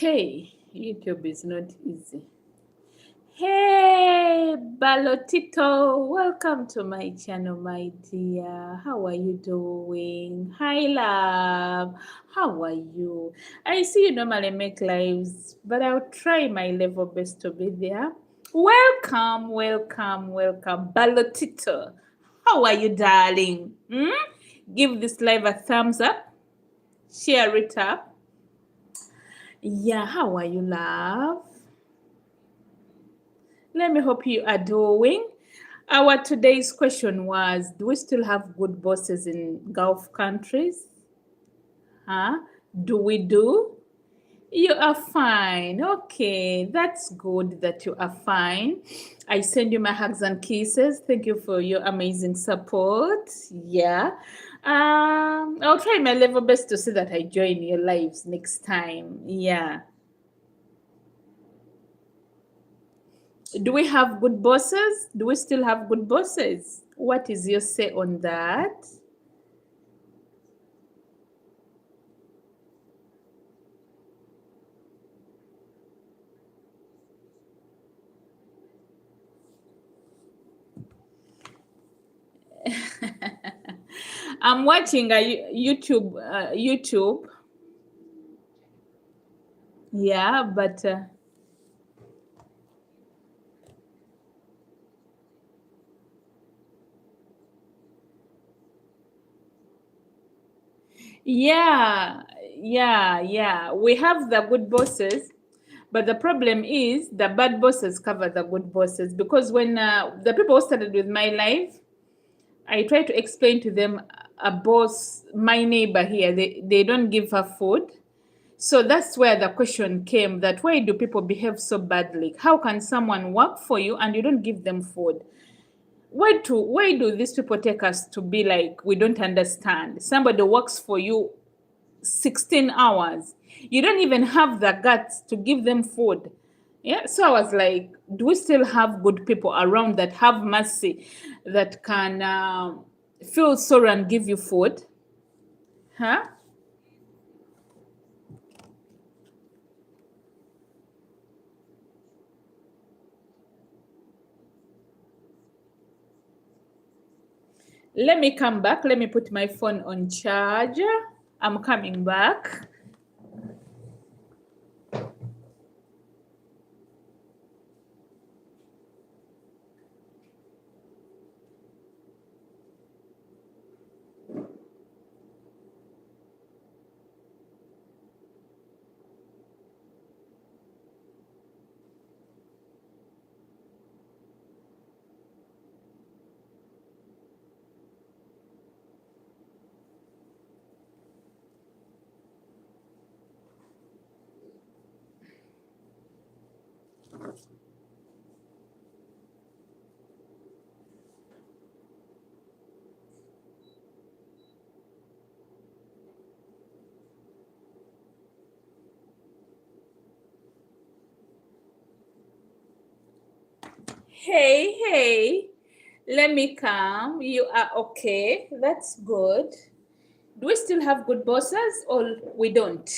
Hey, YouTube is not easy. Hey, Balotito, welcome to my channel, my dear. How are you doing? Hi, love. How are you? I see you normally make lives, but I'll try my level best to be there. Welcome, welcome, welcome, Balotito. How are you, darling? Give this live a thumbs up. Share it up. Yeah, how are you, love? Let me hope you are doing. Our today's question was, do we still have good bosses in Gulf countries? Huh? Do we do? You are fine. Okay, that's good that you are fine. I send you my hugs and kisses. Thank you for your amazing support. Yeah. I'll try my level best to see that I join your lives next time. Yeah. Do we have good bosses? Do we still have good bosses? What is your say on that? I'm watching a YouTube. Yeah, but yeah, yeah. We have the good bosses, but the problem is the bad bosses cover the good bosses, because when the people who started with my life, I try to explain to them, a boss, my neighbor here, they don't give her food. So that's where the question came, that why do people behave so badly? How can someone work for you and you don't give them food? Why do these people take us to be like, we don't understand? Somebody works for you 16 hours. You don't even have the guts to give them food. Yeah. So I was like, do we still have good people around that have mercy, that can feel sorry and give you food? Huh? Let me come back. Let me put my phone on charge. I'm coming back. Hey, hey. Let me come. You are okay. That's good. Do we still have good bosses or we don't?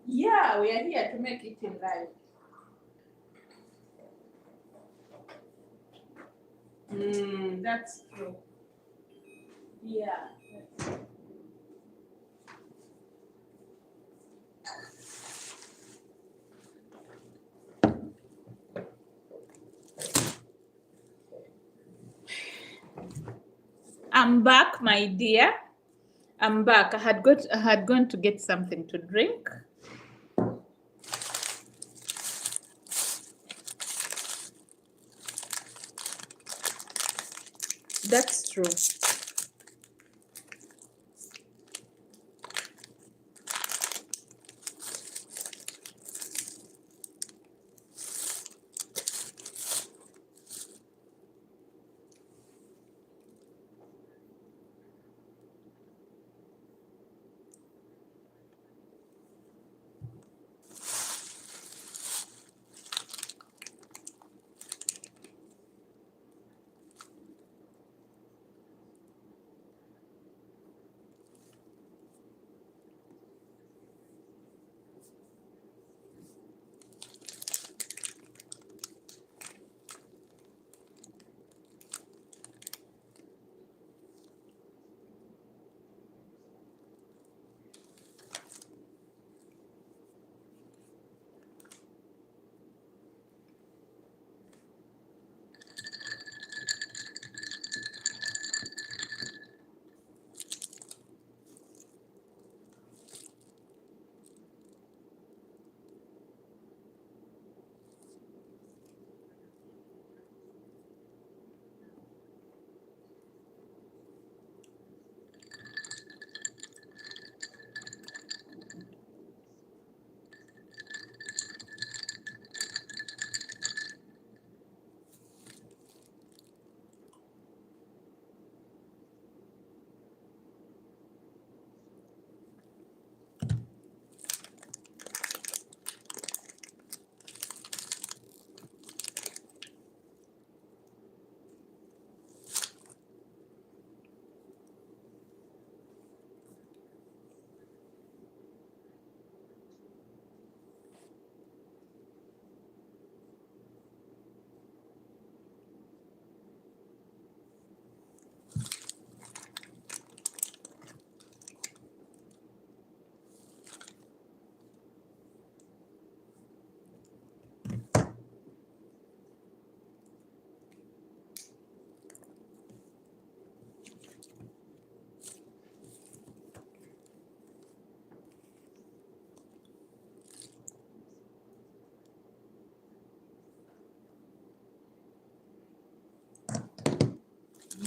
Yeah, we are here to make it in life. That's true. Yeah. I'm back, my dear. I'm back. I had gone to get something to drink. That's true.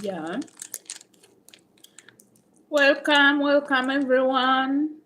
Yeah. Welcome, welcome everyone.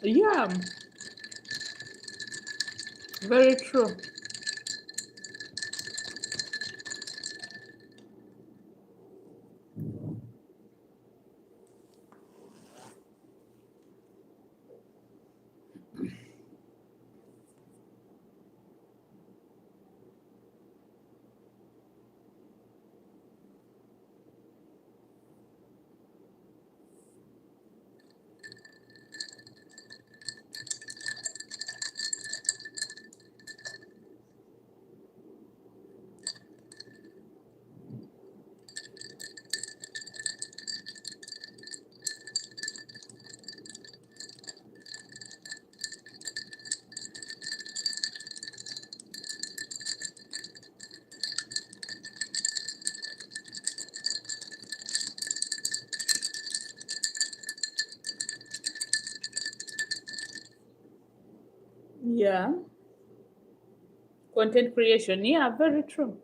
Yeah, very true. Yeah, content creation. Yeah, very true.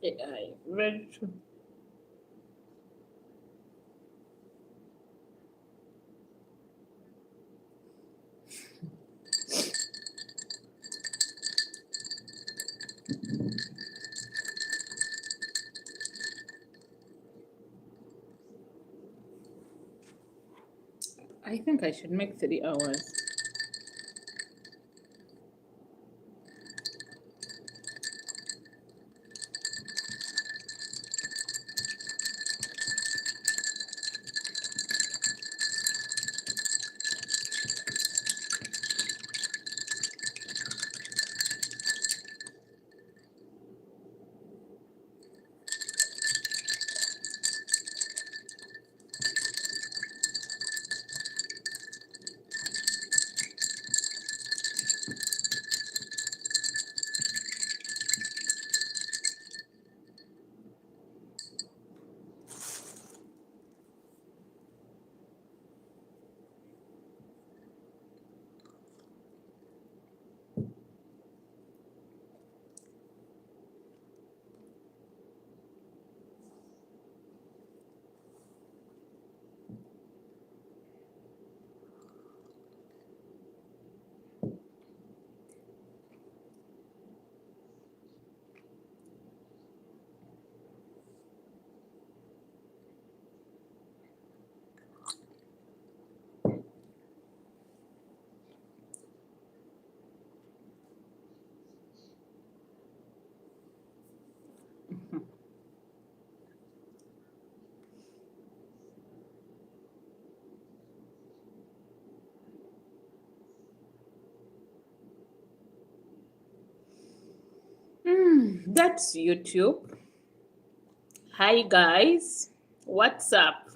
AI, very true. I think I should make 3 hours. That's YouTube. Hi guys, what's up?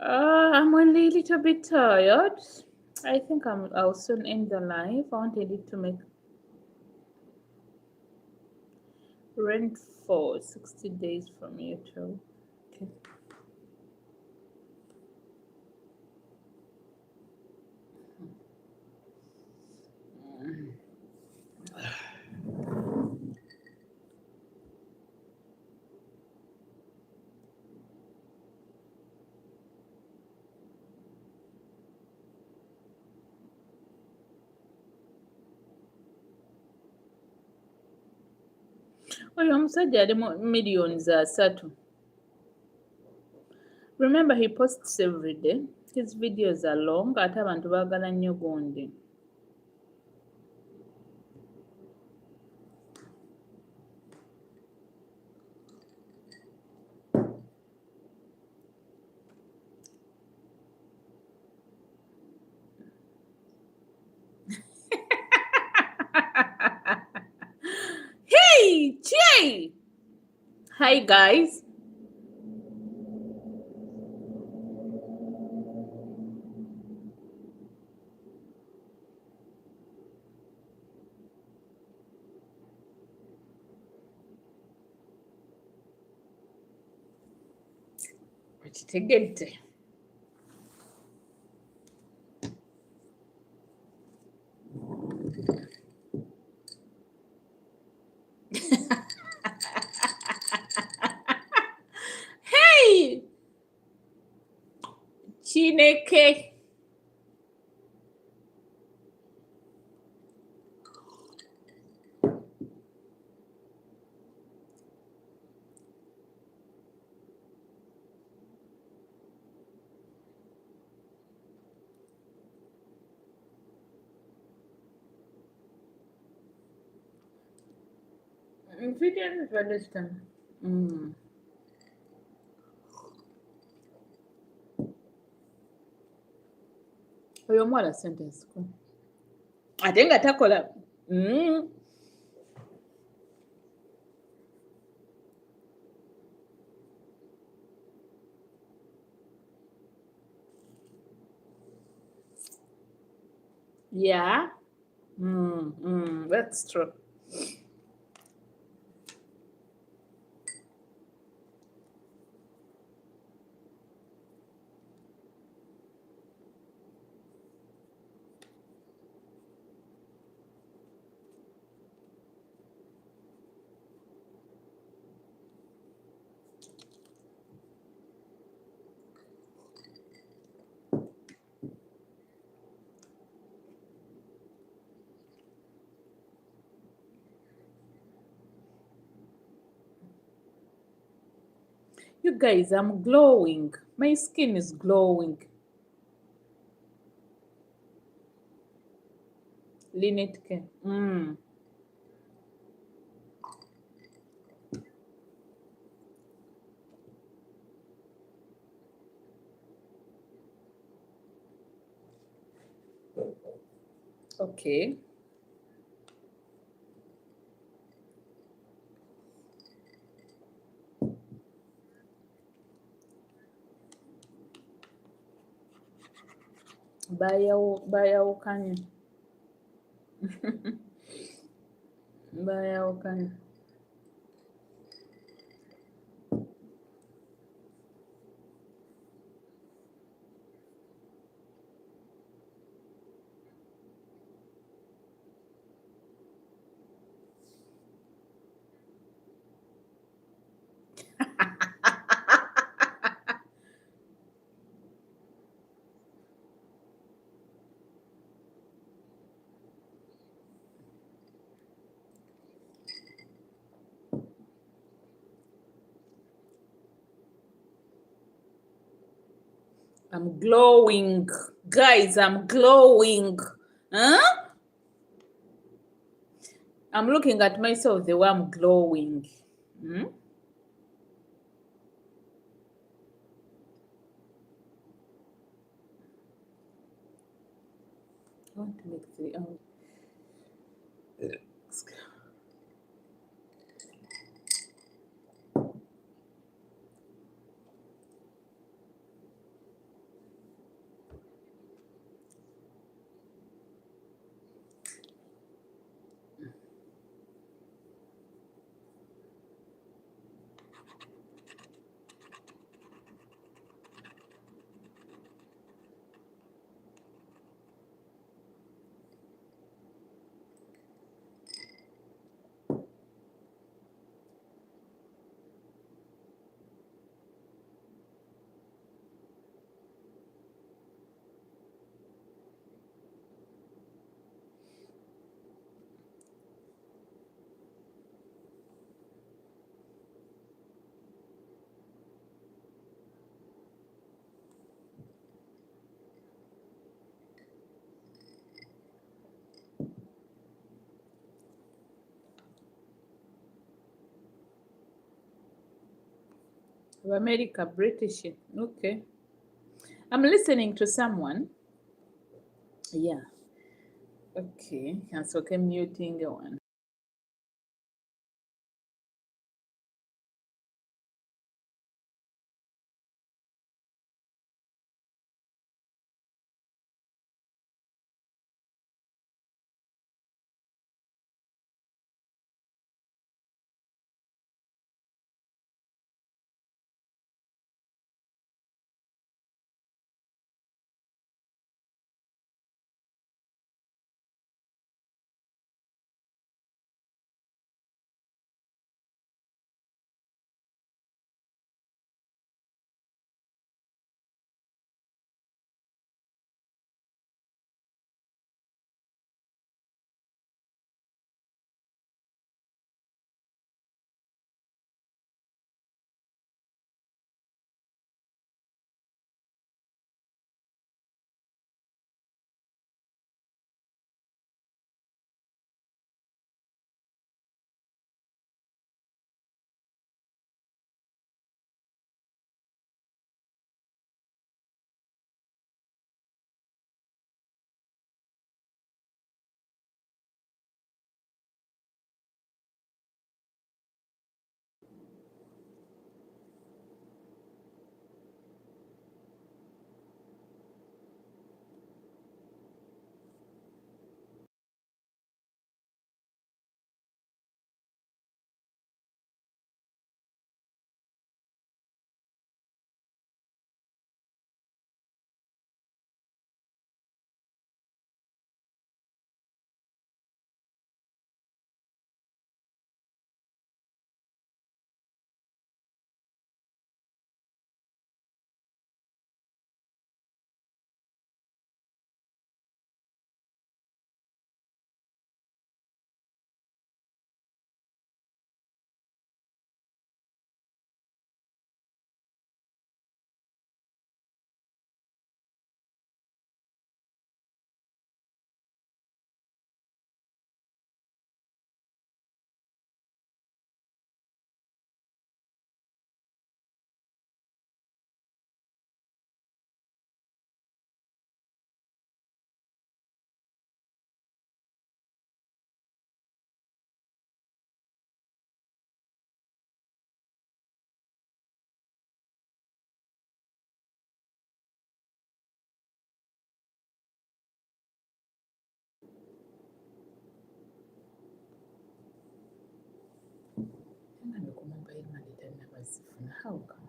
I'm only a little bit tired. I think I'll soon end the live. I wanted it to make rent for 60 days from YouTube. Okay. Oyo omusajja alimu millions asatu. Remember he posts every day. His videos are long ate abantu baagala nnyo gundi. Hi, guys. Ukitegedde. Hey! Chineke. Video understand. Oyo omuwala ssente nsiku. Ate nga takola. Yeah. That's true. You guys, I'm glowing. My skin is glowing. Linetke. Okay. Bayawukanye. Bayawukanye. I'm glowing. Guys, I'm glowing. Huh? I'm looking at myself the way I'm glowing. I want to make 3 hours. America, British. Okay. I'm listening to someone. Yeah. Okay. Kansoke muting one. Ngambe ku mobile money ndinabazifuna. How come?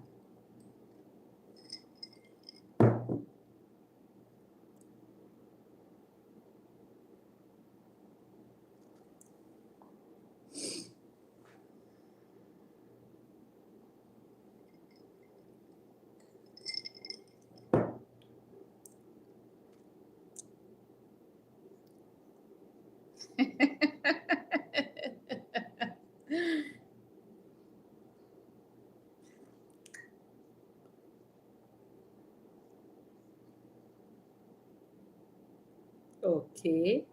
Okay.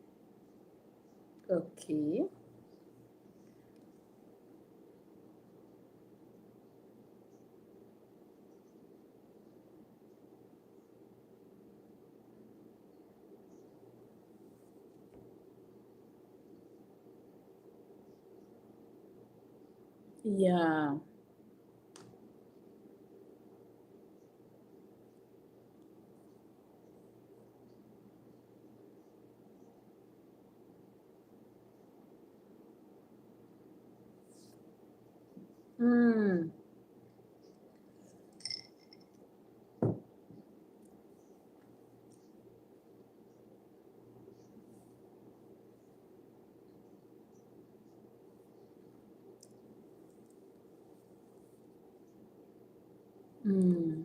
Okay. Yeah. Mm. Mm.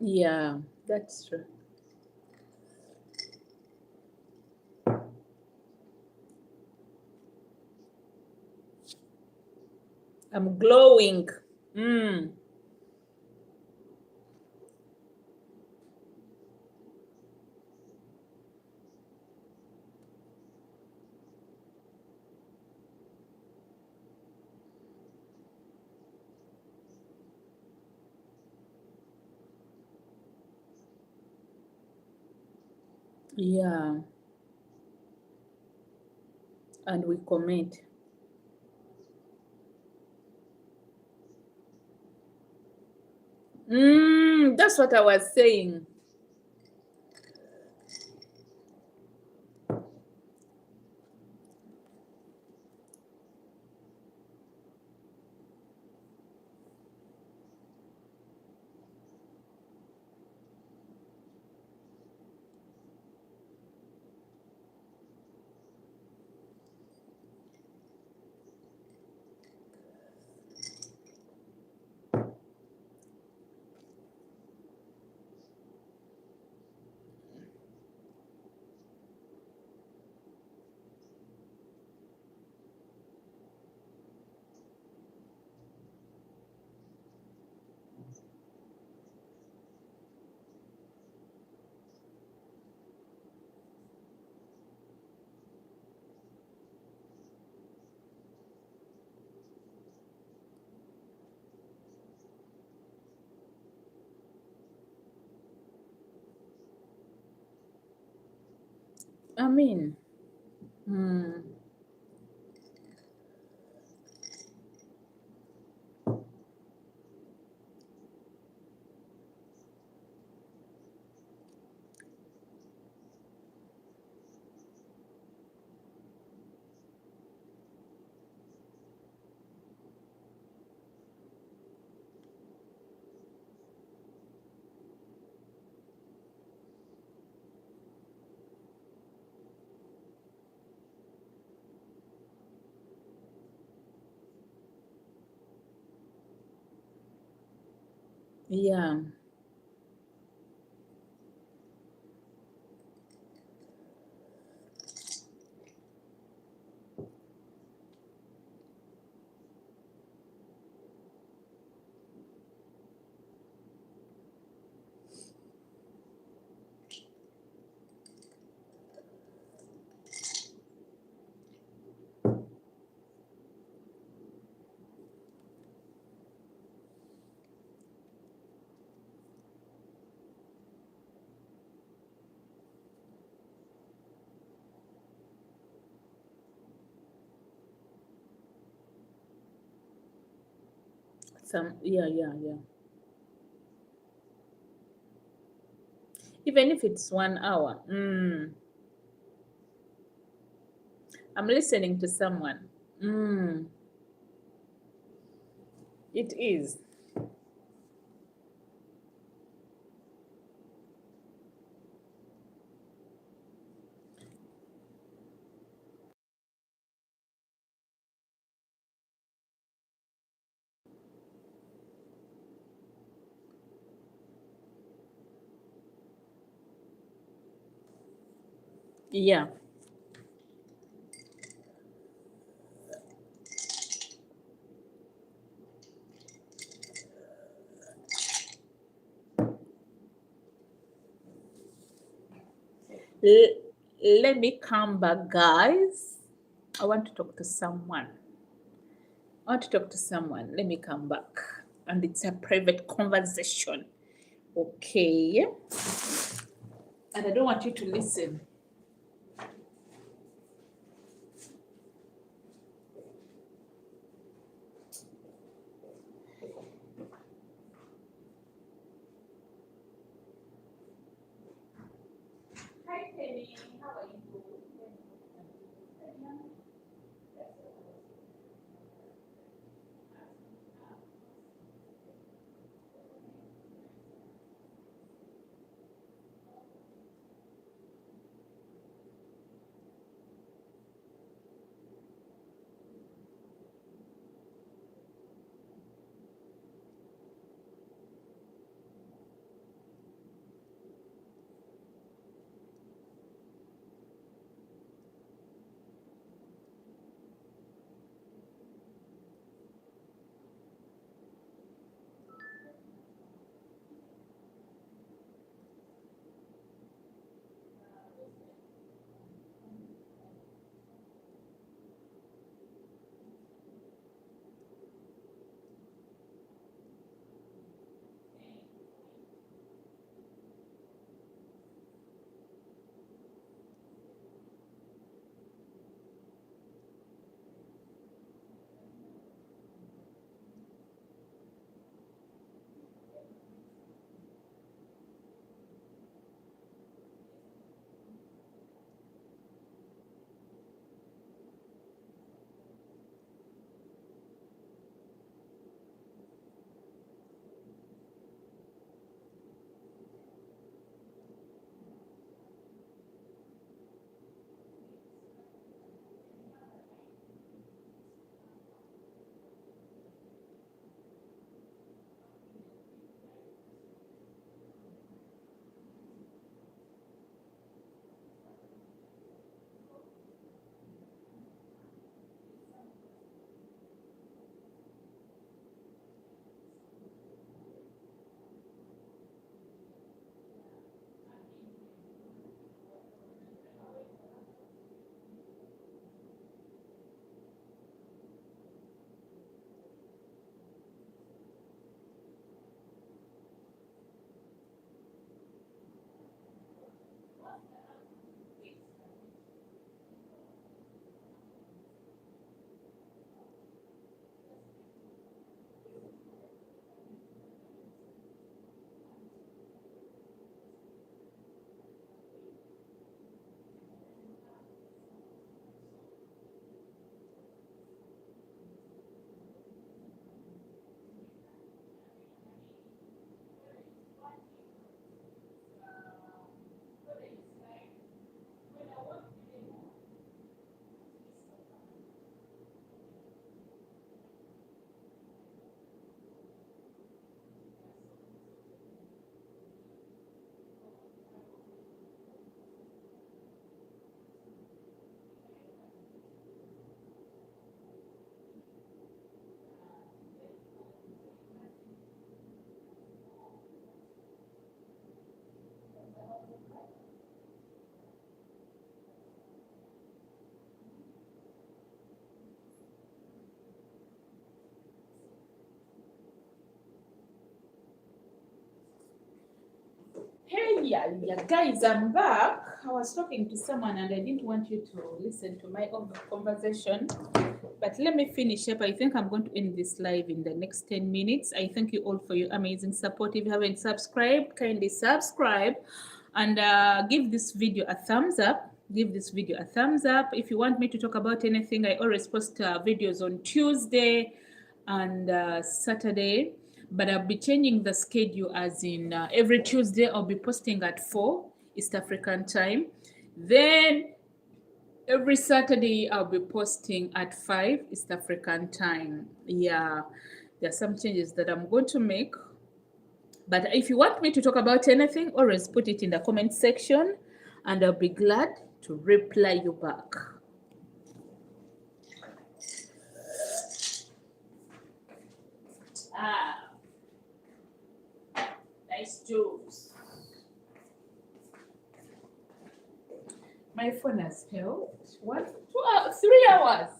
Yeah, that's true. I'm glowing. Mm. Yeah. And we commit. That's what I was saying. I mean, mm, yeah. Some, yeah. Even if it's 1 hour. I'm listening to someone. It is. Yeah. L- Let me come back, guys. I want to talk to someone. Let me come back. And it's a private conversation. Okay. And I don't want you to listen. Hi, Penny. How are you? Hey, yeah, guys, I'm back. I was talking to someone and I didn't want you to listen to my own conversation. But let me finish up. I think I'm going to end this live in the next 10 minutes. I thank you all for your amazing support. If you haven't subscribed, kindly subscribe and give this video a thumbs up. Give this video a thumbs up. If you want me to talk about anything, I always post videos on Tuesday and Saturday. But I'll be changing the schedule, as in every Tuesday I'll be posting at 4 East African time. Then every Saturday I'll be posting at 5 East African time. Yeah, there are some changes that I'm going to make. But if you want me to talk about anything, always put it in the comment section and I'll be glad to reply you back. Nice juice. My phone has held 1, 2 hours, 3 hours.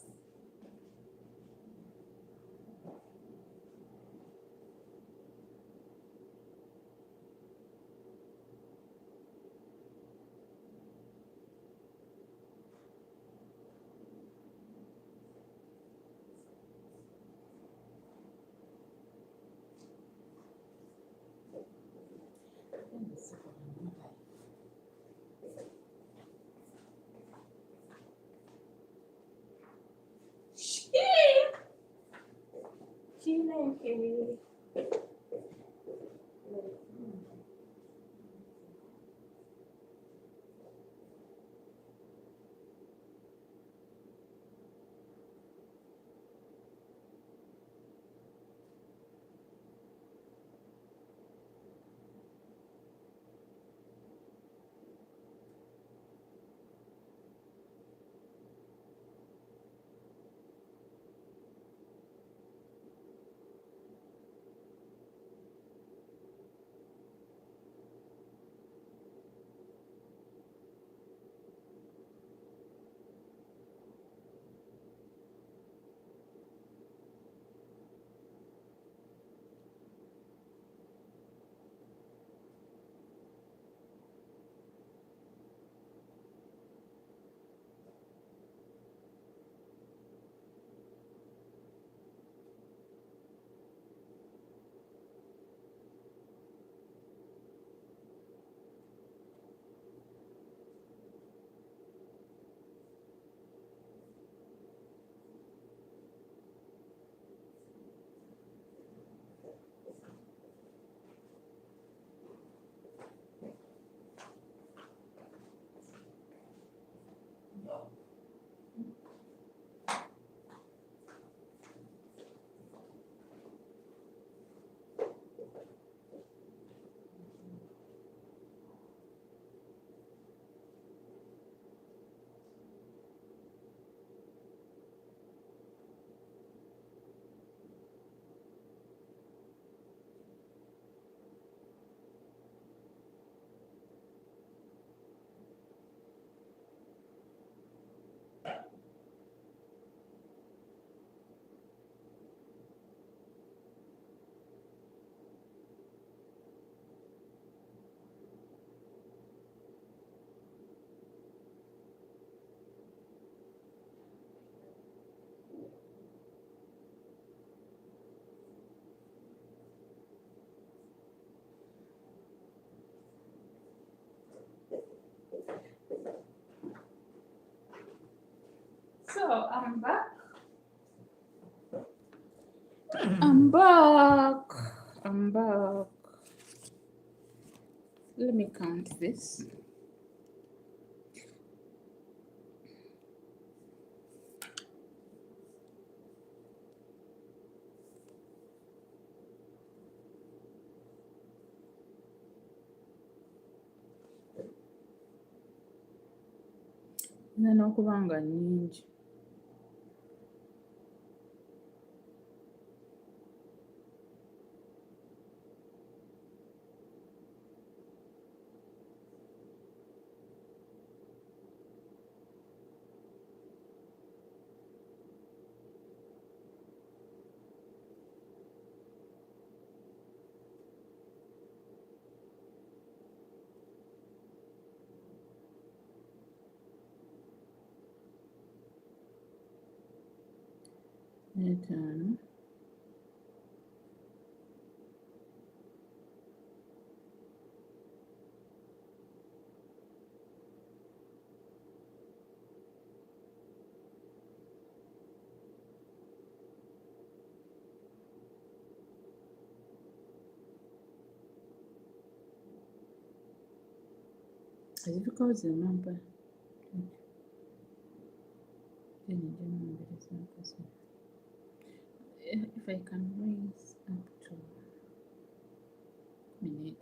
So I'm back. I'm back. I'm back. Let me count this. N'okubanga nnyingi. Return. As because remember, if I can raise up to minute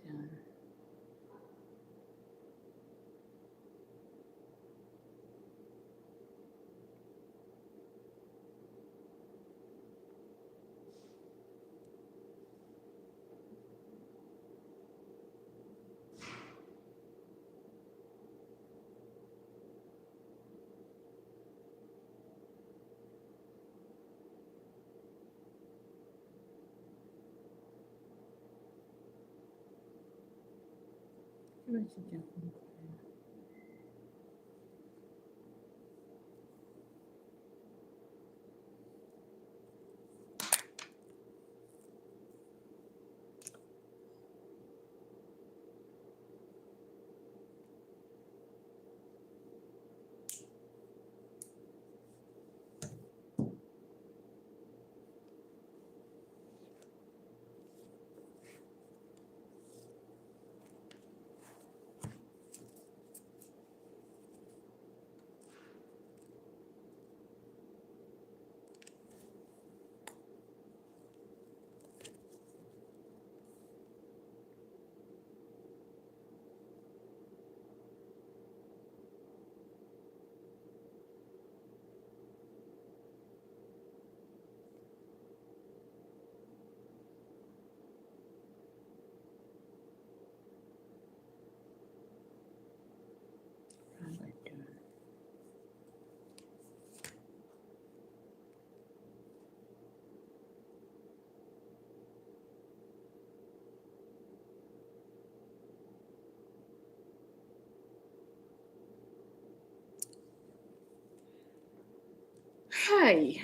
Hi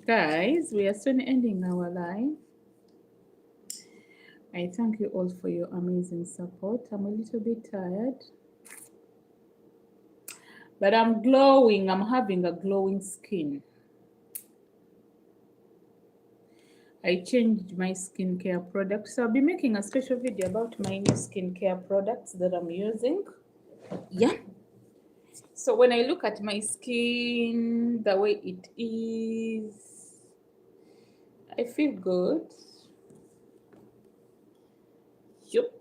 guys, we are soon ending our live. I thank you all for your amazing support. I'm a little bit tired, but I'm glowing. I'm having a glowing skin. I changed my skincare products, so I'll be making a special video about my new skincare products that I'm using. Yeah. So when I look at my skin, the way it is, I feel good. Yup.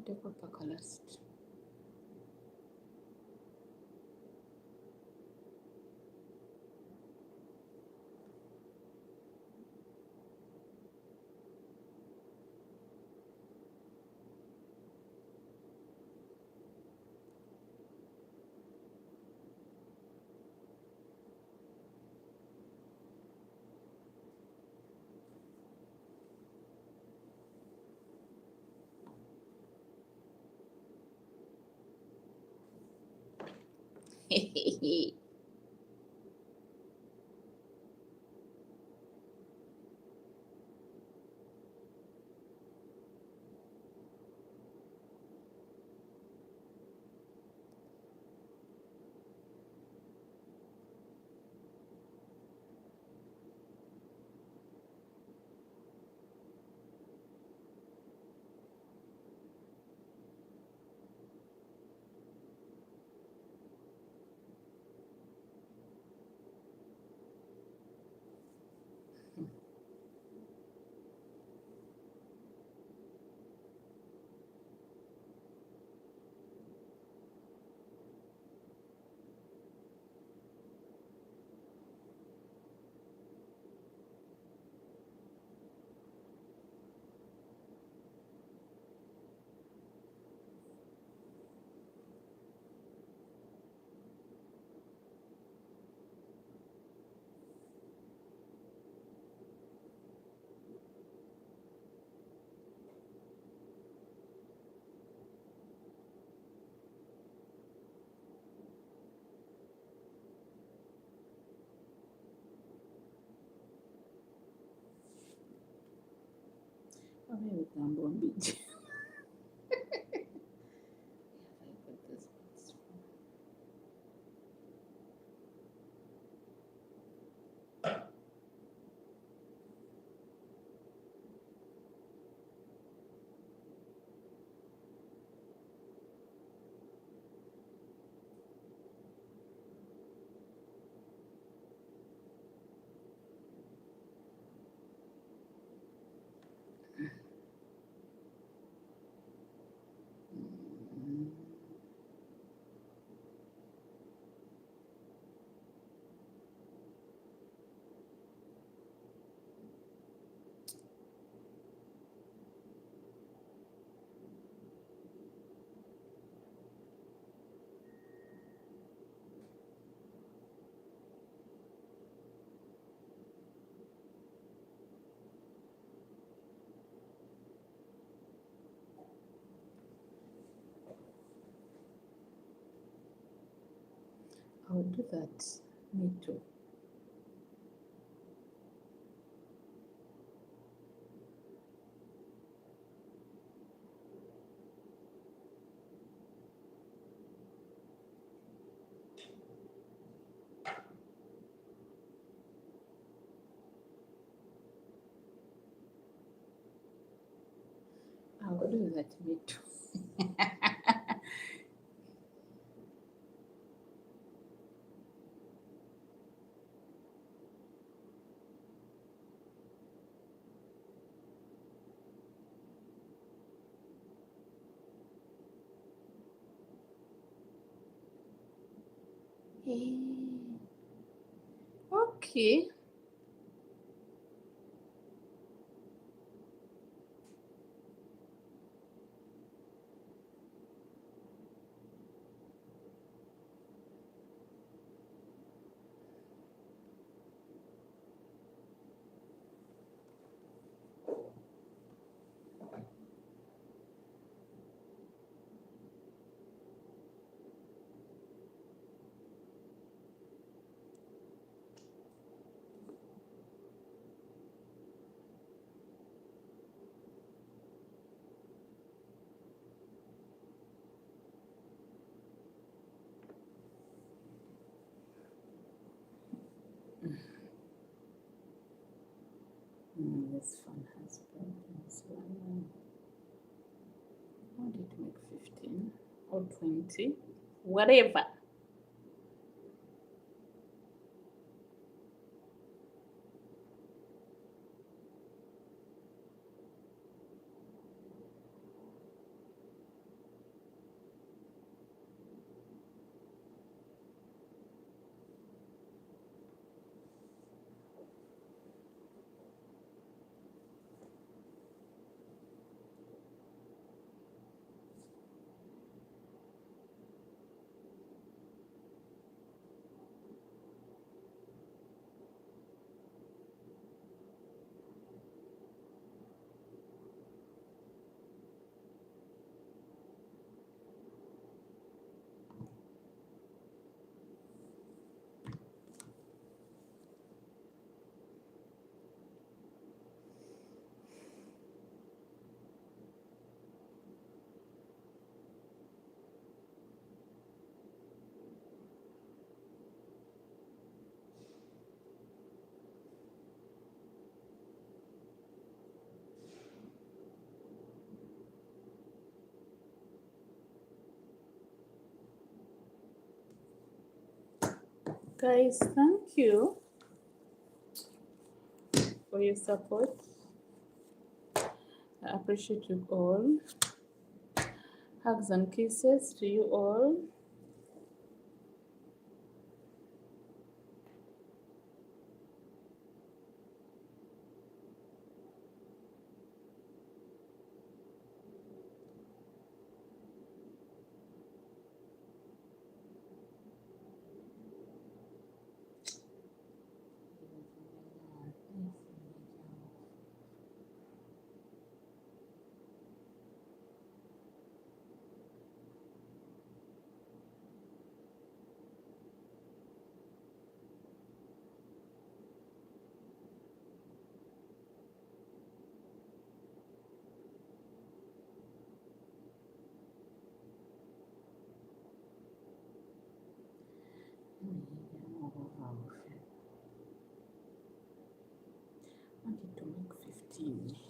Take up a last. ebigambo mbijje. I'll do that. Me too. I'll do that. Me too. Okay. This phone has problems. How did it make 15 or 20? Whatever. Guys, thank you for your support. I appreciate you all. Hugs and kisses to you all. thing.